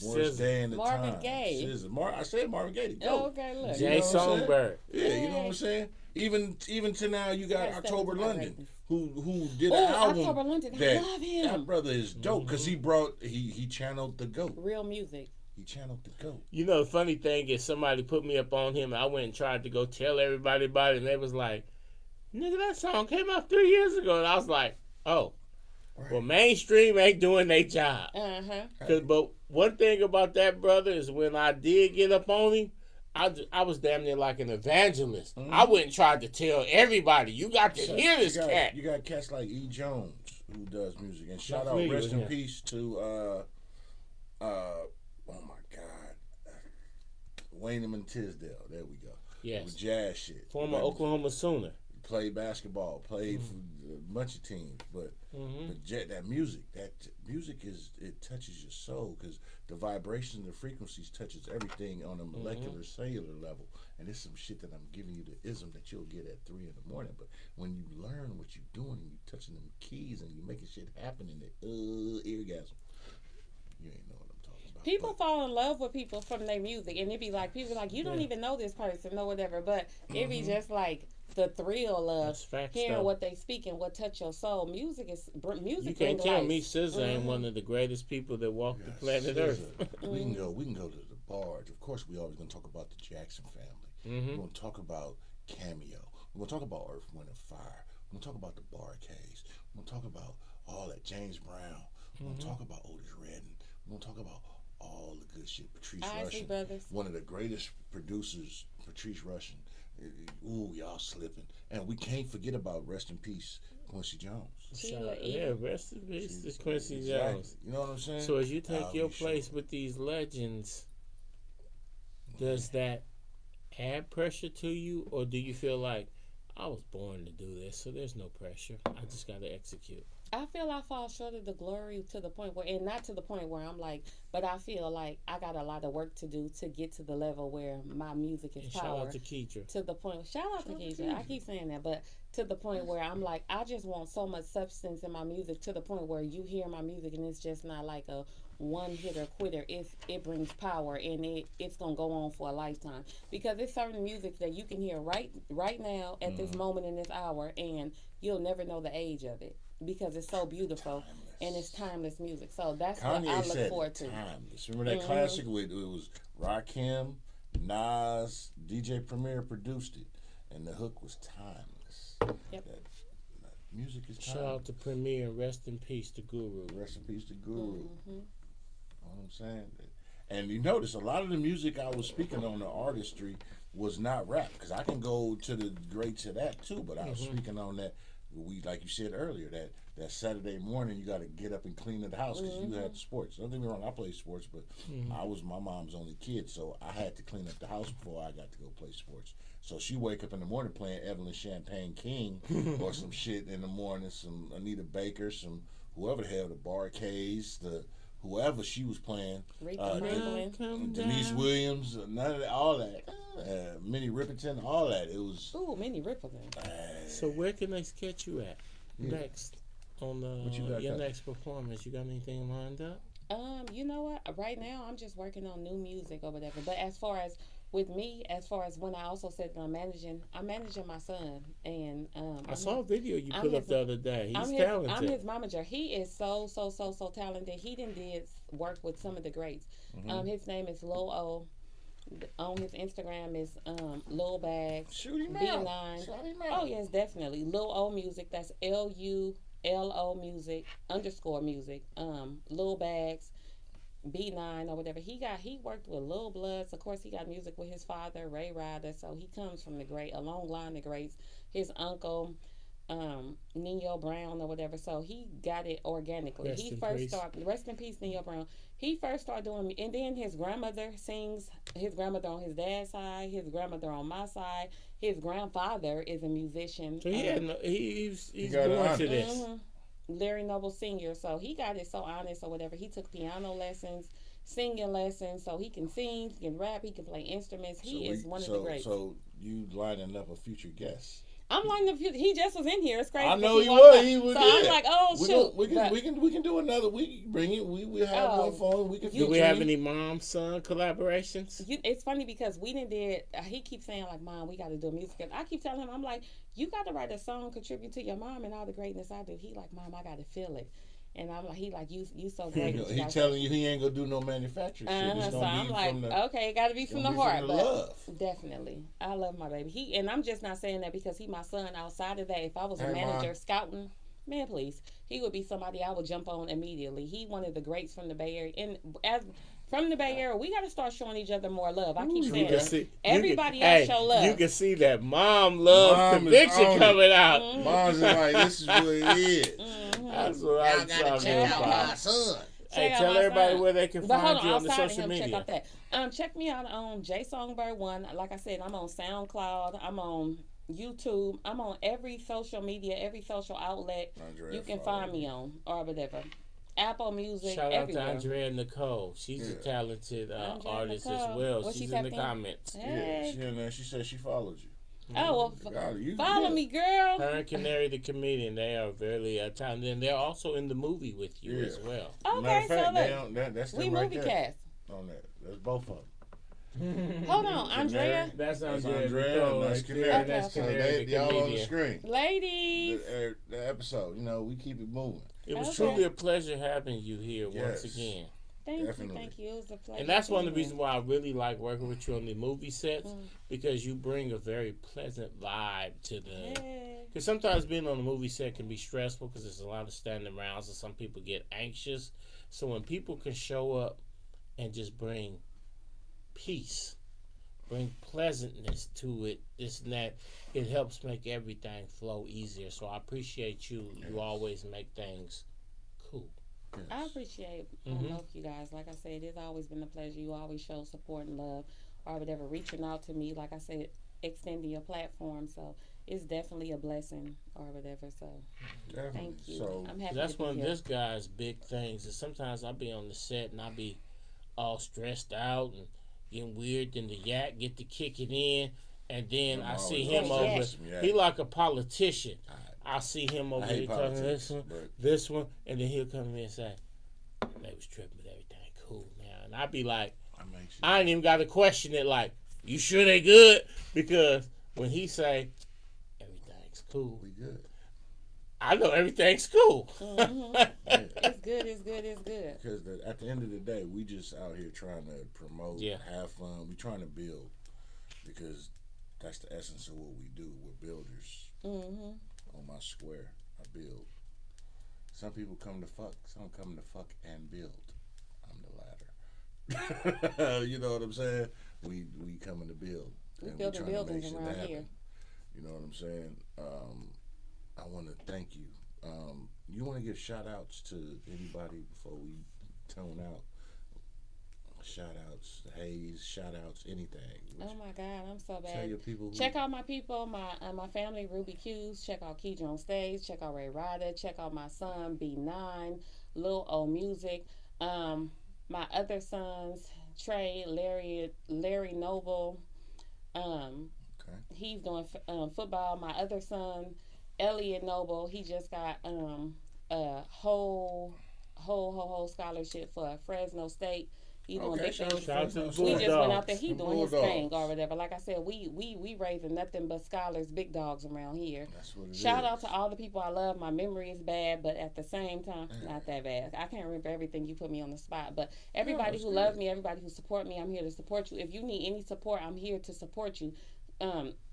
Morris Day and the Marvin Time. Gaye. I said Marvin Gaye. Oh, okay, look. Jay Songbird. Yeah, you know what I'm saying? Even to now, you got October London, who did an album. October London, I love him. That brother is dope because he channeled the GOAT. Real music. He channeled the GOAT. You know, the funny thing is somebody put me up on him and I went and tried to go tell everybody about it and they was like, Nigga, that song came out 3 years ago, and I was like, oh. Right. Well, mainstream ain't doing their job. Uh-huh. But one thing about that brother is when I did get up on him, I was damn near like an evangelist. I went and tried to tell everybody, you got to hear this cat. You got cats like E. Jones who does music. And shout Not out, rest in him. peace to, oh my God, Wayneman Tisdale. There we go. Yes. With jazz shit. Former Oklahoma Sooner. Played basketball, played for a bunch of teams, but that music it touches your soul because the vibrations and the frequencies touches everything on a molecular cellular level, and it's some shit that I'm giving you the ism that you'll get at 3 in the morning. But when you learn what you're doing and you touching them keys and you making shit happen in the orgasm, you ain't know what I'm talking about. People fall in love with people from their music, and it be like people like you don't even know this person or whatever, but it be just like the thrill of hearing what they speak and what touch your soul. Music. You can't tell me SZA ain't one of the greatest people that walked the planet Earth. We can go to the bars. Of course, we always gonna talk about the Jackson family. We're gonna talk about Cameo. We're gonna talk about Earth, Wind and Fire. We're gonna talk about the Bar-Kays. We're gonna talk about all that James Brown. We're gonna talk about Otis Redding. We're gonna talk about all the good shit. Patrice Rushen, brothers. One of the greatest producers, Patrice Rushen. Ooh, y'all slipping. And we can't forget about rest in peace, Quincy Jones. Yeah, rest in peace to Quincy Jones. You know what I'm saying? So as you take your place with these legends, does that add pressure to you, or do you feel like I was born to do this, so there's no pressure. I just got to execute. I feel I fall short of the glory to the point where, and not to the point where I'm like, but I feel like I got a lot of work to do to get to the level where my music is power. Shout out to Keidra. To the point, shout out to Keidra. I keep saying that, but to the point where I'm like, I just want so much substance in my music to the point where you hear my music and it's just not like a one hitter quitter. It brings power and it's gonna go on for a lifetime, because it's certain music that you can hear right now at this moment in this hour, and you'll never know the age of it because it's so beautiful and it's timeless music. So that's Kanye what I look forward to. Timeless. Remember that classic with it was Rakim, Nas, DJ Premier produced it, and the hook was timeless. Yep. That music is timeless. Shout out to Premier and rest in peace to Guru. Rest in peace to Guru. You know what I'm saying? And you notice a lot of the music I was speaking on, the artistry, was not rap, because I can go to the greats of that too, but I was speaking on that. We, like you said earlier, that Saturday morning you got to get up and clean the house because you had sports. Don't get me wrong, I played sports, but I was my mom's only kid, so I had to clean up the house before I got to go play sports. So she wake up in the morning playing Evelyn Champagne King or some shit in the morning, some Anita Baker, some whoever the hell, the Bar-Kays, the whoever she was playing, Denise Williams, none of that, all that, Minnie Riperton, all that. It was. Ooh, Minnie Riperton. So where can they catch you at next on your next performance? You got anything lined up? You know what? Right now I'm just working on new music or whatever. But as far as with me, as far as when I also said that I'm managing my son, and I saw a video you put up the other day. He's talented. I'm his momager. He is so talented. He did work with some of the greats. His name is Lil O. On his Instagram is Lil Bags. Shoot him B9. out. Oh yes, definitely. Lil O Music. That's LULO Music _music. Lil Bags. B9 or whatever. He worked with Lil Bloods. Of course, he got music with his father, Ray Ryder. So he comes from a long line of greats. His uncle, Nino Brown or whatever. So he got it organically. Rest in peace, Nino Brown. He first started doing, and then his grandmother sings. His grandmother on his dad's side, his grandmother on my side. His grandfather is a musician. So he's going to this. Larry Noble Sr. So he got it so honest or whatever. He took piano lessons, singing lessons, so he can sing, he can rap, he can play instruments. He is one of the greats. So you lining up a future guest? I'm lining up. He just was in here. It's crazy. I know he was. He was. So I'm like, oh shoot. We can do another. We can bring it. We have one phone. Do we have any mom-son collaborations? It's funny because we did. He keeps saying like, Mom, we got to do music. And I keep telling him, I'm like, you got to write a song, contribute to your mom and all the greatness I do. He like, Mom, I got to feel it. And I'm like, you so great. He telling you he ain't gonna do no manufacturing shit. It's So gonna I'm be like, from the, okay, it got to be from the gonna be heart. from the But love. definitely, I love my baby. And I'm just not saying that because he my son. Outside of that, if I was a Hey, manager Mom. scouting, man, please, he would be somebody I would jump on immediately. He one of the greats from the Bay Area, and from the Bay Area, we got to start showing each other more love. I keep saying that. Everybody else show love. You can see that mom love Mom is conviction on it. coming out. Mom's just like, this is what it is. That's what I'm talking about. son. Hey, Check out tell my everybody son. where they can But find hold you on, on the outside of social him, media. check out that. Check me out on J Songbird 1. Like I said, I'm on SoundCloud. I'm on YouTube. I'm on every social media, every social outlet Andrea you can follow find me on, or whatever. Apple Music, Shout out everywhere. to Andrea Nicole. She's a talented Andrea artist Nicole. as well. What She's she in the tapped in? comments. Hey. Yeah, she said she followed you. Oh, well, God, you follow good. me, girl. Her and Canary the comedian, they are very talented. And they're also in the movie with you as well. Okay, Matter of fact, so look, that's we them right movie there. cast. On that. That's both of them. Hold on, Andrea. That's Andrea Andrea, Nicole. and that's right Canary. there. Okay, That's okay. So Canary the y'all on the comedian. screen. Ladies. The episode, we keep it moving. It was Okay. truly a pleasure having you here Yes. once again. Definitely. Thank you. It was a pleasure. And that's one of the being reasons why I really like working with you on the movie sets, Mm. because you bring a very pleasant vibe to the... here. Yeah. Because sometimes being on a movie set can be stressful because there's a lot of standing around, so some people get anxious. So when people can show up and just bring peace, bring pleasantness to it, this and that, it helps make everything flow easier. So I appreciate you. Yes. You always make things cool. Yes. I appreciate both you guys. Like I said, it's always been a pleasure. You always show support and love, or whatever, reaching out to me. Like I said, extending your platform. So it's definitely a blessing, or whatever. So Definitely. thank you. So I'm happy That's to be one of here. this guy's big things. Is sometimes I'll be on the set and I'll be all stressed out and getting weird. Then the yak get to kick it in, and then I see him over. Yeah. He like a politician. I see him over I here hate talking politics, this one, and then he'll come to me and say, "They was tripping, but everything cool now." And I'd be like, I ain't even got to question it. Like, you sure they good? Because when he say everything's cool, we good. I know everything's cool. It's good. It's good. It's good. Because at the end of the day, we just out here trying to promote, have fun. We trying to build, because that's the essence of what we do. We're builders. On my square, I build. Some people come to fuck. Some come to fuck and build. I'm the latter. You know what I'm saying? We coming to build. We and building trying to buildings make shit around happen. here. You know what I'm saying? I want to thank you. You want to give shout outs to anybody before we tone out? Shout outs, Hayes, shout outs, anything. Oh my God, I'm so bad. Tell your people. Check out my people, my family, Ruby Q's. Check out Keydra on Stage. Check out Ray Ryder. Check out my son, B9, Lil O Music. My other sons, Trey, Larry Noble. He's doing football. My other son, Elliot Noble, he just got a whole scholarship for Fresno State. He doing big things. Shout out to the We just went out there. Bulldogs. He doing his thing or whatever. Like I said, we raising nothing but scholars, big dogs around here. That's what it Shout is. out to all the people I love. My memory is bad, but at the same time, not that bad. I can't remember everything. You put me on the spot. But everybody who loves me, everybody who support me, I'm here to support you. If you need any support, I'm here to support you.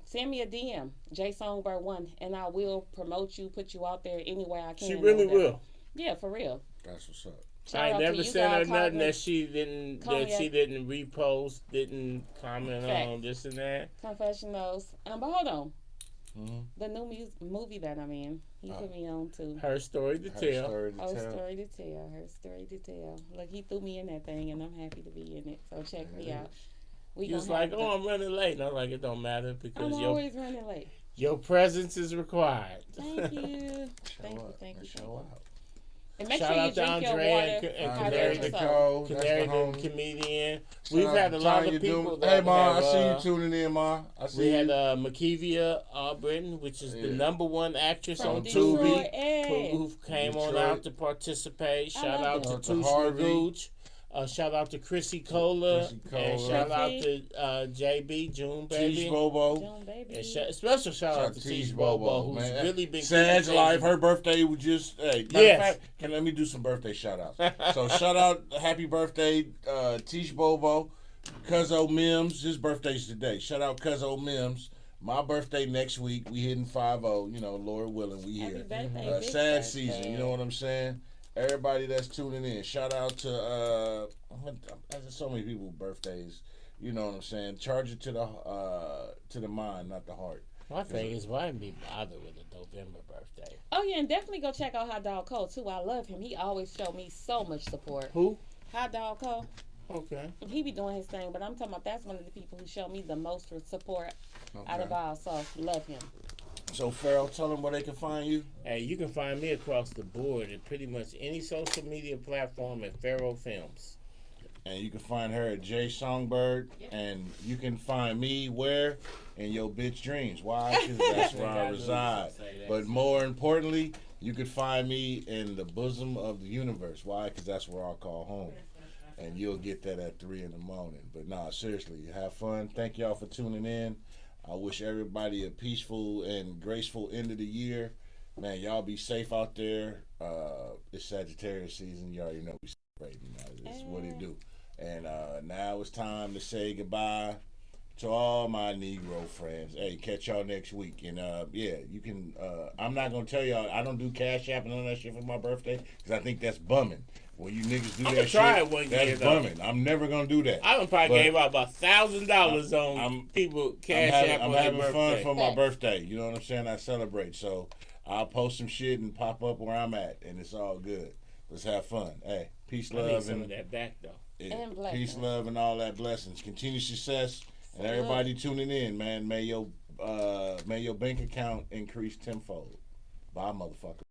Send me a DM, J Songbird 1, and I will promote you, put you out there any way I can. She really or whatever. will. Yeah, for real. That's what's up. Shout I out ain't to never you sent her guys, nothing Cognac that she didn't repost, didn't comment on this and that. Confessionals. But hold on. The new movie that I'm in, he put me on to. Her story to tell. Her story to tell. Look, he threw me in that thing, and I'm happy to be in it. So check me out. You was like, I'm running late. And I'm like, it don't matter because I'm always running late. Your presence is required. Thank you. Thank you. And make Shout sure you out to drink your Andrea water. and Canary Hydrate Nicole. yourself. Canary the comedian. We've had a lot of people. Hey, Ma, have, I see you tuning in, Ma. I see we you. had Makivia Britton, which is the #1 actress From on Detroit, Tubi, hey. who came on Detroit. out to participate. I Shout love out it. to To Tush Harvey. Magooch. Shout out to Chrissy Cola. And shout out Chrissy. to JB, June Baby. Teach Bobo. June baby. And special shout out to Teach Bobo, who's man. really been Sad's keeping life. things- Her birthday was just, hey, matter of Yes. fact, let me do some birthday shout outs. So shout out, happy birthday, Teach Bobo. Cuzzo Mims, his birthday's today. Shout out Cuzzo Mims. My birthday next week. We hitting 5-0. You know, Lord willing, we Happy here. birthday, big Sad birthday. season. You know what I'm saying? Everybody that's tuning in. Shout out to there's so many people's birthdays. You know what I'm saying? Charge it to the mind, not the heart. My thing is, why be bothered with a November birthday? Oh yeah, and definitely go check out Hot Dog Cole too. I love him. He always show me so much support. Who? Hot Dog Cole. Okay. He be doing his thing, but I'm talking about that's one of the people who show me the most for support out Okay. of all. So love him. So Farrell, tell them where they can find you. Hey, you can find me across the board at pretty much any social media platform at Pharaoh Films. And you can find her at Jay Songbird. And you can find me where? In your bitch dreams. Why? Because that's where I reside. But more importantly, you can find me in the bosom of the universe. Why? Because that's where I call home. And you'll get that at 3 in the morning. But nah, seriously, have fun. Thank y'all for tuning in. I wish everybody a peaceful and graceful end of the year. Man, y'all be safe out there. It's Sagittarius season. You already know we celebrating. It's what it do. And now it's time to say goodbye to all my Negro friends. Hey, catch y'all next week. And yeah, you can. I'm not gonna tell y'all. I don't do Cash App and none of that shit for my birthday because I think that's bumming. When you niggas do I'm that gonna try shit, it one that's year, though. bumming. I'm never gonna do that. I done probably But gave out about $1,000 on I'm- people Cash App I'm on their having fun birthday. for my birthday. You know what I'm saying? I celebrate. So I'll post some shit and pop up where I'm at, and it's all good. Let's have fun. Hey, peace, I need love, some and of that back though. yeah, And blessings. peace, love, and all that blessings. Continued success, and everybody tuning in, man. May your bank account increase tenfold. Bye, motherfucker.